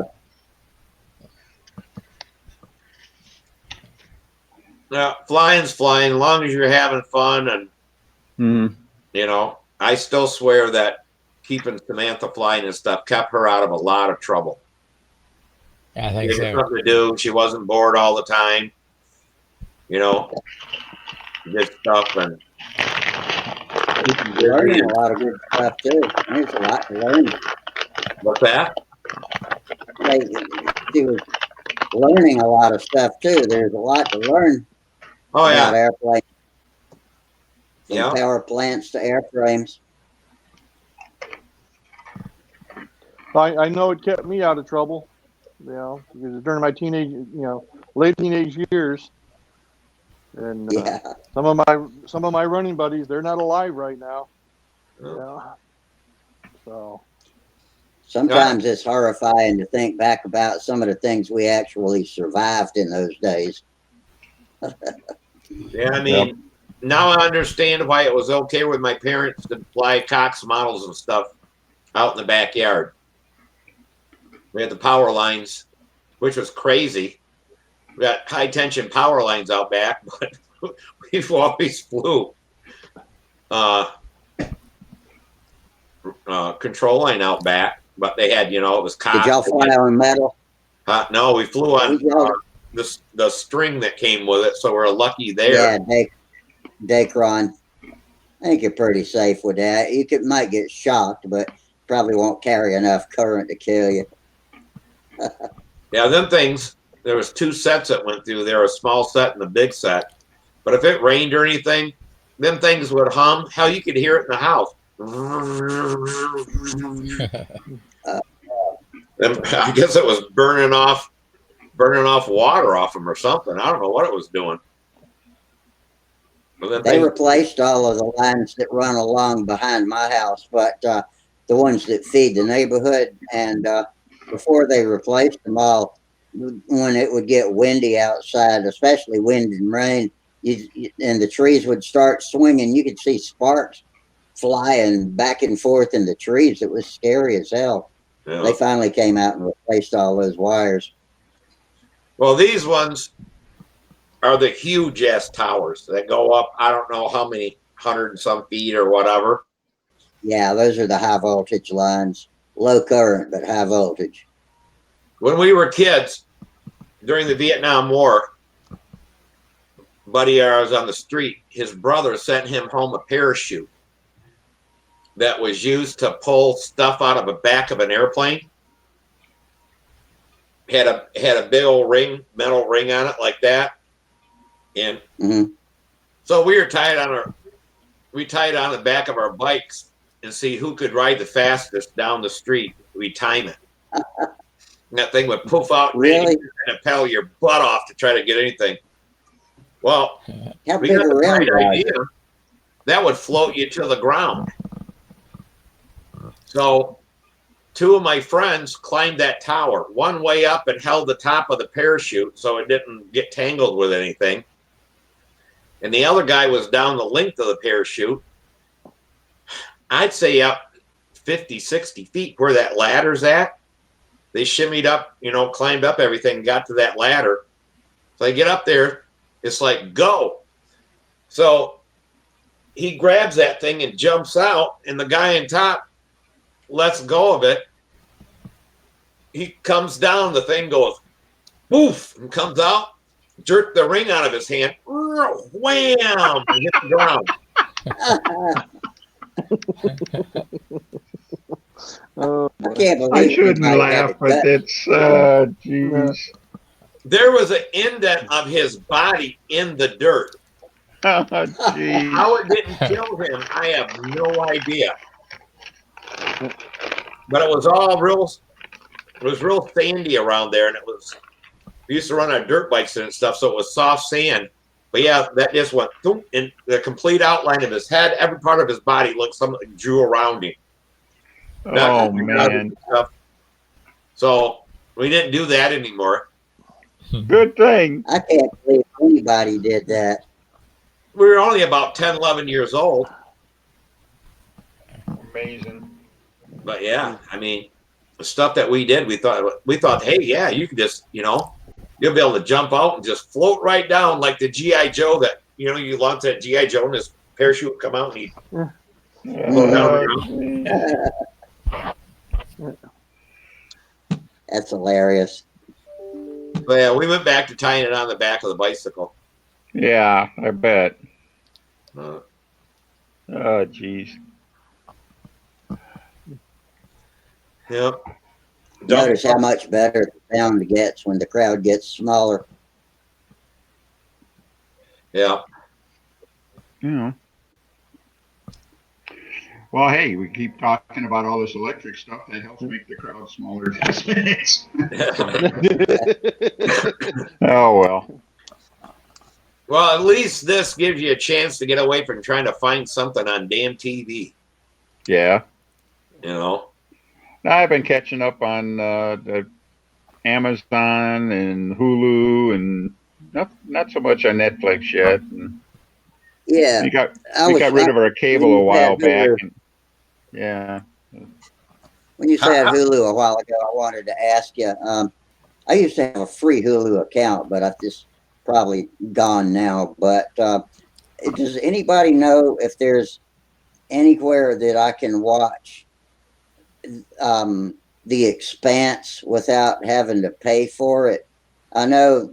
Now, flying's flying, as long as you're having fun. And, you know, I still swear that keeping Samantha flying and stuff kept her out of a lot of trouble. I think Gave her so. something to do. She wasn't bored all the time. You know, did stuff and Learning a lot of good stuff, too. There's a lot to learn. What's that? She was learning a lot of stuff, too. There's a lot to learn about airplanes. From power plants to airframes. I know it kept me out of trouble, you know, because during my late teenage years, and some of my running buddies, they're not alive right now. Yeah. So sometimes it's horrifying to think back about some of the things we actually survived in those days. Yeah, I mean, now I understand why it was okay with my parents to fly Cox models and stuff out in the backyard. We had the power lines, which was crazy. We got high tension power lines out back, but we've always flew control line out back. But they had, you know, it was Cox. Did y'all fly on metal? No, we flew on the string that came with it, so we're lucky there. Yeah, Dacron. I think you're pretty safe with that. You might get shocked, but probably won't carry enough current to kill you. Yeah, them things, there was 2 sets that went through there, a small set and a big set. But if it rained or anything, them things would hum. Hell, you could hear it in the house. I guess it was burning off water off them or something. I don't know what it was doing. They replaced all of the lines that run along behind my house, but the ones that feed the neighborhood. And before they replaced them all, when it would get windy outside, especially wind and rain, and the trees would start swinging, you could see sparks flying back and forth in the trees. It was scary as hell. Yeah. They finally came out and replaced all those wires. Well, these ones are the huge ass towers that go up, I don't know how many, 100 and some feet or whatever. Yeah, those are the high voltage lines. Low current, but high voltage. When we were kids, during the Vietnam War, a buddy of ours on the street, his brother sent him home a parachute that was used to pull stuff out of the back of an airplane. Had a big old metal ring on it like that. And so we tied on the back of our bikes and see who could ride the fastest down the street. We time it. And that thing would poof out and pedal your butt off to try to get anything. Well, we got the right idea. That would float you to the ground. So 2 of my friends climbed that tower, one way up and held the top of the parachute so it didn't get tangled with anything. And the other guy was down the length of the parachute. I'd say up 50, 60 feet where that ladder's at. They shimmied up, you know, climbed up everything, got to that ladder. So I get up there, it's like, go. So he grabs that thing and jumps out, and the guy on top lets go of it. He comes down, the thing goes, poof, and comes out, jerked the ring out of his hand, wham, and hit the ground. I can't I believe shouldn't anybody had laugh, the but gut. it's jeez. There was an indent of his body in the dirt. Oh, jeez. How it didn't kill him, I have no idea. But it was all real. It was real sandy around there, and it was. We used to run our dirt bikes and stuff, so it was soft sand. But yeah, that just went thump, and the complete outline of his head, every part of his body looked something drew around him. Oh man. Stuff. So we didn't do that anymore. Good thing. I can't believe anybody did that. We were only about 10, 11 years old. Amazing. But yeah, I mean, the stuff that we did, we thought, hey, yeah, you can just, you'll be able to jump out and just float right down like the G.I. Joe that, you launch that G.I. Joe and his parachute would come out and he'd float down around. That's hilarious. But yeah, we went back to tying it on the back of the bicycle. Yeah, I bet. Oh, jeez. Yep. Notice how much better the sound gets when the crowd gets smaller. Yeah. Well, hey, we keep talking about all this electric stuff. That helps make the crowd smaller. Oh, well. Well, at least this gives you a chance to get away from trying to find something on damn TV. Yeah. I've been catching up on the Amazon and Hulu and not so much on Netflix yet. And yeah. we got rid of our cable a while back. And, yeah. When you said Hulu a while ago, I wanted to ask you, I used to have a free Hulu account, but I've just probably gone now. But does anybody know if there's anywhere that I can watch The Expanse without having to pay for it? I know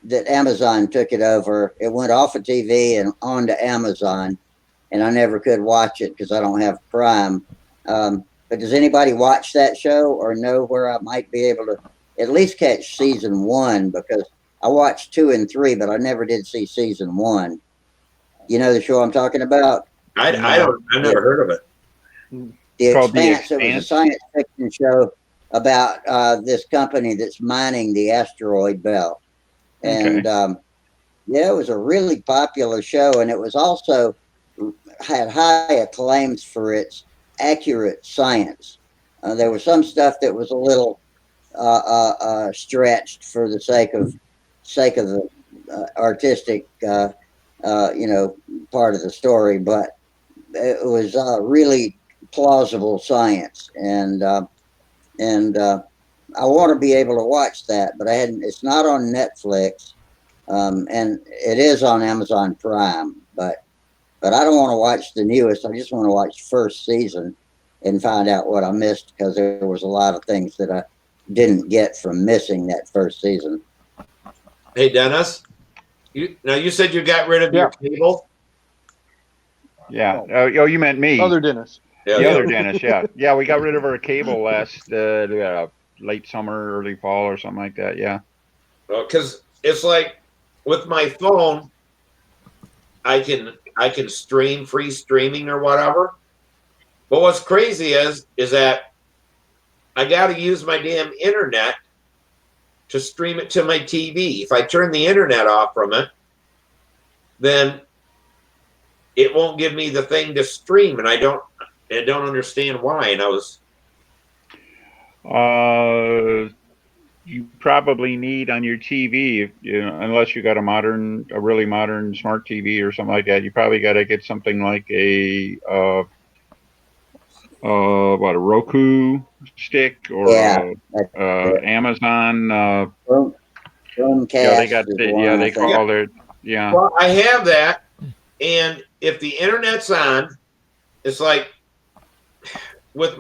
that Amazon took it over. It went off of TV and onto Amazon, and I never could watch it because I don't have Prime. But does anybody watch that show or know where I might be able to at least catch season 1? Because I watched 2 and 3, but I never did see season 1. You know the show I'm talking about? I've never heard of it. The Expanse. It was a science fiction show about this company that's mining the asteroid belt. And yeah, it was a really popular show, and it was also had high acclaims for its accurate science. There was some stuff that was a little stretched for the sake of the artistic, part of the story, but it was really plausible science, and I want to be able to watch that, but I hadn't. It's not on Netflix, and it is on Amazon Prime, but I don't want to watch the newest. I just want to watch first season and find out what I missed, because there was a lot of things that I didn't get from missing that first season. Hey, Dennis, you said you got rid of your cable? Yeah. Oh, you meant me. Other Dennis. Yeah, the other Dennis, yeah. Yeah, we got rid of our cable last late summer, early fall or something like that, yeah. Well, because it's like with my phone, I can stream, free streaming or whatever. But what's crazy is that I got to use my damn internet to stream it to my TV. If I turn the internet off from it, then it won't give me the thing to stream, and I don't understand why. And I was you probably need on your TV, unless you got a really modern smart TV or something like that, you probably got to get something like a Roku stick or Amazon. Chromecast. Yeah, they got they call their Well, I have that, and if the internet's on, it's like with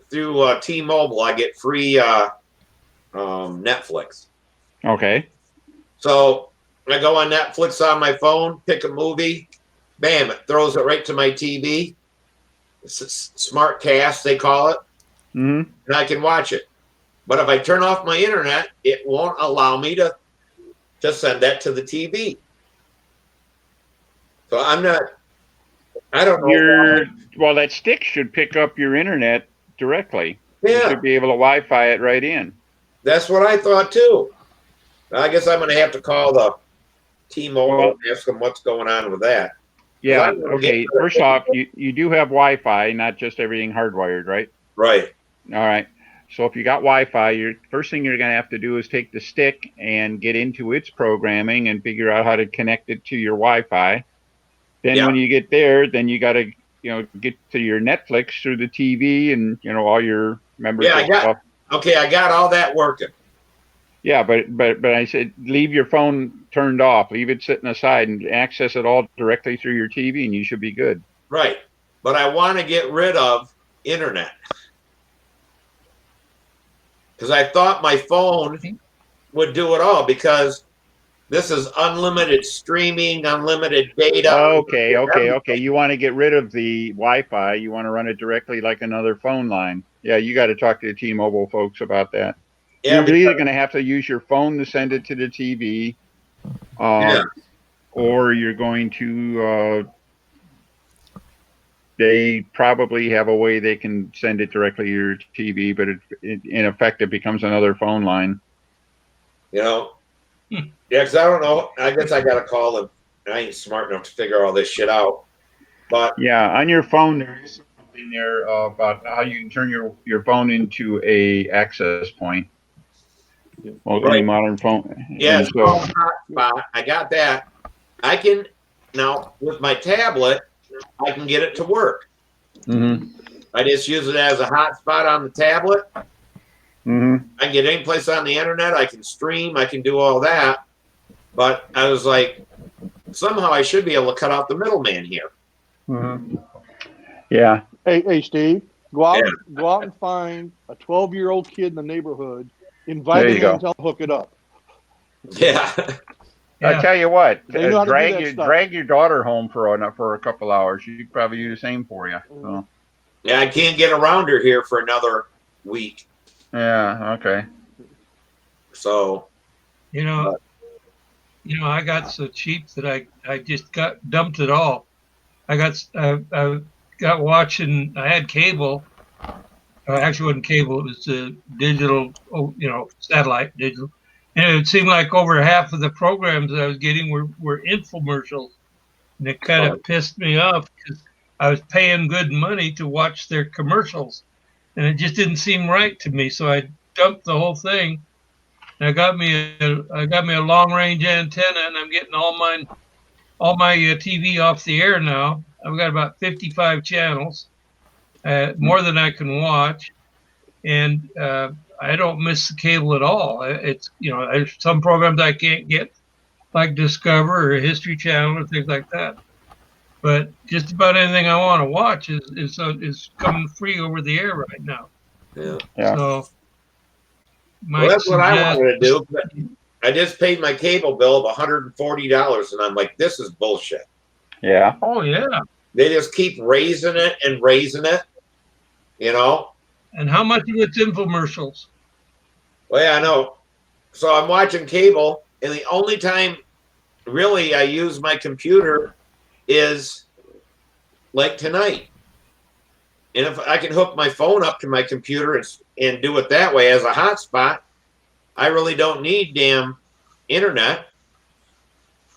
through T-Mobile, I get free Netflix. Okay. So I go on Netflix on my phone, pick a movie, bam, it throws it right to my TV. It's Smart Cast, they call it. and I can watch it. But if I turn off my internet, it won't allow me to send that to the TV. So I don't know. Well, that stick should pick up your internet directly. Yeah. You should be able to Wi-Fi it right in. That's what I thought too. I guess I'm going to have to call the T-Mobile and ask them what's going on with that. Yeah. Okay. First off, you do have Wi-Fi, not just everything hardwired, right? Right. All right. So if you got Wi-Fi, first thing you're going to have to do is take the stick and get into its programming and figure out how to connect it to your Wi-Fi. Then when you get there, then you got to get to your Netflix through the TV and all your membership stuff. Okay, I got all that working. Yeah, but I said leave your phone turned off, leave it sitting aside, and access it all directly through your TV, and you should be good. Right, but I want to get rid of internet because I thought my phone would do it all because this is unlimited streaming, unlimited data. Okay. You want to get rid of the Wi-Fi. You want to run it directly like another phone line. Yeah, you got to talk to the T-Mobile folks about that. Yeah, you're either going to have to use your phone to send it to the TV, or you're going to. They probably have a way they can send it directly to your TV, but in effect, it becomes another phone line. Yeah, because I don't know. I guess I got to call them. I ain't smart enough to figure all this shit out. But yeah, on your phone, there is something there about how you can turn your phone into a access point. Well, any modern phone. Yeah, it's called hotspot. I got that. I can now with my tablet. I can get it to work. I just use it as a hotspot on the tablet. I can get any place on the internet. I can stream. I can do all that. But I was like, somehow I should be able to cut out the middleman here. Yeah. Hey, Steve, go out and find a 12-year-old kid in the neighborhood. Invite him in and tell him hook it up. Yeah. I tell you what, drag your daughter home for a couple hours. She'd probably do the same for you. So. Yeah, I can't get around her here for another week. Yeah. Okay. So, I got so cheap that I just dumped it all. I got watching. I had cable. Actually, it wasn't cable. It was digital. Satellite digital. And it seemed like over half of the programs that I was getting were infomercials. And it kind of pissed me off because I was paying good money to watch their commercials. And it just didn't seem right to me. So I dumped the whole thing. And I got me a long range antenna, and I'm getting all my TV off the air now. I've got about 55 channels, more than I can watch. And I don't miss the cable at all. It's there's some programs I can't get, like Discover or History Channel or things like that. But just about anything I want to watch is coming free over the air right now. Yeah. So that's what I wanted to do. But I just paid my cable bill of $140, and I'm like, this is bullshit. Yeah. Oh yeah. They just keep raising it and raising it. And how much of it's infomercials? Well, yeah, I know. So I'm watching cable, and the only time really I use my computer is like tonight. And if I can hook my phone up to my computer and do it that way as a hotspot, I really don't need damn internet.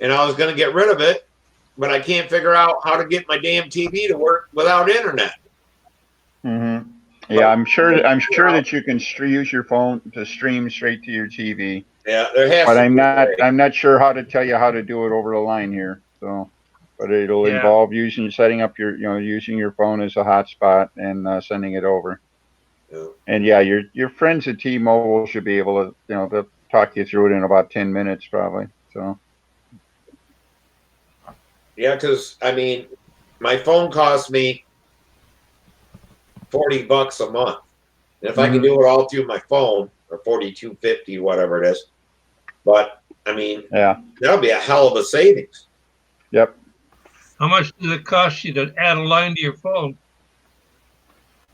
And I was going to get rid of it, but I can't figure out how to get my damn TV to work without internet. Yeah, I'm sure that you can use your phone to stream straight to your TV. Yeah, there has but to I'm be I'm not sure how to tell you how to do it over the line here. So, but it'll involve setting up using your phone as a hotspot and sending it over. Yeah. And yeah, your friends at T-Mobile should be able to they'll talk you through it in about 10 minutes probably. So. Yeah, because I mean, my phone costs me $40 a month. And if I can do it all through my phone, or $42.50, whatever it is. But I mean, that'll be a hell of a savings. Yep. How much does it cost you to add a line to your phone?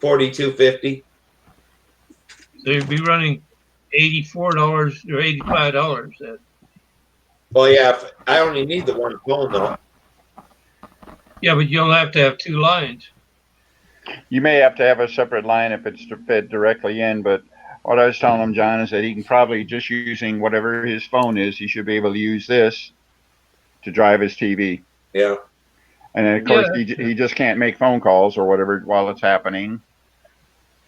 $42.50. they'd be running $84 or $85. Well, yeah, if I only need the one phone though. Yeah, but you'll have to have two lines. You may have to have a separate line if it's fed directly in, but what I was telling him, John, is that he can probably just using whatever his phone is, he should be able to use this to drive his TV. Yeah. And then, of course, he just can't make phone calls or whatever while it's happening.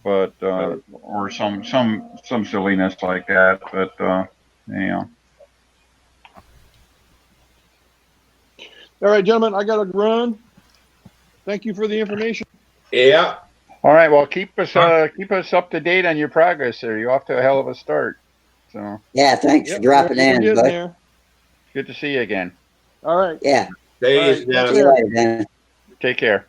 But or some silliness like that. But yeah. All right, gentlemen, I got to run. Thank you for the information. Yeah. All right. Well, keep us up to date on your progress there. You're off to a hell of a start. So. Yeah. Thanks for dropping in, bud. There. Good to see you again. All right. Yeah. See you later, Dennis. Take care.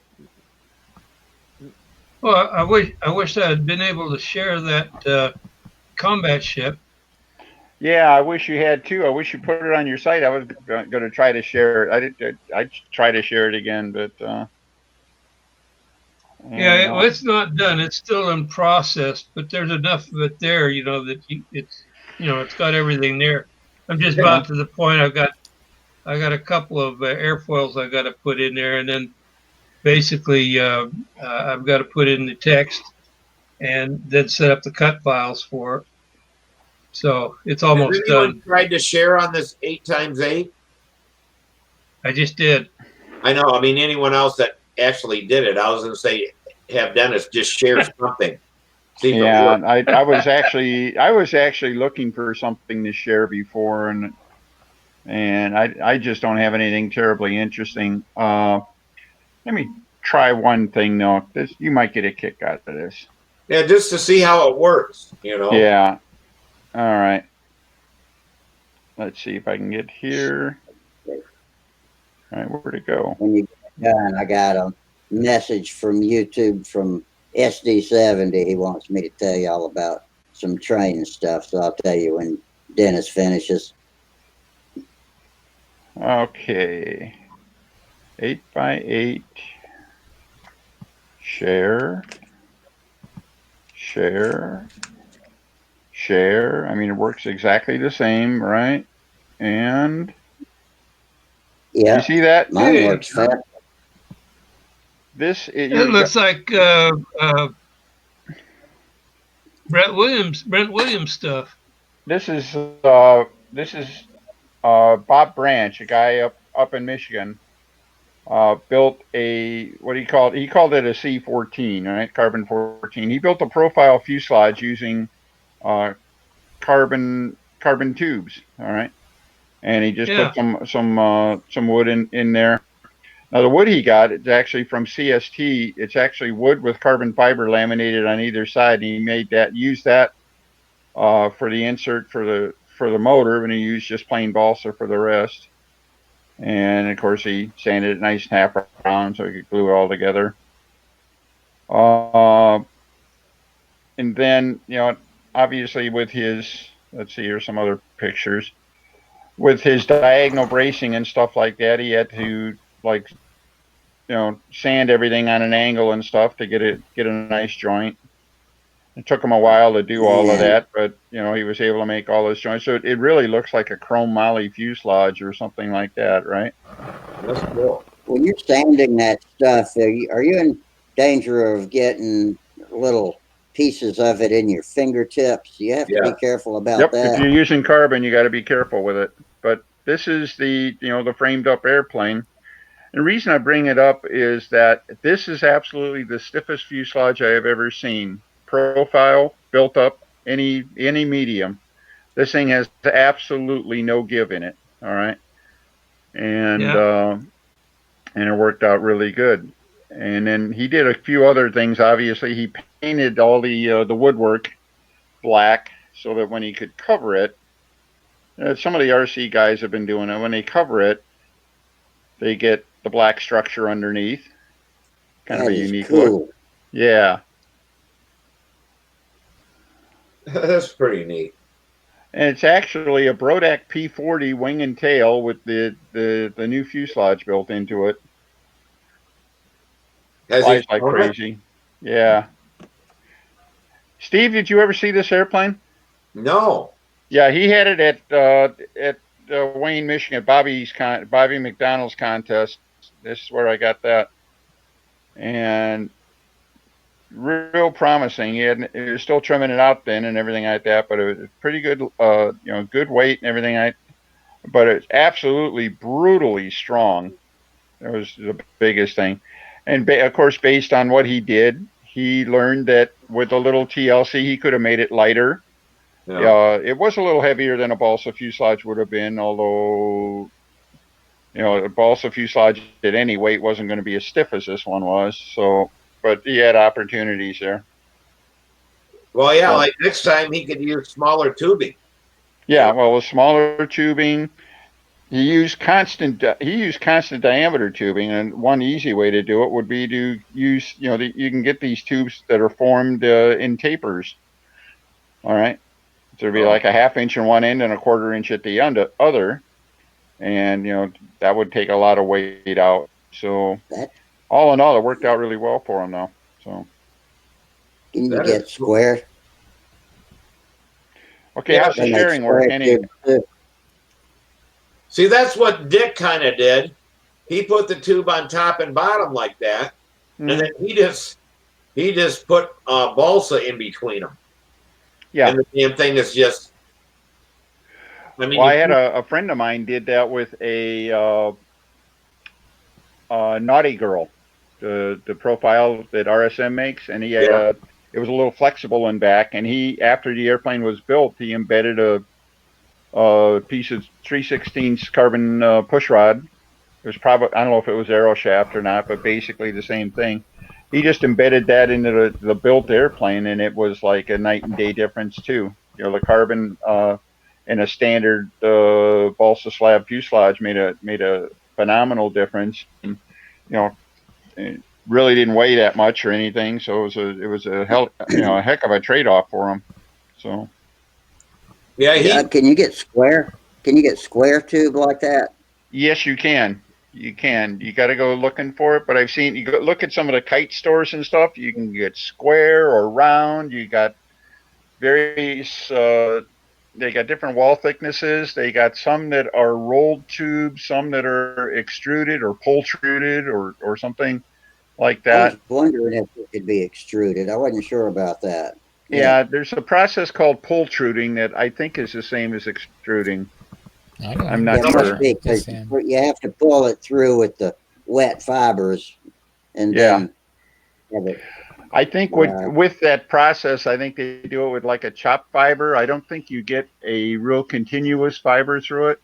Well, I wish I had been able to share that combat ship. Yeah, I wish you had too. I wish you put it on your site. I was going to try to share it. I'd try to share it again, but yeah, well, it's not done. It's still in process, but there's enough of it there, that it's got everything there. I'm just about to the point. I got a couple of airfoils I got to put in there, and then basically I've got to put in the text and then set up the cut files for it. So it's almost done. Tried to share on this 8x8? I just did. I know. I mean, anyone else that actually did it, I was going to say, have Dennis just share something. Yeah, I was actually looking for something to share before, and I just don't have anything terribly interesting. Let me try one thing though. You might get a kick out of this. Yeah, just to see how it works, Yeah. All right. Let's see if I can get here. All right, where'd it go? When you get done, I got a message from YouTube from SD70. He wants me to tell you all about some training stuff. So I'll tell you when Dennis finishes. Okay. 8x8. Share. I mean, it works exactly the same, right? And yeah, you see that? Mine works fast. It looks like Brent Williams stuff. This is Bob Branch, a guy up in Michigan. Built what he called it a C14, right? Carbon 14. He built a profile fuselage using carbon tubes, all right, and he just put some wood in there. Now the wood he got, it's actually from CST. It's actually wood with carbon fiber laminated on either side, and he used that for the insert for the motor, and he used just plain balsa for the rest. And of course he sanded it nice and half round so he could glue it all together. And then, obviously with his, let's see, here's some other pictures. With his diagonal bracing and stuff like that, he had to sand everything on an angle and stuff to get a nice joint. It took him a while to do all of that, but he was able to make all those joints. So it really looks like a chrome moly fuselage or something like that, right? That's cool. When you're sanding that stuff, are you in danger of getting little pieces of it in your fingertips? You have to be careful about that. If you're using carbon, you got to be careful with it. But this is the framed up airplane. And the reason I bring it up is that this is absolutely the stiffest fuselage I have ever seen. Profile, built up, any medium. This thing has absolutely no give in it. All right. And it worked out really good. And then he did a few other things. Obviously, he painted all the woodwork black so that when he could cover it, some of the RC guys have been doing it. When they cover it, they get the black structure underneath. Kind of a unique look. Yeah. That's pretty neat. And it's actually a Brodak P40 wing and tail with the new fuselage built into it. Flies like crazy. Yeah. Steve, did you ever see this airplane? No. Yeah, he had it at Wayne, Michigan, Bobby McDonald's contest. This is where I got that, and real promising. He was still trimming it out then and everything like that, but it was pretty good. Good weight and everything. But it's absolutely brutally strong. That was the biggest thing, and of course, based on what he did, he learned that with a little TLC, he could have made it lighter. Yeah. It was a little heavier than a balsa fuselage would have been, although a balsa fuselage at any weight wasn't going to be as stiff as this one was. So, but he had opportunities there. Well, yeah, like next time he could use smaller tubing. Yeah, well, with smaller tubing, he used constant diameter tubing, and one easy way to do it would be to use you can get these tubes that are formed in tapers. All right, so it'd be like a 1/2 inch in one end and a 1/4 inch at the other, and that would take a lot of weight out. So all in all, it worked out really well for him now. So can you get square? Okay, how's the sharing work anyway? See, that's what Dick kind of did. He put the tube on top and bottom like that, and then he just put balsa in between them. Yeah, and the damn thing is just. I had a friend of mine did that with a Naughty Girl, the profile that RSM makes, and he had it was a little flexible in back, and after the airplane was built, he embedded a piece of 3/16 carbon push rod. It was probably, I don't know if it was Aero shaft or not, but basically the same thing. He just embedded that into the built airplane, and it was like a night and day difference too. The carbon in a standard balsa slab fuselage made a phenomenal difference. And, it really didn't weigh that much or anything, so it was a heck of a trade off for him. So can you get square? Can you get square tube like that? Yes, you can. You can. You got to go looking for it. But I've seen, you go look at some of the kite stores and stuff. You can get square or round. You got various. They got different wall thicknesses. They got some that are rolled tubes, some that are extruded or pultruded or something like that. I was wondering if it could be extruded. I wasn't sure about that. Yeah, there's a process called pultruding that I think is the same as extruding. I'm not sure. You have to pull it through with the wet fibers, and then have it. I think with that process, I think they do it with like a chopped fiber. I don't think you get a real continuous fiber through it.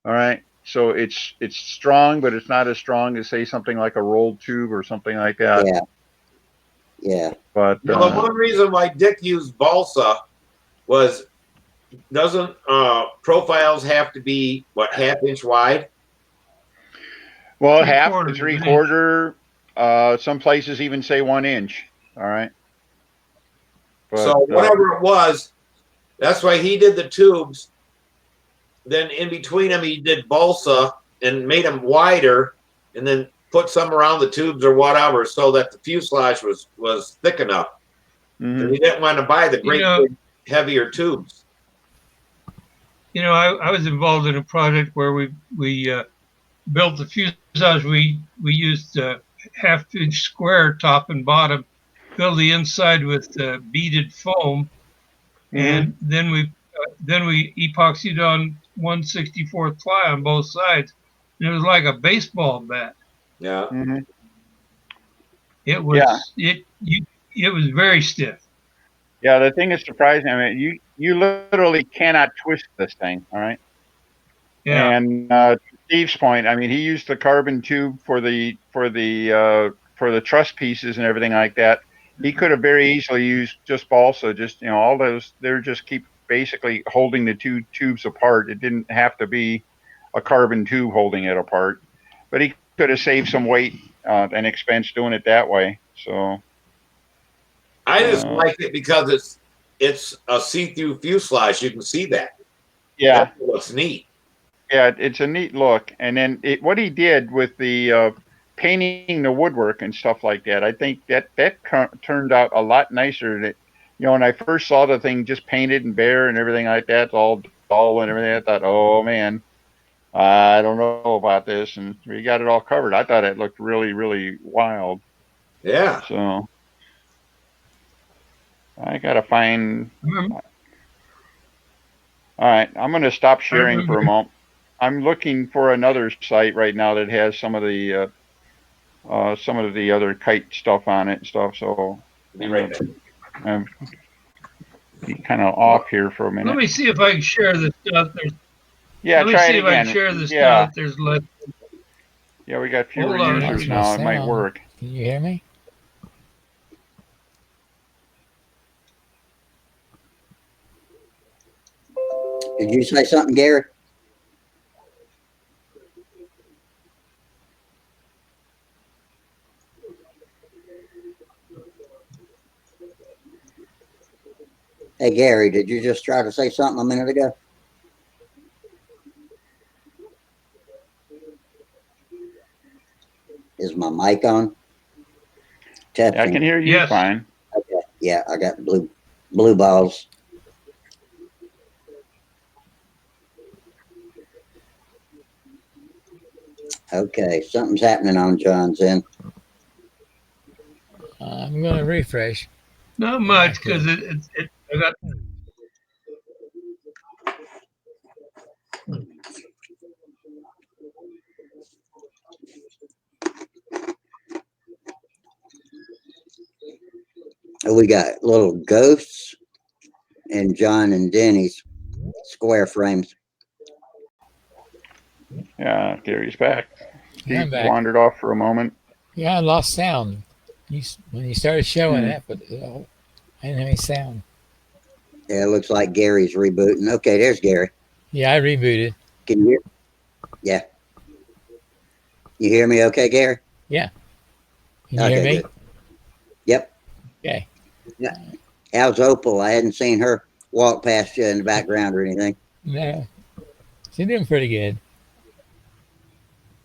All right, so it's strong, but it's not as strong as say something like a rolled tube or something like that. Yeah. But the one reason why Dick used balsa was. Doesn't profiles have to be 1/2 inch wide? Well, 1/2 to 3/4. Some places even say 1 inch. All right. But, so whatever it was, that's why he did the tubes. Then in between them, he did balsa and made them wider, and then put some around the tubes or whatever, so that the fuselage was thick enough. And he didn't want to buy the great big, heavier tubes. I was involved in a project where we built the fuselage. We used 1/2 inch square top and bottom, filled the inside with beaded foam, and then we epoxied on 1/64 ply on both sides, and it was like a baseball bat. Yeah. It was it was very stiff. Yeah, the thing is surprising. I mean, you literally cannot twist this thing. All right. Yeah. And to Steve's point, I mean, he used the carbon tube for the truss pieces and everything like that. He could have very easily used just balsa. Just all those. They're just keep basically holding the two tubes apart. It didn't have to be a carbon tube holding it apart, but he could have saved some weight and expense doing it that way. So. I just like it because it's a see-through fuselage. You can see that. Yeah, that's what's neat. Yeah, it's a neat look. And then what he did with the painting the woodwork and stuff like that, I think that turned out a lot nicer when I first saw the thing just painted and bare and everything like that, all dull and everything, I thought, oh man, I don't know about this. And we got it all covered. I thought it looked really, really wild. Yeah. So I got to find. All right, I'm going to stop sharing for a moment. I'm looking for another site right now that has some of the other kite stuff on it and stuff. So be right back. I'm be kind of off here for a minute. Let me see if I can share this stuff. Yeah, Let me try see it if I again. can share this Yeah. now that there's left. Yeah, we got fewer Hold on. users now. It might work. Can you hear me? Did you say something, Gary? Hey, Gary, did you just try to say something a minute ago? Is my mic on? Testing. I can hear you fine. Okay. Yeah, I got blue balls. Okay, something's happening on John's end. I'm going to refresh. Not much because I got. We got little ghosts and John and Denny's square frames. Yeah, Gary's back. Yeah, I'm Steve back. wandered off for a moment. Yeah, I lost sound. When you started showing that, but I didn't have any sound. Yeah, it looks like Gary's rebooting. Okay, there's Gary. Yeah, I rebooted. Can you hear? Yeah. You hear me okay, Gary? Yeah. Can you hear me? Good. Yep. Okay. Yeah. How's Opal? I hadn't seen her walk past you in the background or anything. No. She's doing pretty good.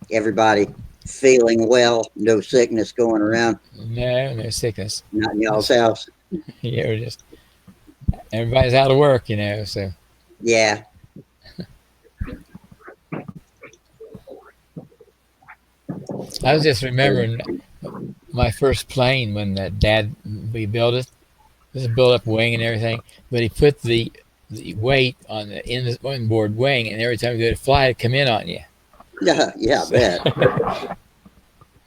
Everybody feeling well, no sickness going around. No sickness. Not in y'all's house. Yeah, we're just everybody's out of work, so. Yeah. I was just remembering my first plane when Dad we built it. It was a built-up wing and everything, but he put the weight on the inboard wing, and every time you go to fly, it'd come in on you. Yeah, I bet.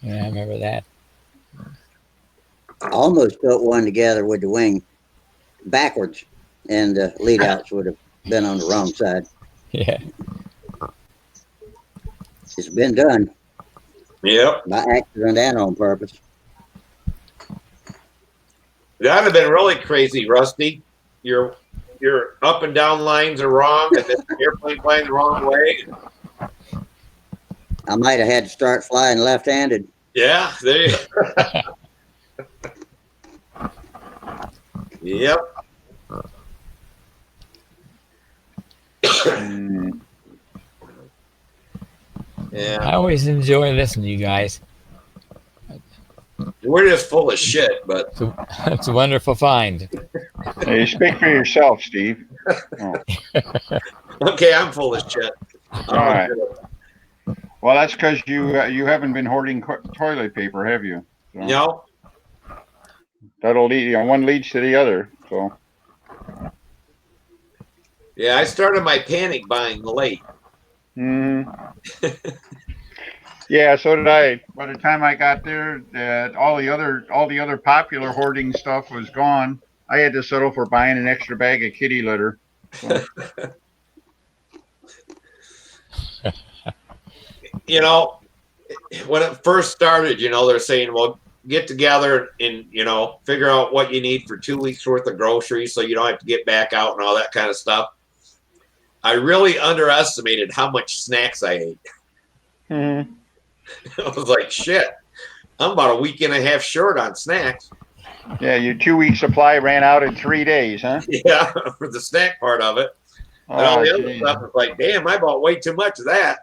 Yeah, I remember that. I almost put one together with the wing backwards, and the lead outs would have been on the wrong side. Yeah. It's been done. Yep. By accident and on purpose. That'd have been really crazy, Rusty. Your up and down lines are wrong, and the airplane flying the wrong way. I might have had to start flying left-handed. Yeah, there you go. Yep. Yeah. I always enjoy listening to you guys. We're just full of shit, but it's a wonderful find. Hey, speak for yourself, Steve. Oh. Okay, I'm full of shit. All right. Well, that's because you haven't been hoarding toilet paper, have you? So no. That'll lead. One leads to the other. So. Yeah, I started my panic buying late. Yeah, so did I. By the time I got there, all the other popular hoarding stuff was gone. I had to settle for buying an extra bag of kitty litter. So. When it first started, they're saying, well, get together and, figure out what you need for 2 weeks worth of groceries so you don't have to get back out and all that kind of stuff. I really underestimated how much snacks I ate. Mm-hmm. I was like, shit, I'm about a week and a half short on snacks. Yeah, your 2-week supply ran out in 3 days, huh? Yeah, for the snack part of it. And all the other stuff was like, damn, I bought way too much of that.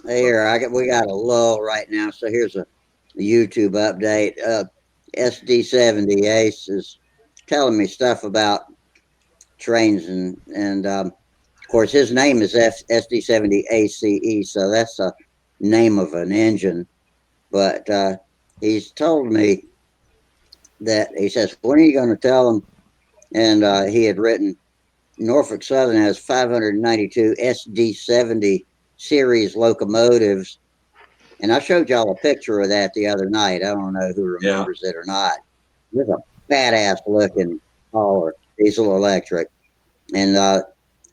Here, we got a lull right now, so here's a YouTube update. SD70 Ace is telling me stuff about trains, and of course his name is SD70 ACE, so that's a name of an engine. But he's told me that he says, when are you going to tell him? And he had written Norfolk Southern has 592 SD70 series locomotives. And I showed y'all a picture of that the other night. I don't know who remembers it or not. It's a badass looking hauler, diesel electric. And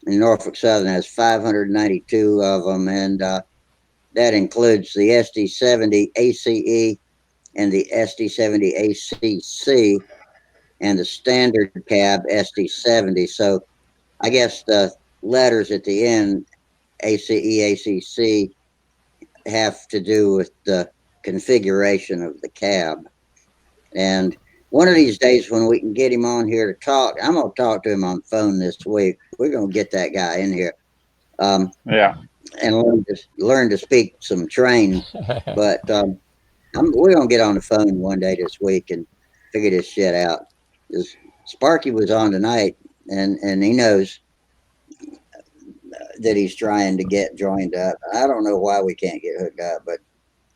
Norfolk Southern has 592 of them. And that includes the SD70 ACE and the SD70 ACC and the standard cab SD70. So I guess the letters at the end, ACE, ACC, have to do with the configuration of the cab. And one of these days when we can get him on here to talk, I'm going to talk to him on the phone this week. We're going to get that guy in here. Yeah. And learn to speak some train. But we're going to get on the phone one day this week and figure this shit out. Sparky was on tonight, and he knows that he's trying to get joined up. I don't know why we can't get hooked up, but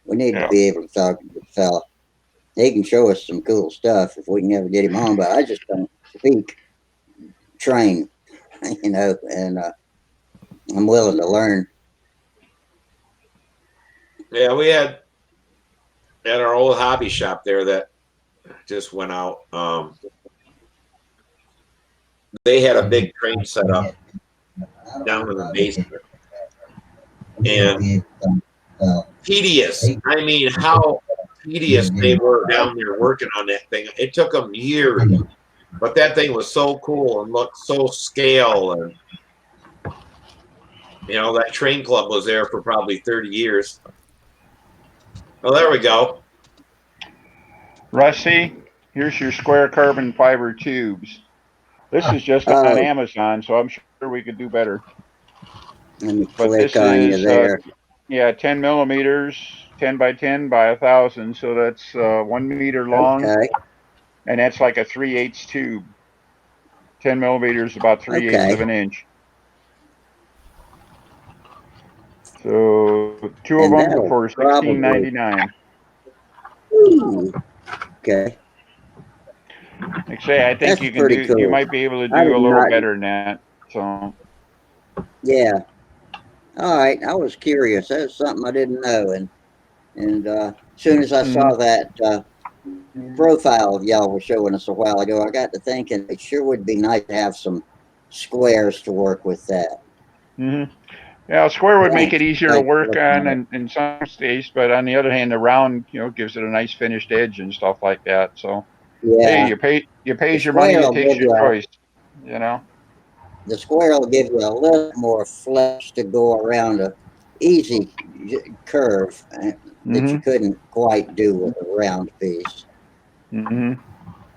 we need to be able to talk to the fella. He can show us some cool stuff if we can ever get him on, but I just don't speak train, and I'm willing to learn. Yeah, we had at our old hobby shop there that just went out. They had a big train set up down in the basement, and tedious. I mean, how tedious they were down there working on that thing. It took them years, but that thing was so cool and looked so scale. And that train club was there for probably 30 years. Well, there we go. Rusty, here's your square carbon fiber tubes. This is just on Amazon, so I'm sure we could do better. Let me But click this on you is there. 10 millimeters, 10 by 10 by 1,000. So that's 1 meter long, and that's like a 3/8 tube. 10 millimeters, about 3/8 of an inch. So two of them for $16.99. Okay. Like I say, I think you can do. Cool. You might be able to do a little better than that. So. Yeah. All right. I was curious. That's something I didn't know, and as soon as I saw that profile of y'all were showing us a while ago, I got to thinking it sure would be nice to have some squares to work with that. Mm-hmm. Yeah, a square would make it easier to work on in some states, but on the other hand, the round, gives it a nice finished edge and stuff like that. So, hey, you pays your money, it takes your choice, The square will give you a little more flex to go around a easy curve that you couldn't quite do with a round piece. Mm-hmm.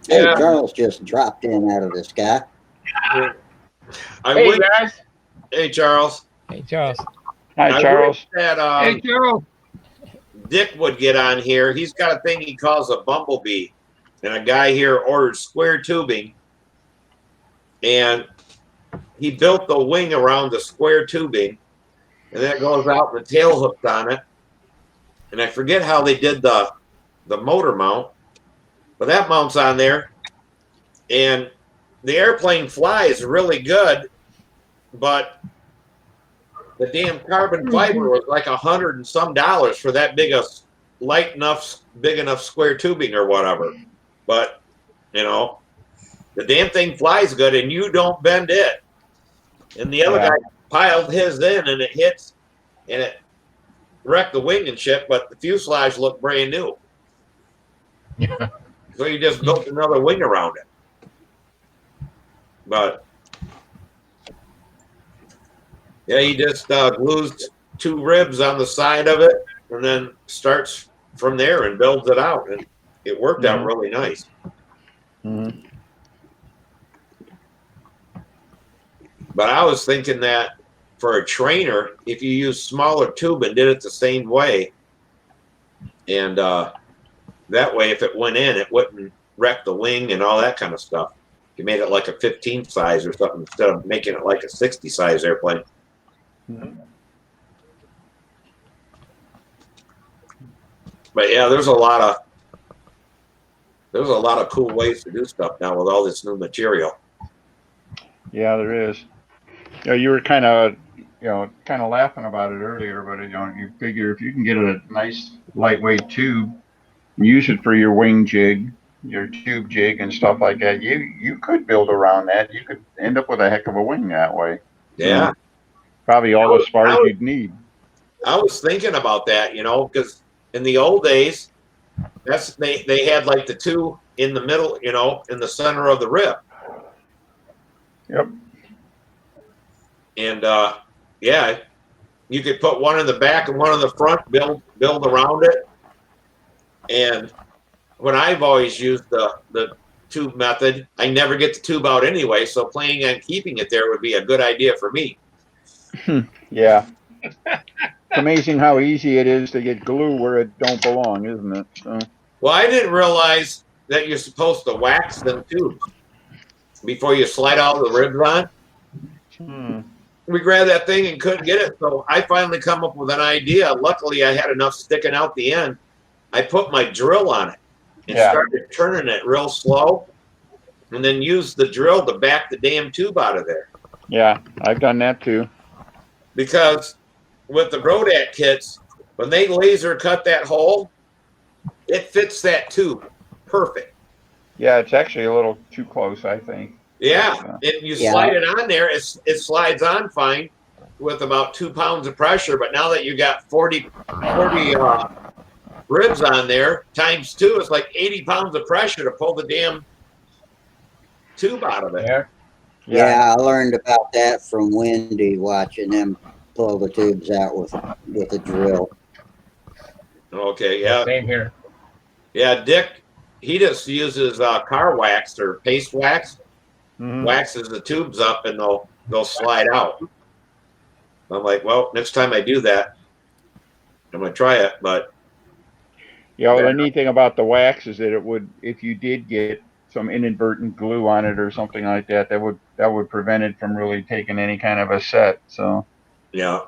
Hey, Charles just dropped in out of the sky. Hey, guys. Hey, Charles. Hey, Charles. Hi, Charles. Hey, Charles. Dick would get on here. He's got a thing he calls a bumblebee. And a guy here ordered square tubing. And he built the wing around the square tubing. And then it goes out and the tail hooked on it. And I forget how they did the motor mount. But that mounts on there. And the airplane flies really good. But the damn carbon fiber was like $100 and some for that big enough square tubing or whatever. But the damn thing flies good and you don't bend it. And the other guy piled his in and it hits and it wrecked the wing and shit, but the fuselage looked brand new. So you just built another wing around it. But yeah, he just glues 2 ribs on the side of it and then starts from there and builds it out. And it worked out really nice. Mm-hmm. But I was thinking that for a trainer, if you use smaller tube and did it the same way and That way, if it went in, it wouldn't wreck the wing and all that kind of stuff. You made it like a 15 size or something instead of making it like a 60 size airplane. But yeah, there's a lot of cool ways to do stuff now with all this new material. Yeah, there is. You know, you were kind of laughing about it earlier, but you figure if you can get a nice lightweight tube, use it for your wing jig, your tube jig, and stuff like that, you could build around that. You could end up with a heck of a wing that way. Yeah, probably all the spars you'd need. I was thinking about that, because in the old days, they had like the two in the middle, in the center of the rib. Yep. And yeah, you could put one in the back and one in the front, build around it. And when I've always used the tube method, I never get the tube out anyway, so planning on keeping it there would be a good idea for me. Yeah. It's amazing how easy it is to get glue where it don't belong, isn't it? So. Well, I didn't realize that you're supposed to wax them tubes before you slide all the ribs on. We grabbed that thing and couldn't get it, so I finally come up with an idea. Luckily, I had enough sticking out the end. I put my drill on it and started turning it real slow, and then used the drill to back the damn tube out of there. Yeah, I've done that too. Because with the Rodat kits, when they laser cut that hole, it fits that tube perfect. Yeah, it's actually a little too close, I think. Yeah, if you slide it on there, it slides on fine with about 2 pounds of pressure. But now that you got 40 ribs on there, times 2, it's like 80 pounds of pressure to pull the damn tube out of it. Yeah, I learned about that from Wendy, watching them pull the tubes out with a drill. Okay, yeah. Same here. Yeah, Dick, he just uses car wax or paste wax. Waxes the tubes up and they'll slide out. I'm like, well, next time I do that, I'm gonna try it. But yeah, well, the neat thing about the wax is that it would, if you did get some inadvertent glue on it or something like that, that would prevent it from really taking any kind of a set. So yeah.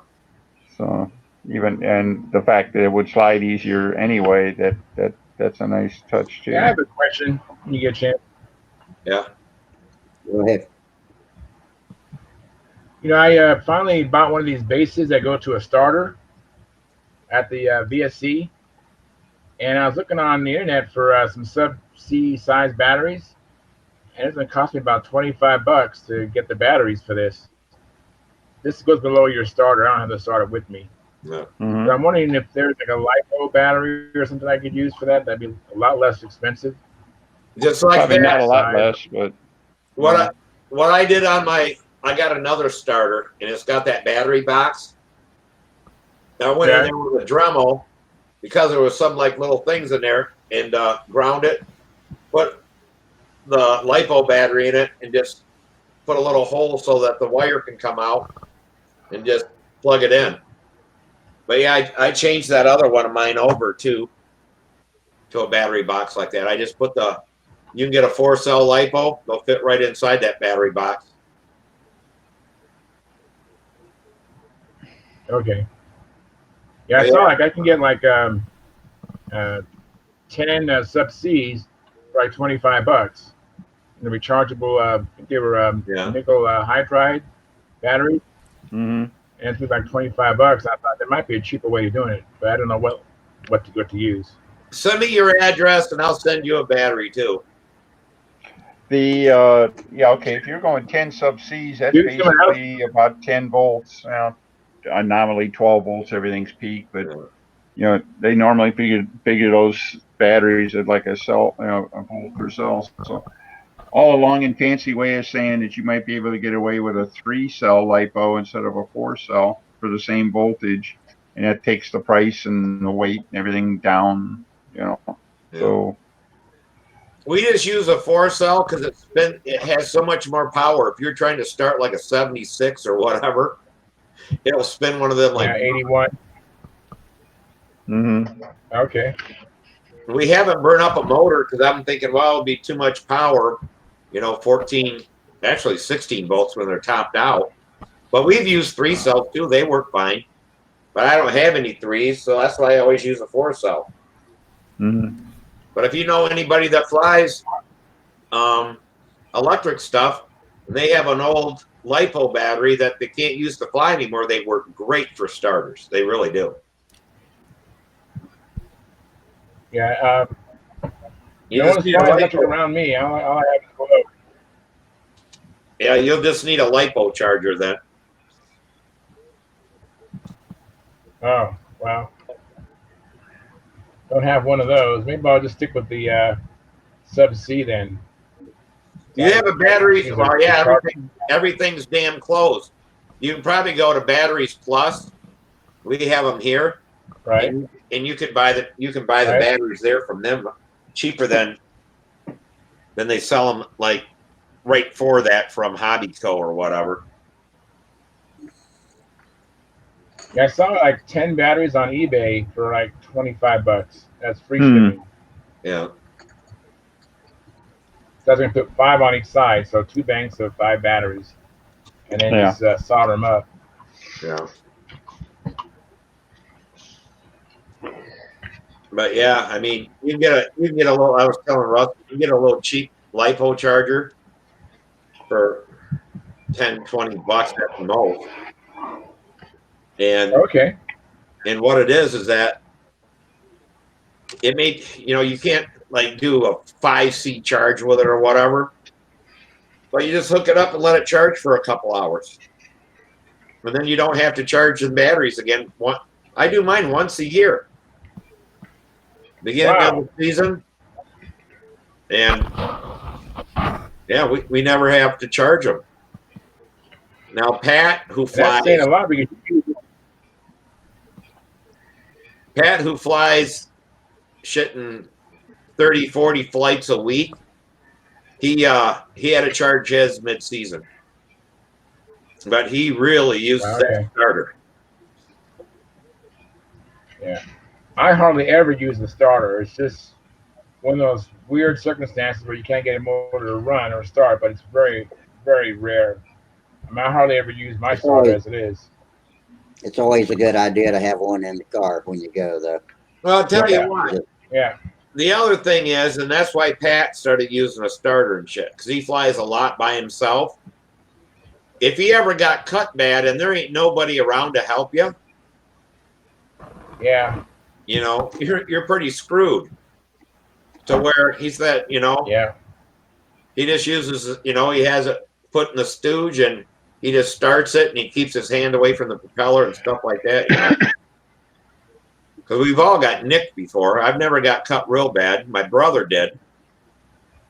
So and the fact that it would slide easier anyway, that's a nice touch too. Yeah, I have a question when you get a chance. Yeah. Go ahead. I finally bought one of these bases that go to a starter at the VSC, and I was looking on the internet for some sub-C size batteries, and it's going to cost me about $25 to get the batteries for this. This goes below your starter. I don't have the starter with me. No. But I'm wondering if there's like a LiPo battery or something I could use for that. That'd be a lot less expensive. Just like probably that. Not a lot less, but what I did on I got another starter and it's got that battery box. I went in there with a Dremel because there was some like little things in there and ground it, put the LiPo battery in it and just put a little hole so that the wire can come out and just plug it in. But yeah, I changed that other one of mine over to a battery box like that. I just put you can get a 4-cell LiPo. They'll fit right inside that battery box. Okay. Yeah, I saw like I can get like 10 sub-Cs for like $25. And the rechargeable, I think they were nickel hydride batteries. Mm-hmm. And it was like $25. I thought there might be a cheaper way of doing it, but I don't know what to use. Send me your address and I'll send you a battery too. Okay, if you're going 10 sub-Cs, that's basically about 10 volts. Nominally 12 volts, everything's peak, but they normally figure those batteries at like a cell, a volt per cell. So all a long and fancy way of saying that you might be able to get away with a 3-cell LiPo instead of a 4-cell for the same voltage, and that takes the price and the weight and everything down. So we just use a 4-cell because it has so much more power. If you're trying to start like a 76 or whatever, it'll spin one of them like 81. Mm-hmm. Okay. We haven't burned up a motor because I'm thinking, well, it'll be too much power, 14, actually 16 volts when they're topped out. But we've used 3 cells too. They work fine. But I don't have any 3s, so that's why I always use a 4 cell. Mhm. But if you know anybody that flies electric stuff, and they have an old LiPo battery that they can't use to fly anymore, they work great for starters. They really do. Yeah. You No just one's need a flying electric LiPo. around me. All I have is glow. Yeah, you'll just need a LiPo charger then. Oh, wow. Don't have one of those. Maybe I'll just stick with the Sub C then. You have a batteries. Use Well, a yeah, charger. everything's damn close. You can probably go to Batteries Plus. We have them here, Right. and you can buy the Right. batteries there from them cheaper than they sell them like right for that from Hobbyco or whatever. Yeah, I saw like 10 batteries on eBay for like $25. That's free shipping. Yeah. So I was gonna put 5 on each side, so 2 banks of 5 batteries, and then Yeah. just solder them up. Yeah. But yeah, I mean, you can get a little. I was telling Russ, you can get a little cheap LiPo charger for $10-20 at the most. And Okay. and what it is that it made you can't like do a 5C charge with it or whatever, but you just hook it up and let it charge for a couple hours, and then you don't have to charge the batteries again. I do mine once a year, beginning of the season, and yeah, we never have to charge them. Now Pat, who That's saying a lot because shitting 30, 40 flights a week, he had to charge his mid-season, but he really uses that starter. Yeah, I hardly ever use the starter. It's just one of those weird circumstances where you can't get a motor to run or start, but it's very, very rare. I mean, I hardly ever use my starter as it is. It's always a good idea to have one in the car when you go, though. Well, I'll tell you what. Yeah. The other thing is, and that's why Pat started using a starter and shit, because he flies a lot by himself. If he ever got cut bad and there ain't nobody around to help you, yeah, you're pretty screwed. To where he's that, yeah, he just uses, he has it put in the stooge and he just starts it and he keeps his hand away from the propeller and stuff like that. Because we've all got nicked before. I've never got cut real bad. My brother did.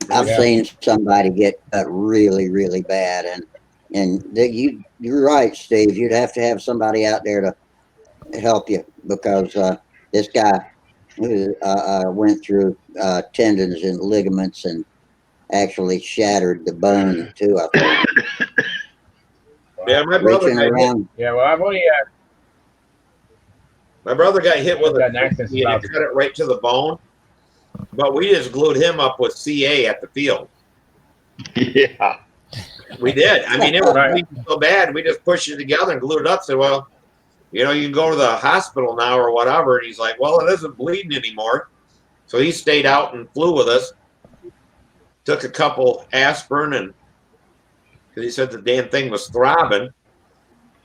I've seen somebody get cut really, really bad, and you're right, Steve. You'd have to have somebody out there to help you, because this guy went through tendons and ligaments and actually shattered the bone too, I think. Yeah, my brother got hit. Yeah, well, I've only my brother got hit with an a accident. He cut it right to the bone, but we just glued him up with CA at the field. Yeah, we did. I mean, it was bleeding so bad, we just pushed it together and glued it up. Said, well, you can go to the hospital now or whatever. And he's like, well, it isn't bleeding anymore. So he stayed out and flew with us. Took a couple aspirin, and because he said the damn thing was throbbing,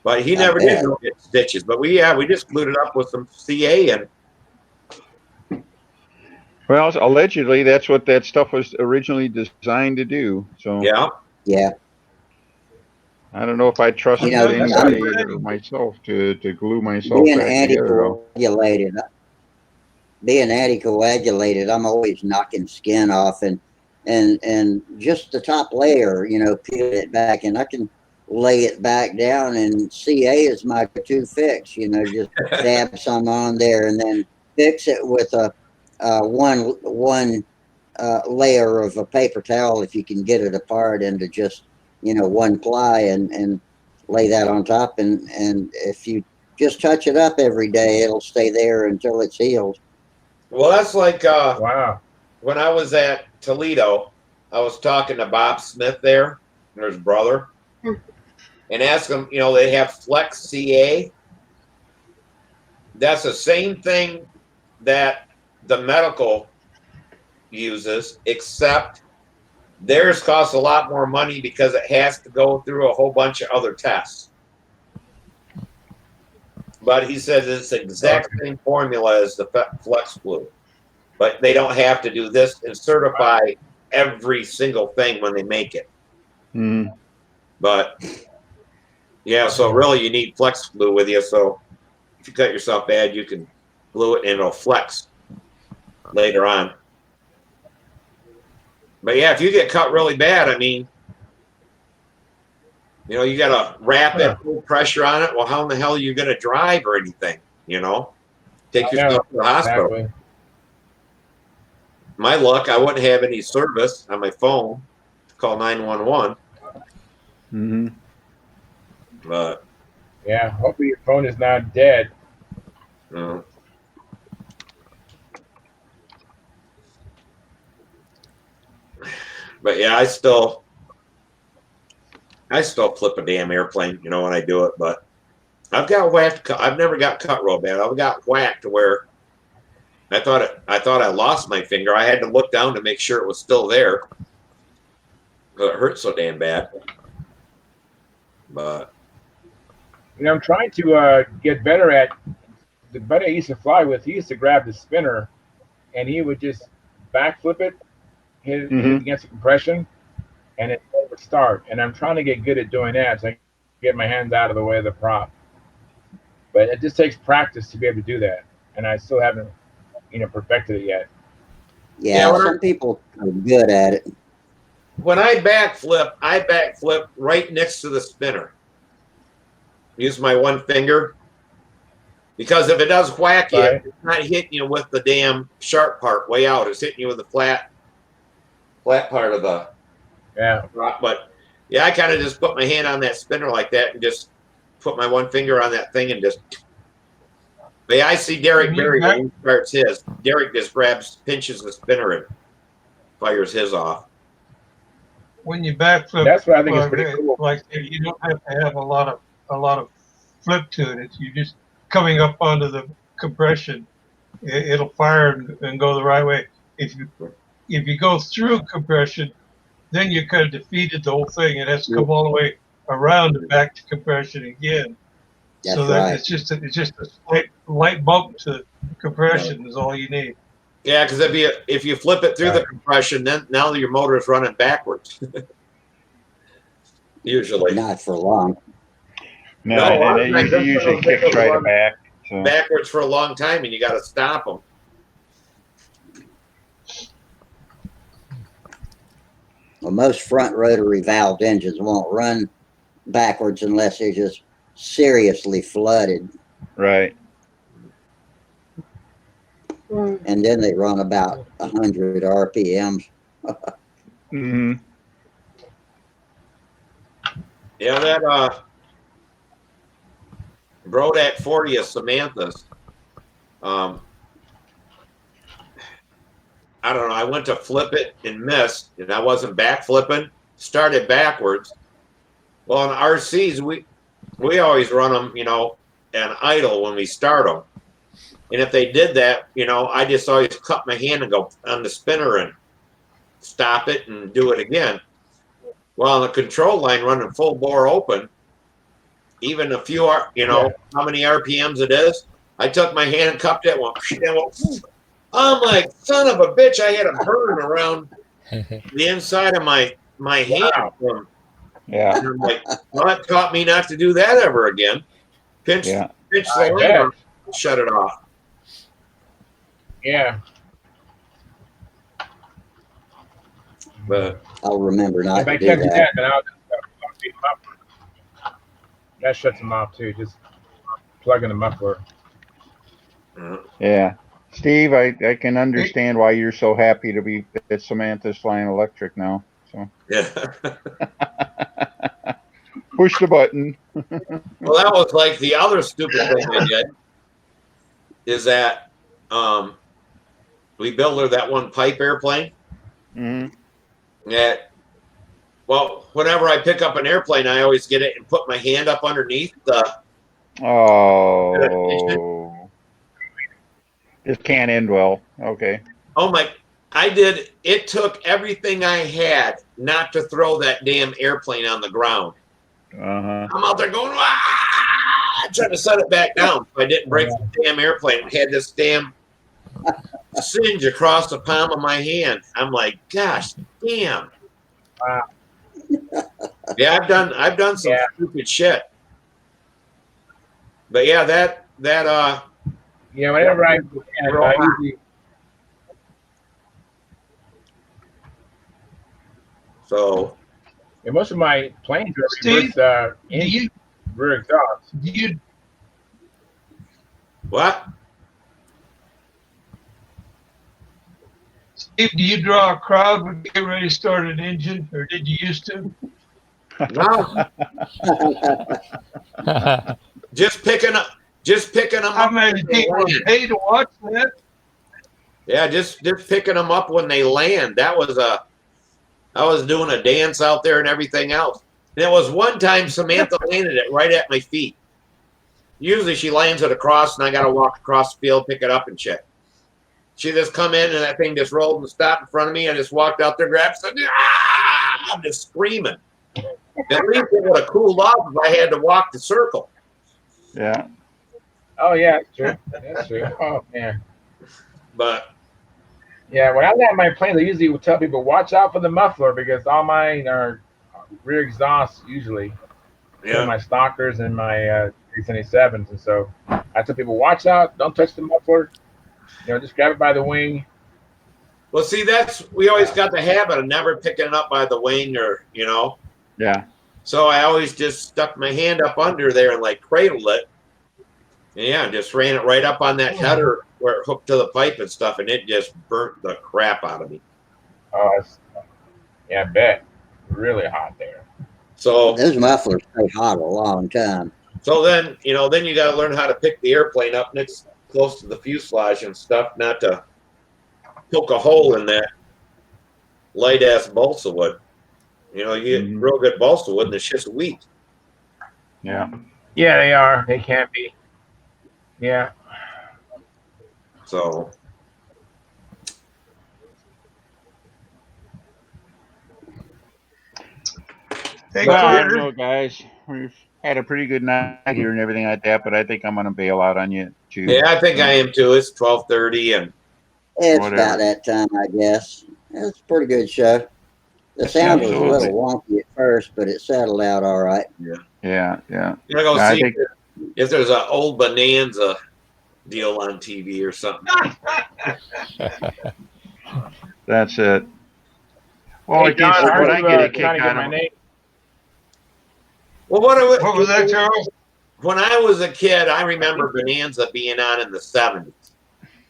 but he never did go get stitches. But we just glued it up with some CA and. Well, allegedly, that's what that stuff was originally designed to do. So yeah. I don't know if I trust anybody myself to glue myself being back together. Being anticoagulated, I'm always knocking skin off and just the top layer, peel it back, and I can lay it back down, and CA is my go-to fix. Just dab some on there and then fix it with a one layer of a paper towel if you can get it apart into just one ply, and lay that on top, and if you just touch it up every day, it'll stay there until it's healed. Well, that's like Wow. when I was at Toledo, I was talking to Bob Smith there, and his brother, and asked him, they have Flex CA. That's the same thing that the medical uses, except theirs costs a lot more money because it has to go through a whole bunch of other tests. But he says it's the exact same formula as the Flex Blue, but they don't have to do this and certify every single thing when they make it. Mm. But yeah, so really you need Flex Blue with you. So if you cut yourself bad, you can glue it and it'll flex later on. But yeah, if you get cut really bad, I mean, you got to wrap it, full pressure on it. Well, how in the hell are you going to drive or anything? Take yourself to the hospital. Exactly. My luck, I wouldn't have any service on my phone to call 911. Mm-hmm. But yeah, hopefully your phone is not dead. But yeah, I still flip a damn airplane, when I do it. But I've got whacked. I've never got cut real bad. I've got whacked where I thought I lost my finger. I had to look down to make sure it was still there. It hurt so damn bad. But I'm trying to get better at the buddy I used to fly with. He used to grab the spinner, and he would just backflip it, hit it against the compression, and it would start. And I'm trying to get good at doing that, so I can get my hands out of the way of the prop. But it just takes practice to be able to do that, and I still haven't, perfected it yet. Yeah, some people are good at it. When I backflip right next to the spinner. Use my one finger. Because if it does whack you, it's not hitting you with the damn sharp part way out. It's hitting you with the flat part of the prop. But yeah, I kind of just put my hand on that spinner like that and just put my one finger on that thing and just. But yeah, I see Derek Berry when he starts his. Derek just pinches the spinner and fires his off. When you backflip, that's what I think is pretty cool. Like you don't have to have a lot of flip to it. You're just coming up onto the compression. It'll fire and go the right way. If you go through compression, then you kind of defeated the whole thing. It has to come all the way around and back to compression again. That's so that right. it's just a light bump to compression is all you need. Yeah, because if you flip it through the compression, then now your motor is running backwards. Usually. Not for long. No, it usually kicks right back. So. Backwards for a long time, and you got to stop them. Well, most front rotary valved engines won't run backwards unless they're just seriously flooded. Right. And then they run about 100 RPMs. Mm-hmm. Yeah, that Brodak 40 of Samantha's. I don't know. I went to flip it and missed, and I wasn't back flipping. Started backwards. Well, in RCs, we always run them, and idle when we start them. And if they did that, I just always cut my hand and go on the spinner and stop it and do it again. Well, on the control line running full bore open, even a few, how many RPMs it is, I took my hand and cupped it, I'm like, son of a bitch, I had a burn around the inside of my hand. Wow. Yeah. And I'm like, well, that taught me not to do that ever again. Pinch the line, shut it off. Yeah. But I'll remember not to I do can't do that. that, then I'll just beat them up. That shuts them off too. Just plug in the muffler. Yeah. Steve, I can understand why you're so happy to be at Samantha's flying electric now. So yeah. Push the button. Well, that was like the other stupid thing I did is that we built her that one pipe airplane. Yeah. Well, whenever I pick up an airplane, I always get it and put my hand up underneath the. Oh, this can't end well. Okay. Oh my! I did. It took everything I had not to throw that damn airplane on the ground. I'm out there going, trying to set it back down. So I didn't break the damn airplane. I had this damn singe across the palm of my hand. I'm like, gosh, damn. Wow. Yeah, I've done some stupid shit. But yeah, whenever I usually. So. Yeah, most of my planes are Steve, rear exhaust. What? Steve, do you draw a crowd when you get ready to start an engine, or did you used to? No. just picking them How up. many people would pay to watch that? Yeah, just picking them up when they land. I was doing a dance out there and everything else. And it was one time Samantha landed it right at my feet. Usually she lands it across and I got to walk across the field, pick it up and check. She just come in and that thing just rolled and stopped in front of me. I just walked out there, grabbed something. I'm just screaming. At least it would have cooled off if I had to walk the circle. Yeah. Oh yeah, that's true. That's true. Oh man. But yeah, when I land my plane, I usually would tell people watch out for the muffler because all mine are rear exhaust usually. Yeah. My Stalkers and my 377s, and so I tell people watch out, don't touch the muffler. Just grab it by the wing. Well, see, we always got the habit of never picking it up by the wing or. Yeah. So I always just stuck my hand up under there and like cradled it. And yeah, just ran it right up on that header where it hooked to the pipe and stuff, and it just burnt the crap out of me. Oh, I bet. Really hot there. So those mufflers stay hot a long time. So then, you got to learn how to pick the airplane up, and it's close to the fuselage and stuff, not to poke a hole in that light ass balsa wood. You get real good balsa wood, and it's just weak. Yeah. Yeah, they are. They can be. Yeah. So. Hey, well, I don't know, guys. We've had a pretty good night here and everything like that, but I think I'm going to bail out on you too. Yeah, I think I am too. It's 12:30 and it's about that time, I guess. It's a pretty good show. The sound was a little wonky at first, but it settled out all right. Yeah. You're going to see if there's an old Bonanza deal on TV or something. That's it. Well, hey, John, I get a kick out of it. Well, what was that, Charles? When I was a kid, I remember Bonanza being on in the 70s.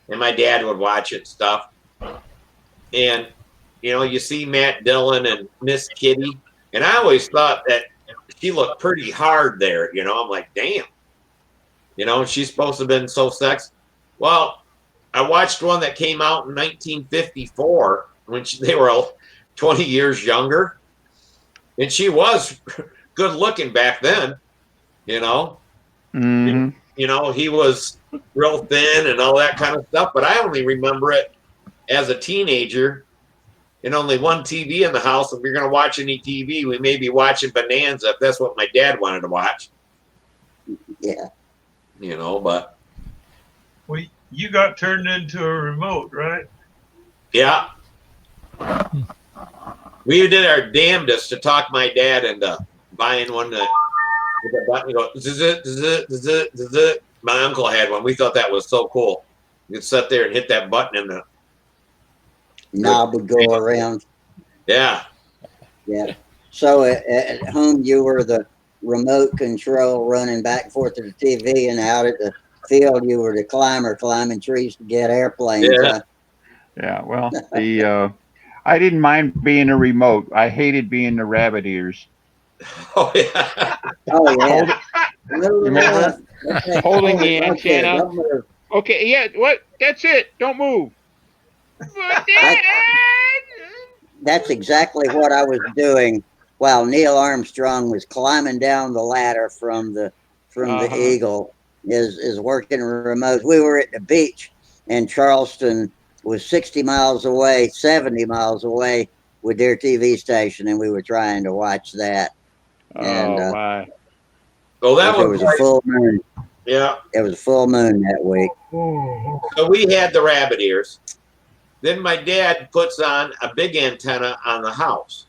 And my dad would watch it and stuff. And, you see Matt Dillon and Miss Kitty. And I always thought that she looked pretty hard there. I'm like, damn. She's supposed to have been so sexy. Well, I watched one that came out in 1954 when they were 20 years younger. And she was good looking back then, Mm-hmm. He was real thin and all that kind of stuff. But I only remember it as a teenager and only one TV in the house. If we're going to watch any TV, we may be watching Bonanza if that's what my dad wanted to watch. Yeah. But. Well, you got turned into a remote, right? Yeah. We did our damnedest to talk my dad into buying one that with a button go zzz, zzz, zzz, zzz. My uncle had one. We thought that was so cool. You could sit there and hit that button and the knob would go around. Yeah. Yeah. So at home you were the remote control running back and forth to the TV, and out at the field you were the climber climbing trees to get airplanes. Yeah. Yeah. Well, I didn't mind being a remote. I hated being the rabbit ears. Oh yeah. Oh yeah. Remember holding the antenna? Okay. Yeah. What? That's it. Don't move. That's exactly what I was doing while Neil Armstrong was climbing down the ladder from the Eagle. Is working remote. We were at the beach, and Charleston was 60 miles away, 70 miles away with their TV station, and we were trying to watch that. And my! Oh, that there was a full moon. Yeah, it was a full moon that week. So we had the rabbit ears. Then my dad puts on a big antenna on the house,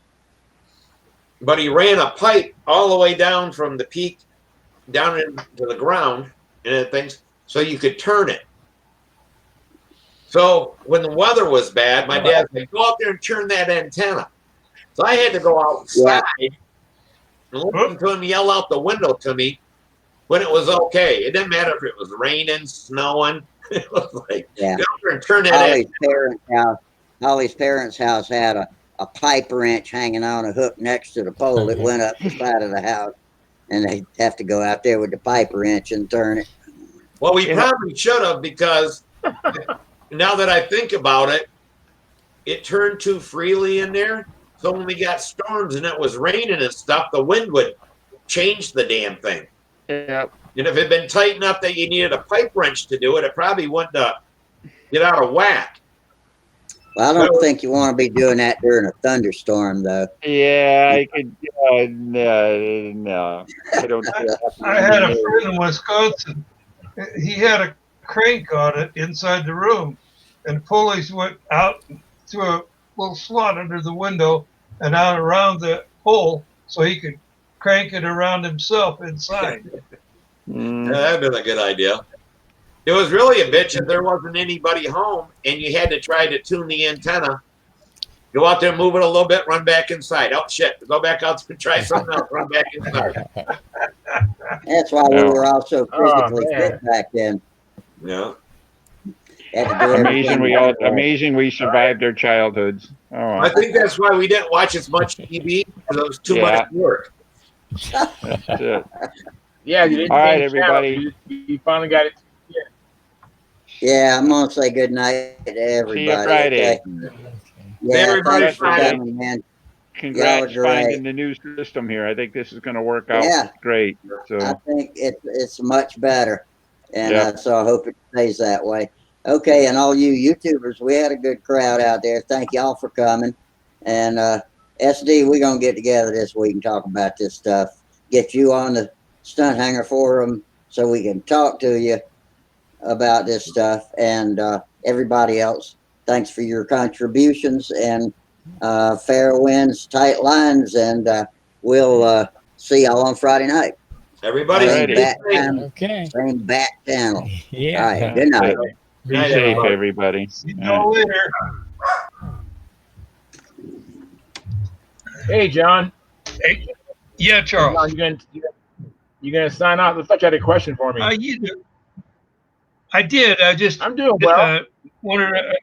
but he ran a pipe all the way down from the peak down into the ground and things, so you could turn it. So when the weather was bad, my dad said, "Go out there and turn that antenna." So I had to go outside and listen to him yell out the window to me when it was okay. It didn't matter if it was raining, snowing. It was like, go out there and turn that antenna. Holly's parents' house had a pipe wrench hanging on a hook next to the pole that went up the side of the house, and they'd have to go out there with the pipe wrench and turn it. Well, we probably should have, because now that I think about it, it turned too freely in there. So when we got storms and it was raining and stuff, the wind would change the damn thing. Yeah. And if it had been tight enough that you needed a pipe wrench to do it, it probably wouldn't get out of whack. Well, I don't think you want to be doing that during a thunderstorm, though. Yeah, I could. No, I don't. I had a friend in Wisconsin. He had a crank on it inside the room, and pulleys went out through a little slot under the window and out around the hole, so he could crank it around himself inside. That'd been a good idea. It was really a bitch if there wasn't anybody home and you had to try to tune the antenna. Go out there, move it a little bit, run back inside. Oh shit! Go back out and try something else. Run back inside. That's why we were all so physically fit back then. Yeah. Amazing we survived their childhoods. Oh, I think that's why we didn't watch as much TV, because it was too much work. That's it. Yeah, you didn't all right, change everybody. You finally got it. Yeah, I'm gonna say good night to everybody. See you Friday. Okay? Yeah, thanks for coming, man. Congrats Y'all are great. finding the new system here. I think this is going to work out great. So I think it's much better, and so I hope it stays that way. Okay, and all you YouTubers, we had a good crowd out there. Thank y'all for coming. And SD, we're gonna get together this week and talk about this stuff. Get you on the Stunthangar forum so we can talk to you about this stuff. And everybody else, thanks for your contributions, and fair winds, tight lines, and we'll see y'all on Friday night. Everybody, same bat channel. Yeah. All right. Good night. Be safe, everybody. See you later. Hey, John. Hey. Yeah, Charles. You gonna sign out? I thought you had a question for me. You do. I did. I'm doing well. Wanted